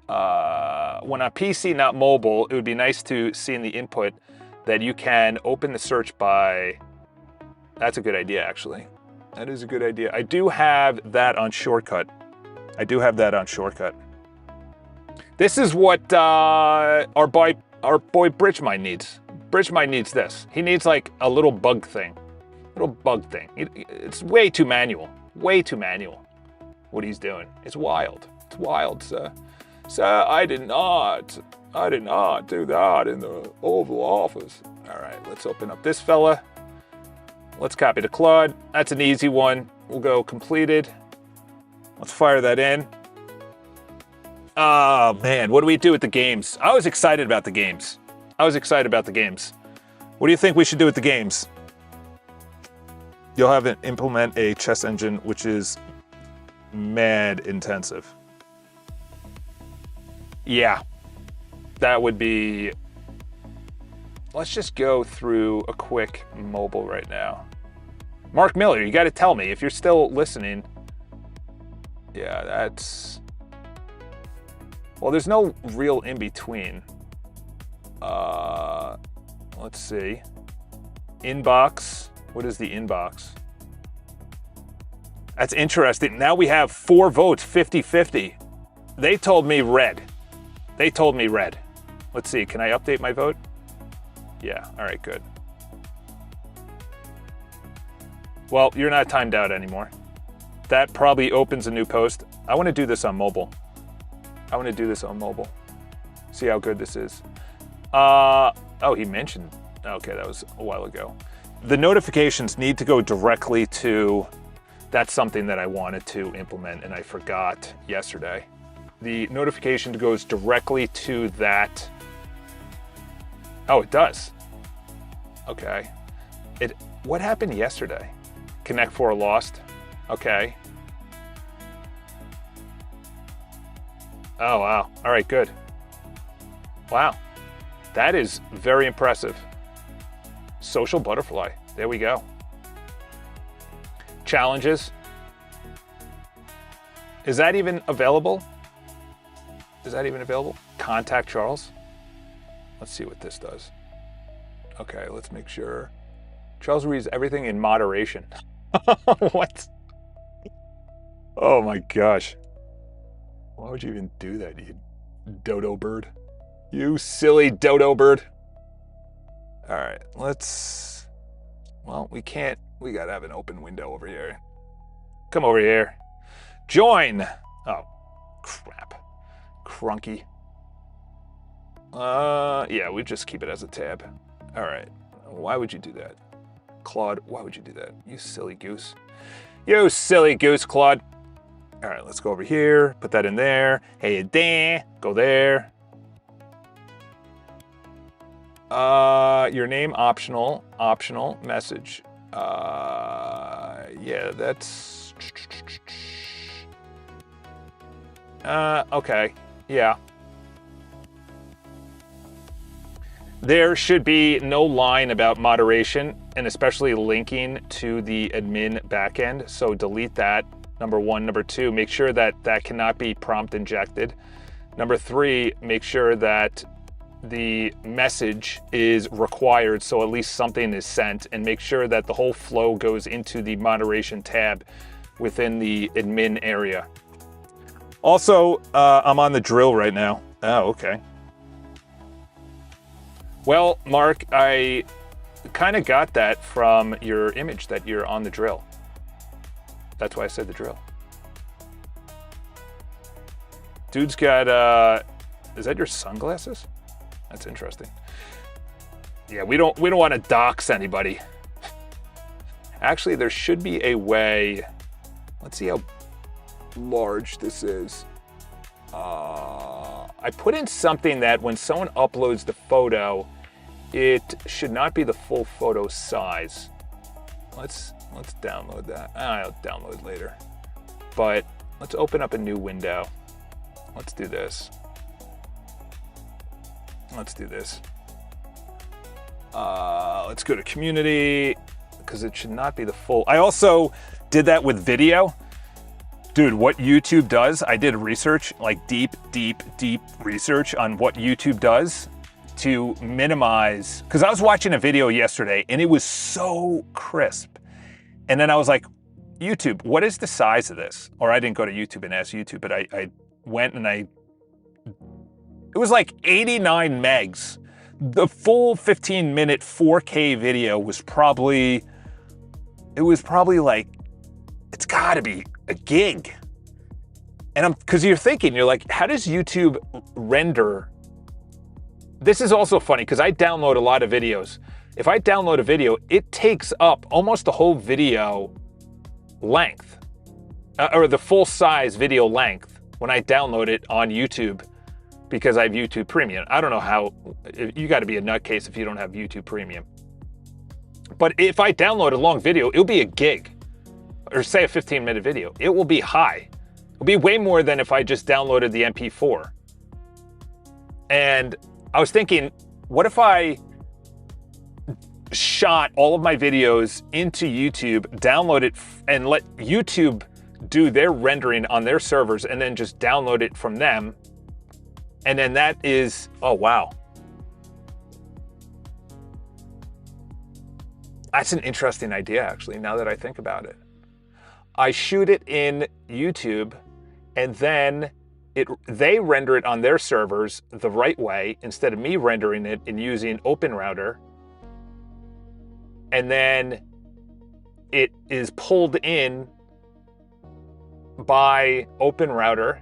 S1: When on PC, not mobile, it would be nice to see in the input that you can open the search by. That's a good idea, actually. That is a good idea. I do have that on shortcut. This is what our boy Bridgemind needs. Bridgemind needs this. He needs like a little bug thing. It's way too manual. Way too manual. What he's doing. It's wild. It's wild, sir. Sir, I did not do that in the Oval Office. All right, let's open up this fella. Let's copy to Claude. That's an easy one. We'll go completed. Let's fire that in. Oh, man, what do we do with the games? I was excited about the games. What do you think we should do with the games? You'll have to implement a chess engine, which is mad intensive. Yeah, that would be... Let's just go through a quick mobile right now. Mark Miller, you got to tell me if you're still listening. Yeah, that's... Well, there's no real in-between. Let's see. Inbox. What is the inbox? That's interesting. Now we have 4 votes, 50-50. They told me red. Let's see, can I update my vote? Yeah, all right, good. Well, you're not timed out anymore. That probably opens a new post. I want to do this on mobile. See how good this is. Oh, he mentioned, okay, that was a while ago. The notifications need to go directly to, that's something that I wanted to implement and I forgot yesterday. The notification goes directly to that. Oh, it does. Okay. What happened yesterday? Connect 4 lost. Okay. Oh, wow. All right, good. Wow. That is very impressive. Social butterfly. There we go. Challenges. Is that even available? Contact Charles. Let's see what this does. Okay, let's make sure. Charles reads everything in moderation. What? Oh my gosh. Why would you even do that, you dodo bird? You silly dodo bird. All right, well, we gotta have an open window over here. Come over here. Join. Oh, crap. Crunky. Yeah, we just keep it as a tab. All right, why would you do that? Claude, why would you do that? You silly goose. You silly goose, Claude. All right, let's go over here, put that in there. Hey, Dan, go there. Your name optional message. Yeah, that's... okay, yeah. There should be no line about moderation and especially linking to the admin backend. So delete that, number 1. Number 2, make sure that that cannot be prompt injected. Number 3, make sure that the message is required so at least something is sent, and make sure that the whole flow goes into the moderation tab within the admin area. Also, I'm on the drill right now. Oh, okay. Well, Mark, I kind of got that from your image that you're on the drill. That's why I said the drill. Dude's got Is that your sunglasses? That's interesting. Yeah, we don't want to dox anybody. Actually, there should be a way. Let's see how large this is. I put in something that when someone uploads the photo, it should not be the full photo size. Let's download that. I'll download later. But let's open up a new window. Let's do this. Let's do this. Let's go to community, because it should not be the full. I also did that with video. Dude, what YouTube does, I did research, like deep research on what YouTube does to minimize, because I was watching a video yesterday and it was so crisp. And then I was like, YouTube, what is the size of this? Or I didn't go to YouTube and ask YouTube, but I went and it was like 89 megs. The full 15-minute 4K video was probably like, it's gotta be a gig. And because you're thinking, you're like, how does YouTube render? This is also funny because I download a lot of videos. If I download a video, it takes up almost the whole video length, or the full size video length when I download it on YouTube, because I have YouTube Premium. I don't know how, you got to be a nutcase if you don't have YouTube Premium. But if I download a long video, it'll be a gig, or say a 15-minute video. It will be high. It'll be way more than if I just downloaded the MP4. And I was thinking, what if I shot all of my videos into YouTube, download it, and let YouTube do their rendering on their servers, and then just download it from them? And then that is, oh wow. That's an interesting idea, actually, now that I think about it. I shoot it in YouTube, and then they render it on their servers the right way, instead of me rendering it and using OpenRouter. And then it is pulled in by OpenRouter,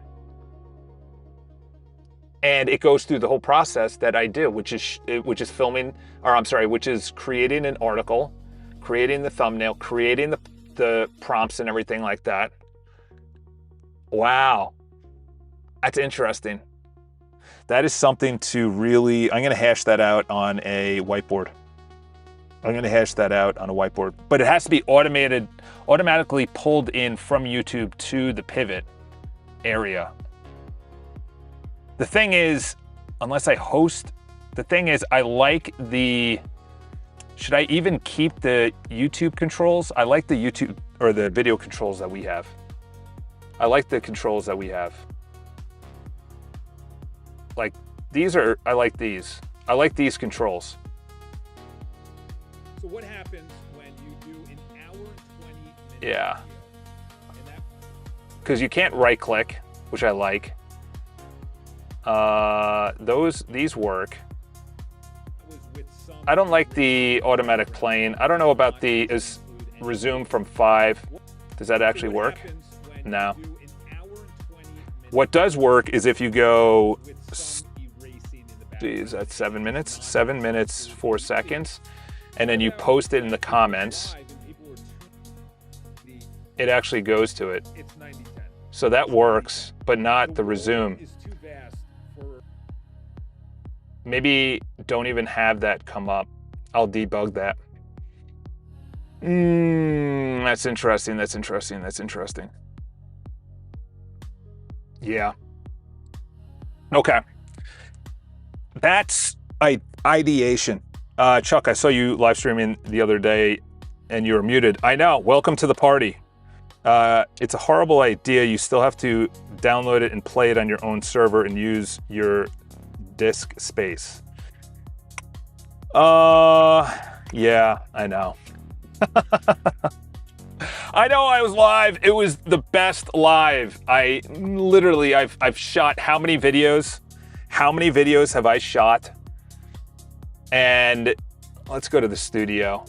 S1: and it goes through the whole process that I do, which is filming, or I'm sorry, which is creating an article, creating the thumbnail, creating the prompts and everything like that. Wow. That's interesting. That is something to really, I'm going to hash that out on a whiteboard. I'm going to hash that out on a whiteboard. But it has to be automatically pulled in from YouTube to the pivot area. The thing is, unless I host, the thing is, I like the, should I even keep the YouTube controls? I like the YouTube, or the video controls that we have. I like the controls that we have. Like, these are, I like these. I like these controls.
S3: So what happens when you do an hour and 20 minutes?
S1: Yeah. Because you can't right click, which I like. These work. I don't like the automatic playing. I don't know about the is resume from 5. Does that actually work? No. What does work is if you go, geez, that's 7 minutes. 7 minutes, 4 seconds. And then you post it in the comments. It actually goes to it. So that works, but not the resume. Maybe don't even have that come up. I'll debug that. That's interesting, that's interesting, that's interesting. Yeah. Okay. That's ideation. Chuck, I saw you live streaming the other day and you were muted. I know, welcome to the party. It's a horrible idea. You still have to download it and play it on your own server and use your disk space. Yeah, I know. I know I was live. It was the best live. I've shot how many videos? How many videos have I shot? And let's go to the studio.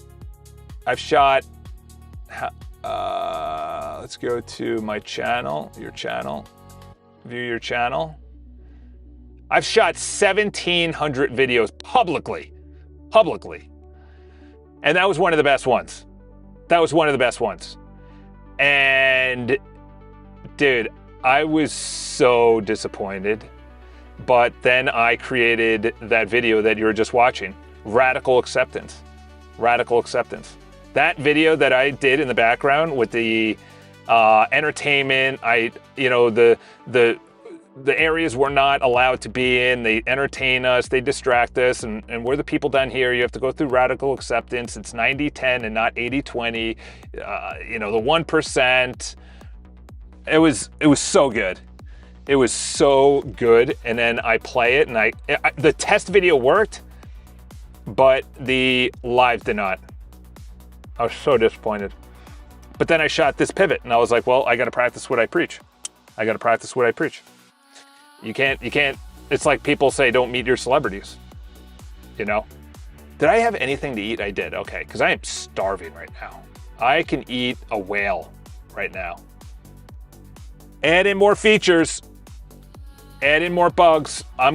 S1: I've shot, let's go to my channel, your channel, view your channel. I've shot 1,700 videos publicly. And that was one of the best ones. And dude, I was so disappointed. But then I created that video that you were just watching, Radical Acceptance. That video that I did in the background with the entertainment, the areas we're not allowed to be in, they entertain us, they distract us, and we're the people down here. You have to go through radical acceptance. It's 90-10 and not 80-20. The 1%. It was so good. It was so good. And then I play it, and the test video worked, but the live did not. I was so disappointed. But then I shot this pivot, and I was like, well, I got to practice what I preach. You can't, it's like people say, don't meet your celebrities, Did I have anything to eat? I did, okay, because I am starving right now. I can eat a whale right now. Add in more features, add in more bugs. I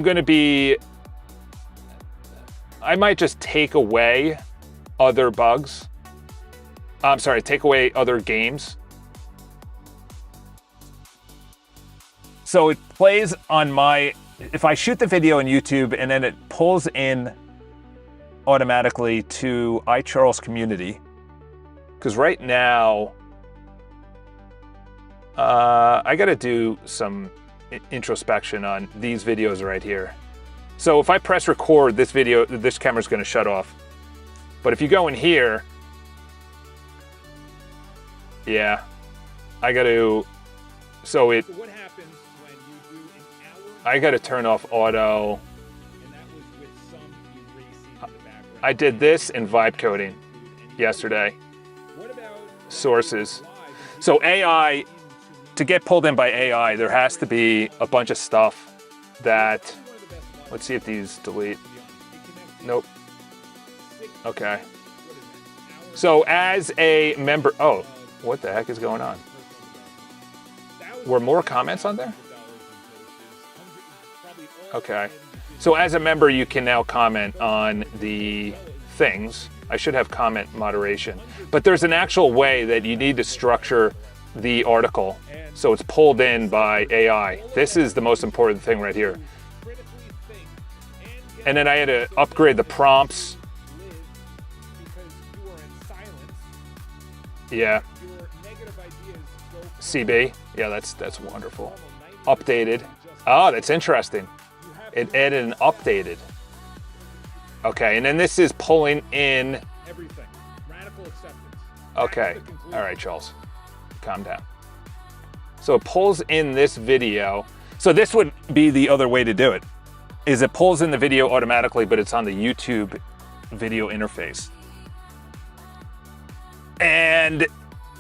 S1: might just take away other bugs. I'm sorry, take away other games. So it plays on if I shoot the video on YouTube and then it pulls in automatically to iCharles Community, because right now, I gotta do some introspection on these videos right here. So if I press record, this camera's gonna shut off. But if you go in here, yeah, I gotta, so what happens when you do an hour? I gotta turn off auto. And that was with some erasing in the background. I did this in vibe coding yesterday. What about sources? So AI, to get pulled in by AI, there has to be a bunch of stuff that, let's see if these delete. Nope. Okay. So as a member, oh, what the heck is going on? Were more comments on there? Okay. So as a member, you can now comment on the things. I should have comment moderation. But there's an actual way that you need to structure the article so it's pulled in by AI. This is the most important thing right here. And then I had to upgrade the prompts. Yeah. CB. Yeah, that's wonderful. Updated. Oh, that's interesting. It added an updated. Okay, and then this is pulling in everything. Radical acceptance. Okay. All right, Charles. Calm down. So it pulls in this video. So this would be the other way to do it, is it pulls in the video automatically, but it's on the YouTube video interface. And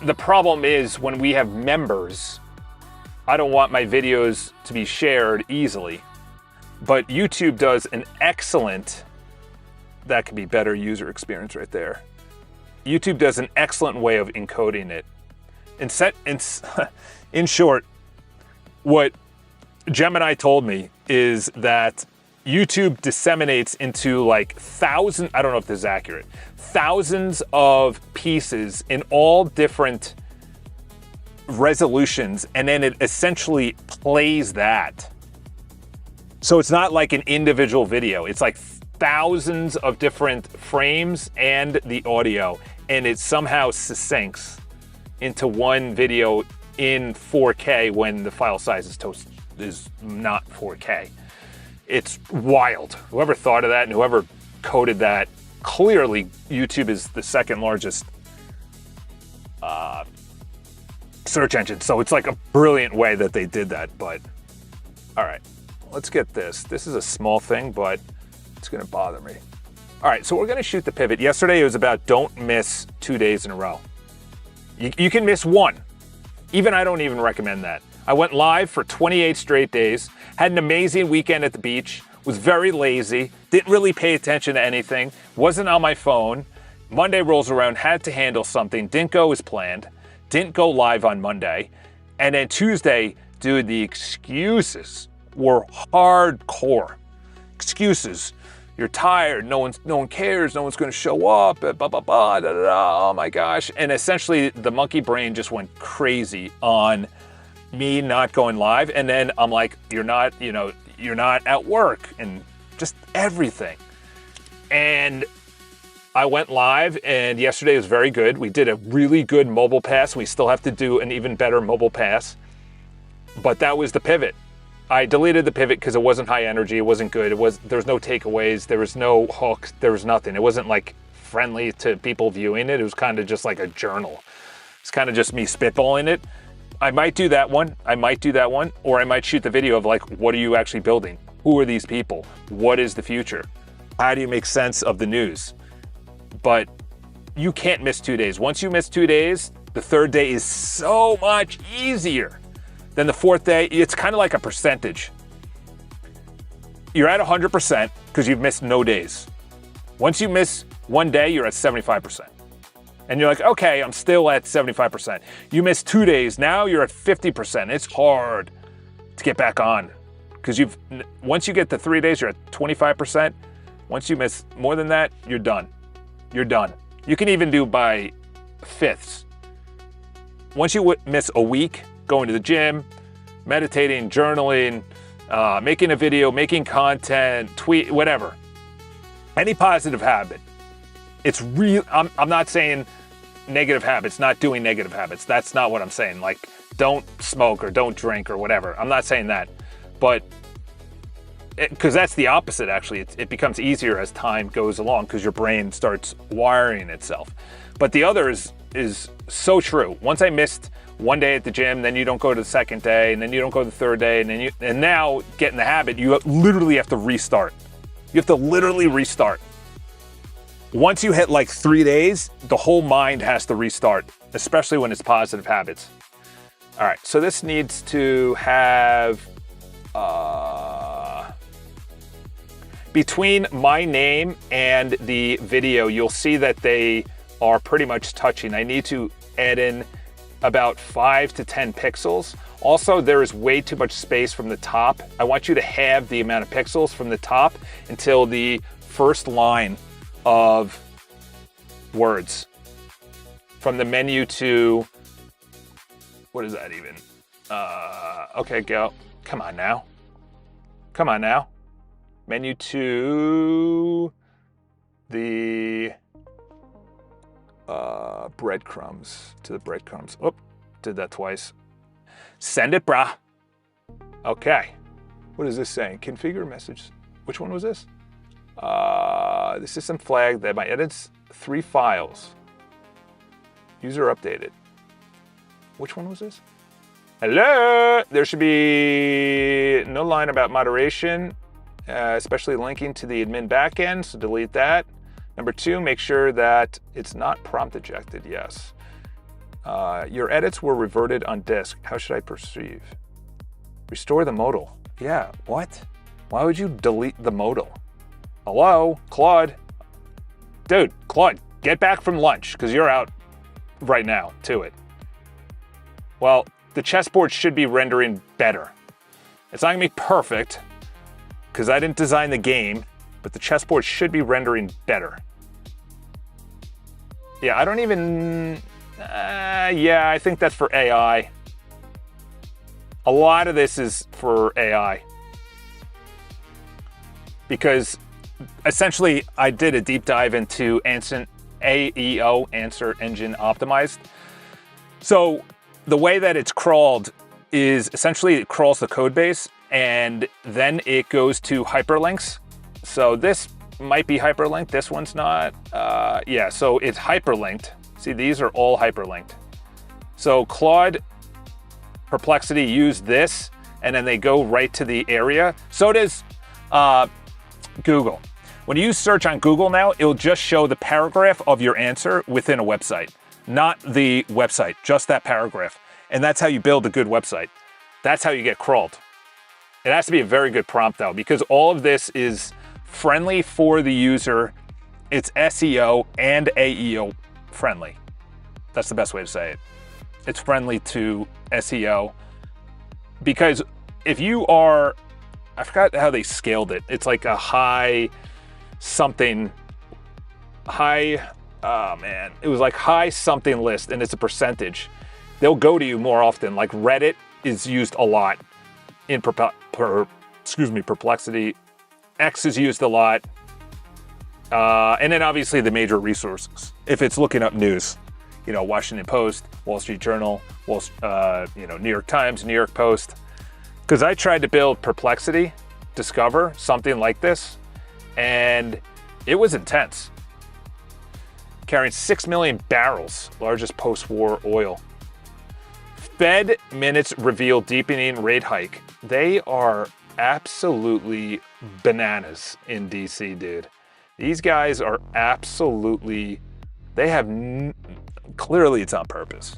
S1: the problem is when we have members, I don't want my videos to be shared easily, but YouTube does an excellent, that could be better user experience right there. YouTube does an excellent way of encoding it. In short, what Gemini told me is that YouTube disseminates into like thousands, I don't know if this is accurate, thousands of pieces in all different resolutions, and then it essentially plays that. So it's not like an individual video, it's like thousands of different frames and the audio, and it somehow succinks into one video in 4K when the file size is not 4K. It's wild. Whoever thought of that and whoever coded that, clearly YouTube is the second largest search engine. So it's like a brilliant way that they did that. But all right, let's get this. This is a small thing, but it's gonna bother me. All right, so we're gonna shoot the pivot. Yesterday it was about don't miss 2 days in a row. You can miss one. Even I don't even recommend that. I went live for 28 straight days, had an amazing weekend at the beach, was very lazy, didn't really pay attention to anything, wasn't on my phone. Monday rolls around, had to handle something, didn't go as planned, didn't go live on Monday. And then Tuesday, dude, the excuses were hardcore. Excuses. You're tired. No one cares. No one's going to show up. Blah, blah, blah, da, da, da. Oh my gosh. And essentially the monkey brain just went crazy on me not going live. And then I'm like, you're not at work and just everything. And I went live, and yesterday was very good. We did a really good mobile pass. We still have to do an even better mobile pass. But that was the pivot. I deleted the pivot because it wasn't high energy. It wasn't good. There was no takeaways. There was no hooks. There was nothing. It wasn't like friendly to people viewing it. It was kind of just like a journal. It's kind of just me spitballing it. I might do that one. Or I might shoot the video of like, what are you actually building? Who are these people? What is the future? How do you make sense of the news? But you can't miss 2 days. Once you miss 2 days, the third day is so much easier. Then the fourth day, it's kind of like a percentage. You're at 100% because you've missed no days. Once you miss 1 day, you're at 75%. And you're like, okay, I'm still at 75%. You miss 2 days, now you're at 50%. It's hard to get back on because once you get to 3 days, you're at 25%. Once you miss more than that, you're done. You're done. You can even do by fifths. Once you miss a week, going to the gym, meditating, journaling, making a video, making content, tweet, whatever. Any positive habit. It's real. I'm not saying negative habits, not doing negative habits. That's not what I'm saying. Like, don't smoke or don't drink or whatever. I'm not saying that. But because that's the opposite, actually. It becomes easier as time goes along because your brain starts wiring itself. But the other is so true. Once I missed 1 day at the gym, then you don't go to the second day, and then you don't go to the third day, and now get in the habit, you literally have to restart. You have to literally restart. Once you hit like 3 days, the whole mind has to restart, especially when it's positive habits. All right, so this needs to have between my name and the video, you'll see that they are pretty much touching. I need to add in about 5 to 10 pixels. Also, there is way too much space from the top. I want you to have the amount of pixels from the top until the first line of words. From the menu to, what is that even? Okay, go. Come on now. Come on now. Menu to the breadcrumbs, to the breadcrumbs. Oop, did that twice. Send it, brah. Okay. What is this saying? Configure message. Which one was this? The system flagged that my edits 3 files. User updated. Which one was this? Hello! There should be no line about moderation, especially linking to the admin backend, so delete that. Number 2, make sure that it's not prompt ejected. Yes. Your edits were reverted on disk. How should I perceive? Restore the modal. Yeah, what? Why would you delete the modal? Hello, Claude? Dude, Claude, get back from lunch, because you're out right now to it. Well, the chessboard should be rendering better. It's not gonna be perfect, because I didn't design the game, but the chessboard should be rendering better. Yeah, I don't even, yeah, I think that's for AI. A lot of this is for AI. Because essentially I did a deep dive into AEO, Answer Engine Optimized. So the way that it's crawled is essentially it crawls the code base and then it goes to hyperlinks. So this might be hyperlinked, this one's not. Yeah, so it's hyperlinked. See, these are all hyperlinked. So Claude, Perplexity use this and then they go right to the area. So does Google. When you search on Google now, it'll just show the paragraph of your answer within a website, not the website, just that paragraph. And that's how you build a good website. That's how you get crawled. It has to be a very good prompt though, because all of this is friendly for the user. It's SEO and AEO friendly. That's the best way to say it. It's friendly to SEO because if you are I forgot how they scaled it. It's like a high something, it was like high something list, and it's a percentage. They'll go to you more often. Like Reddit is used a lot in Perplexity. X is used a lot. And then obviously the major resources. If it's looking up news, Washington Post, Wall Street Journal, New York Times, New York Post. Because I tried to build Perplexity, Discover, something like this, and it was intense. Carrying 6 million barrels, largest post-war oil. Fed minutes reveal deepening rate hike. They are absolutely bananas in DC, dude. These guys are absolutely, clearly it's on purpose.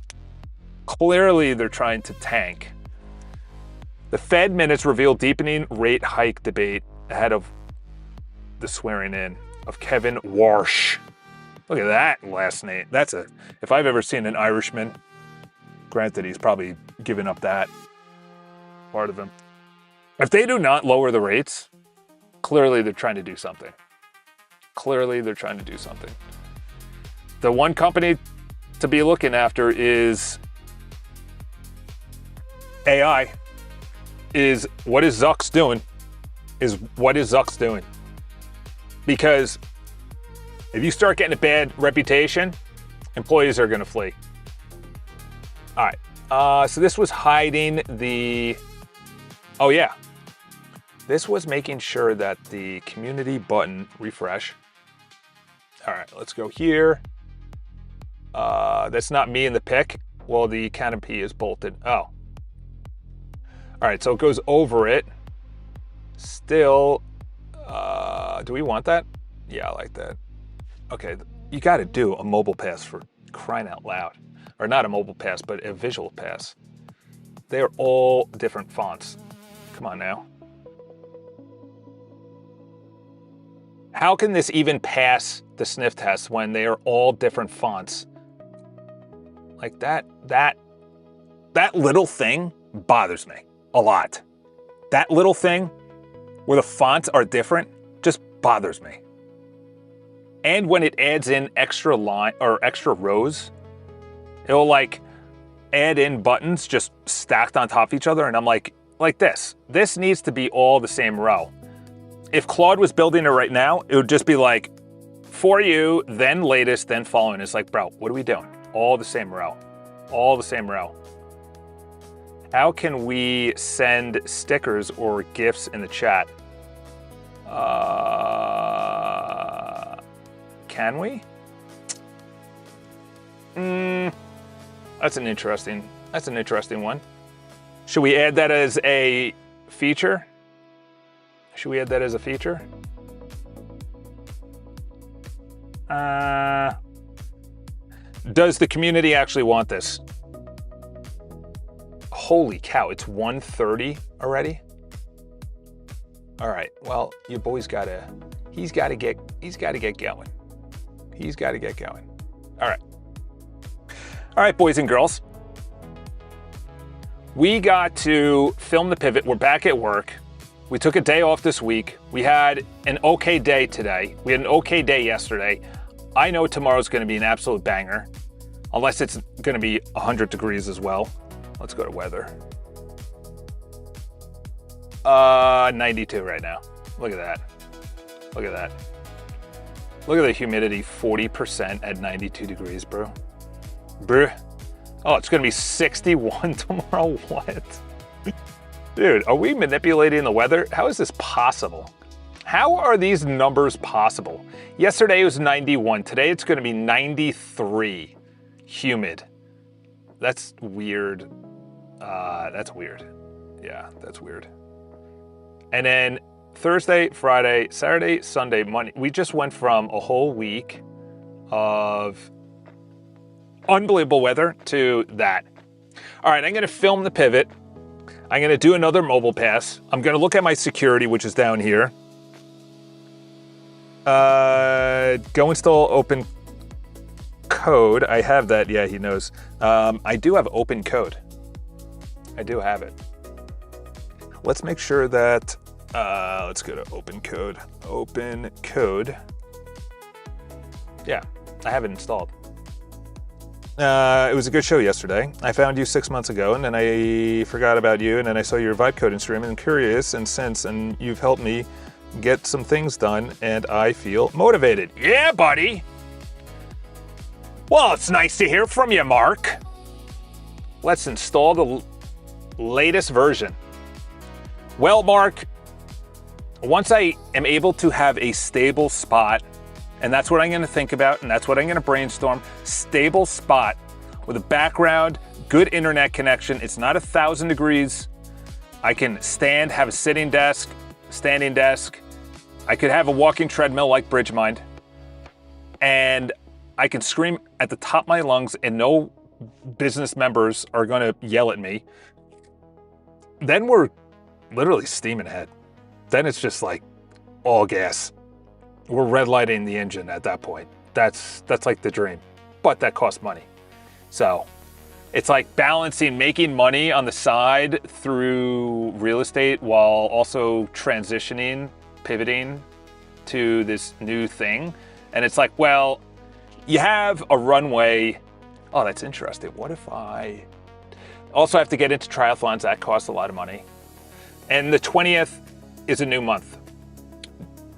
S1: Clearly they're trying to tank. The Fed minutes reveal deepening rate hike debate ahead of the swearing in of Kevin Warsh. Look at that last name. If I've ever seen an Irishman, granted he's probably given up that part of him. If they do not lower the rates, clearly they're trying to do something. Clearly they're trying to do something. The one company to be looking after is AI. What is Zuck's doing? Because if you start getting a bad reputation, employees are going to flee. All right. So this was hiding the... Oh, yeah. This was making sure that the community button refresh. All right, let's go here. That's not me in the pic. Well, the canopy is bolted. Oh. All right, so it goes over it. Still, do we want that? Yeah, I like that. Okay, you got to do a mobile pass for crying out loud. Or not a mobile pass, but a visual pass. They're all different fonts. Come on now. How can this even pass the sniff test when they are all different fonts? Like that little thing bothers me a lot. That little thing where the fonts are different just bothers me. And when it adds in extra line or extra rows, it'll like add in buttons just stacked on top of each other. And I'm like this. This needs to be all the same row. If Claude was building it right now, it would just be like, for you, then latest, then following. It's like, bro, what are we doing? All the same row. All the same row. How can we send stickers or GIFs in the chat? Can we? That's an interesting one. Should we add that as a feature? Does the community actually want this? Holy cow, it's 1:30 already? All right, well, your boy's he's gotta get going. All right, boys and girls. We got to film the pivot. We're back at work. We took a day off this week. We had an okay day today. We had an okay day yesterday. I know tomorrow's gonna be an absolute banger, unless it's gonna be 100 degrees as well. Let's go to weather. 92 right now. Look at that. Look at the humidity, 40% at 92 degrees, bro. Oh, it's gonna be 61 tomorrow, what? Dude, are we manipulating the weather? How is this possible? How are these numbers possible? Yesterday it was 91, today it's gonna be 93, humid. That's weird. That's weird. Yeah, that's weird. And then Thursday, Friday, Saturday, Sunday, Monday, we just went from a whole week of unbelievable weather to that. All right, I'm gonna film the pivot. I'm gonna do another mobile pass. I'm gonna look at my security, which is down here. Go install open code. I have that, yeah, he knows. I do have open code. I do have it. Let's make sure that Let's go to open code. Open code. Yeah, I have it installed. It was a good show yesterday. I found you 6 months ago, and then I forgot about you, and then I saw your vibe coding stream, and I'm curious, and you've helped me get some things done, and I feel motivated. Yeah, buddy. Well, it's nice to hear from you, Mark. Let's install the latest version. Well, Mark, once I am able to have a stable spot, and that's what I'm going to think about, and that's what I'm going to brainstorm. Stable spot with a background, good internet connection. It's not 1,000 degrees. I can stand, have a sitting desk, standing desk. I could have a walking treadmill like Bridgemind. And I can scream at the top of my lungs and no business members are going to yell at me. Then we're literally steaming ahead. Then it's just like all gas. We're red lighting the engine at that point. That's like the dream, but that costs money. So it's like balancing making money on the side through real estate while also transitioning, pivoting to this new thing. And it's like, well, you have a runway. Oh, that's interesting. What if I also have to get into triathlons? That costs a lot of money. And the 20th is a new month.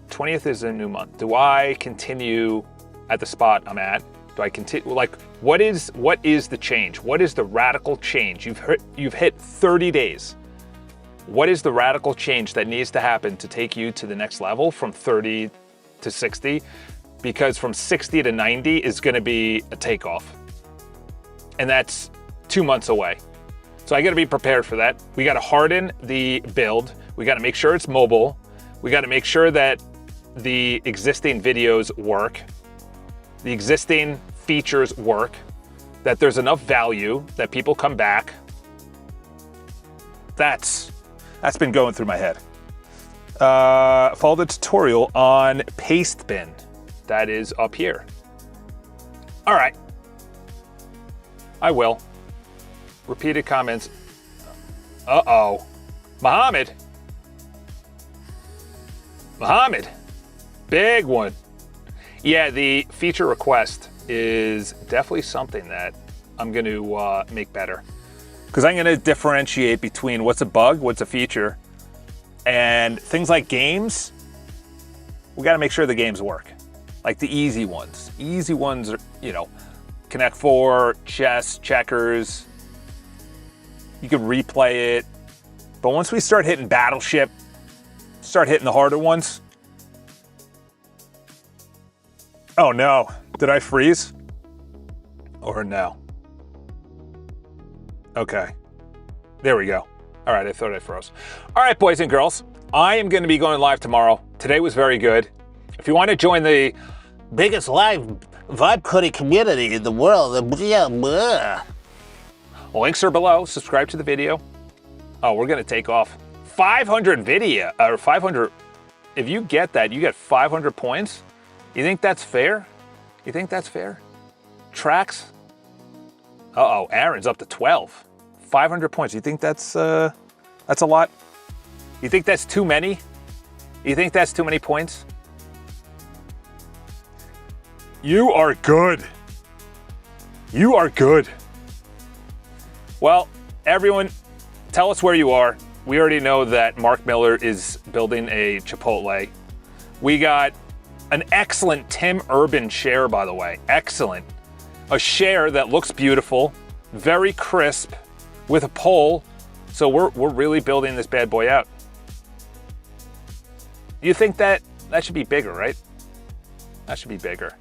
S1: 20th is a new month. Do I continue at the spot I'm at? Do I continue? Like, what is the change? What is the radical change? You've hit 30 days. What is the radical change that needs to happen to take you to the next level from 30 to 60? Because from 60 to 90 is going to be a takeoff. And that's 2 months away. So I got to be prepared for that. We got to harden the build. We got to make sure it's mobile. We got to make sure that the existing videos work, the existing features work, that there's enough value that people come back. That's been going through my head. Follow the tutorial on paste bin. That is up here. All right. I will. Repeated comments. Uh-oh. Mohammed. Big one. Yeah, the feature request is definitely something that I'm going to make better. Because I'm going to differentiate between what's a bug, what's a feature, and things like games. We got to make sure the games work. Like the easy ones. Easy ones are, Connect 4, chess, checkers. You can replay it. But once we start hitting Battleship, start hitting the harder ones. Oh no, did I freeze? Or no? Okay, there we go. All right, I thought I froze. All right, boys and girls, I am gonna be going live tomorrow. Today was very good. If you wanna join the
S4: biggest live vibe coding community in the world,
S1: links are below. Subscribe to the video. Oh, we're gonna take off. 500 video, or 500, if you get that, you get 500 points. You think that's fair? You think that's fair? Tracks? Uh-oh, Aaron's up to 12. 500 points, you think that's a lot? You think that's too many? You think that's too many points? You are good. You are good. Well, everyone, tell us where you are. We already know that Mark Miller is building a Chipotle. We got an excellent Tim Urban share, by the way. Excellent. A share that looks beautiful, very crisp, with a poll. So we're really building this bad boy out. You think that should be bigger, right? That should be bigger.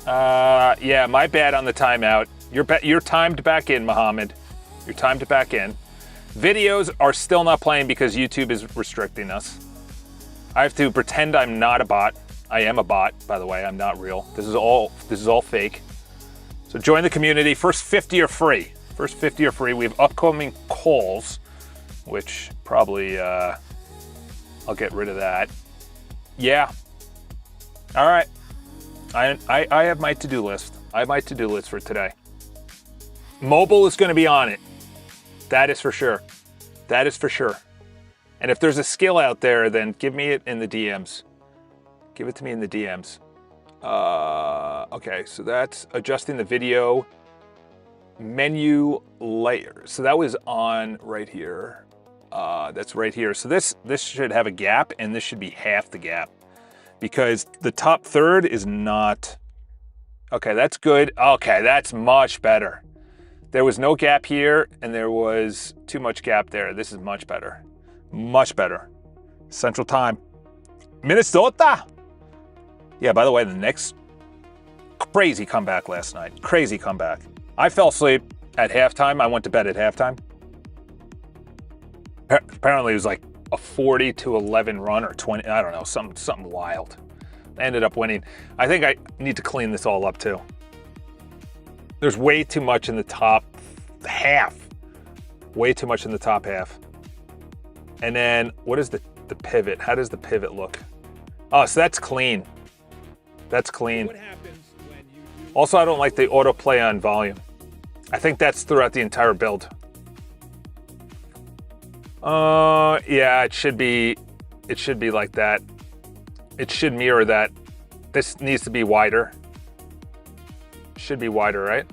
S1: Yeah, my bad on the timeout. You're timed back in, Mohammed. You're timed back in. Videos are still not playing because YouTube is restricting us. I have to pretend I'm not a bot. I am a bot, by the way. I'm not real. This is all fake. So join the community. First 50 are free. First 50 are free. We have upcoming calls, which probably I'll get rid of that. Yeah. All right. I have my to-do list. I have my to-do list for today. Mobile is going to be on it. That is for sure. That is for sure. And if there's a skill out there, then give me it in the DMs. Give it to me in the DMs. Okay, so that's adjusting the video menu layer. So that was on right here. That's right here. So this should have a gap, and this should be half the gap, because the top third is not. Okay, that's good. Okay, that's much better. There was no gap here, and there was too much gap there. This is much better. Much better. Central Time. Minnesota. Yeah, by the way, the Knicks, crazy comeback last night. Crazy comeback. I fell asleep at halftime. I went to bed at halftime. Apparently it was like a 40-11 run or 20, I don't know, something wild. I ended up winning. I think I need to clean this all up too. There's way too much in the top half. Way too much in the top half. And then what is the pivot? How does the pivot look? Oh, so that's clean. That's clean.
S3: What happens when you do
S1: Also, I don't like the autoplay on volume. I think that's throughout the entire build. Yeah, it should be like that. It should mirror that. This needs to be wider. Should be wider, right?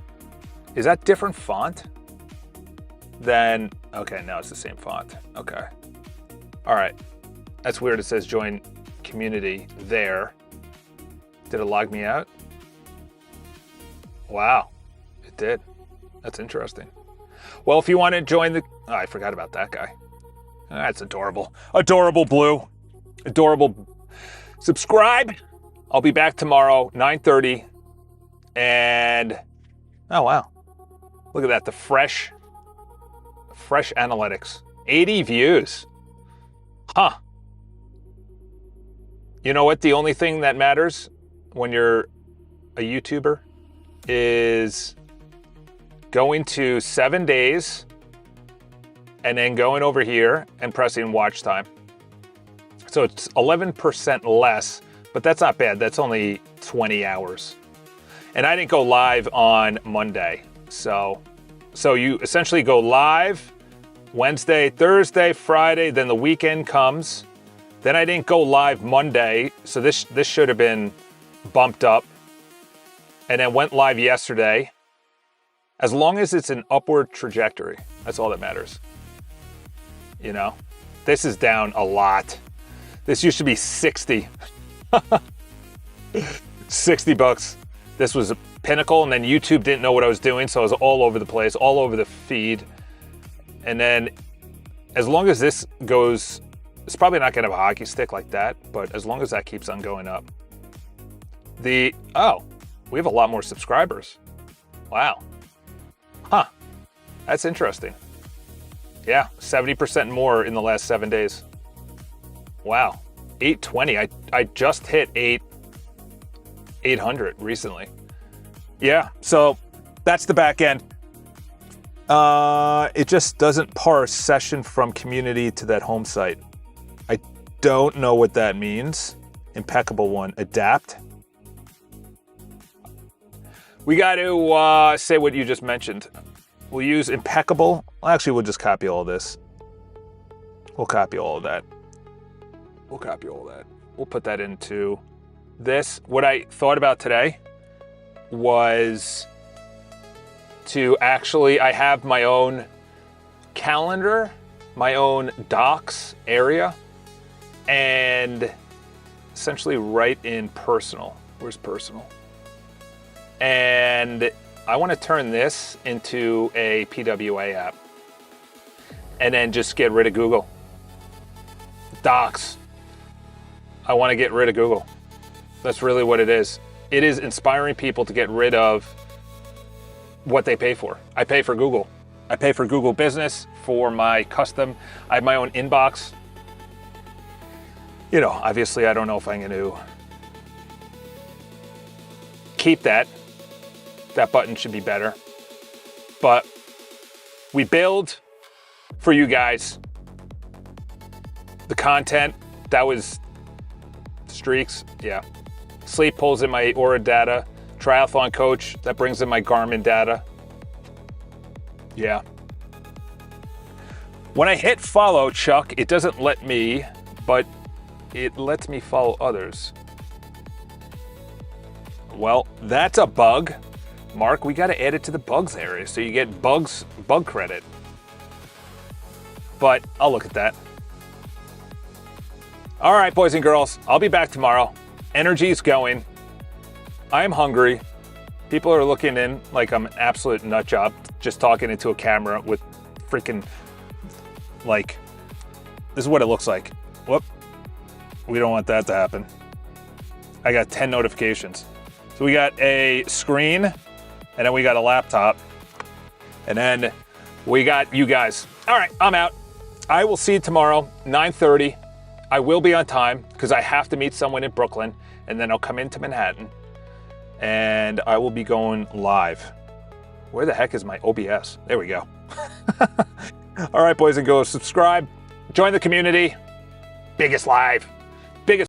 S1: Is that different font than, okay, now it's the same font. Okay. All right. That's weird. It says join community there. Did it log me out? Wow, it did. That's interesting. Well, if you want to join the, oh, I forgot about that guy. That's adorable. Adorable blue. Adorable. Subscribe. I'll be back tomorrow, 9:30. And, oh wow. Look at that, the fresh analytics. 80 views. Huh. You know what? The only thing that matters when you're a YouTuber is going to 7 days and then going over here and pressing watch time. So it's 11% less, but that's not bad. That's only 20 hours. And I didn't go live on Monday. So you essentially go live Wednesday, Thursday, Friday, then the weekend comes. Then I didn't go live Monday, so this should have been bumped up. And then went live yesterday. As long as it's an upward trajectory, that's all that matters. You know, this is down a lot. This used to be 60. 60 bucks. This was a pinnacle, and then YouTube didn't know what I was doing, so I was all over the place, all over the feed. And then as long as this goes, it's probably not gonna have a hockey stick like that, but as long as that keeps on going up. Oh, we have a lot more subscribers. Wow. Huh, that's interesting. Yeah, 70% more in the last 7 days. Wow, 820, I just hit 800 recently. Yeah, so that's the back end. It just doesn't parse session from community to that home site. I don't know what that means. Impeccable one, adapt. We got to say what you just mentioned. We'll use impeccable. Actually, we'll just copy all this. We'll copy all of that. We'll copy all that. We'll put that into this. What I thought about today was to actually, I have my own calendar, my own docs area, and essentially write in personal. Where's personal? And I want to turn this into a PWA app and then just get rid of Google. Docs. I want to get rid of Google. That's really what it is. It is inspiring people to get rid of what they pay for. I pay for Google. I pay for Google Business for my custom. I have my own inbox. You know, obviously I don't know if I'm going to keep that. That button should be better. But we build for you guys. The content, that was streaks, yeah. Sleep pulls in my Aura data. Triathlon coach, that brings in my Garmin data. Yeah. When I hit follow, Chuck, it doesn't let me, but it lets me follow others. Well, that's a bug. Mark, we got to add it to the bugs area so you get bug credit. But I'll look at that. All right, boys and girls, I'll be back tomorrow. Energy's going. I'm hungry. People are looking in like I'm an absolute nut job just talking into a camera with freaking, like, this is what it looks like. Whoop. We don't want that to happen. I got 10 notifications. So we got a screen, and then we got a laptop, and then we got you guys. All right, I'm out. I will see you tomorrow, 9:30. I will be on time because I have to meet someone in Brooklyn, and then I'll come into Manhattan, and I will be going live. Where the heck is my OBS? There we go. All right, boys and girls, subscribe, join the community. Biggest live.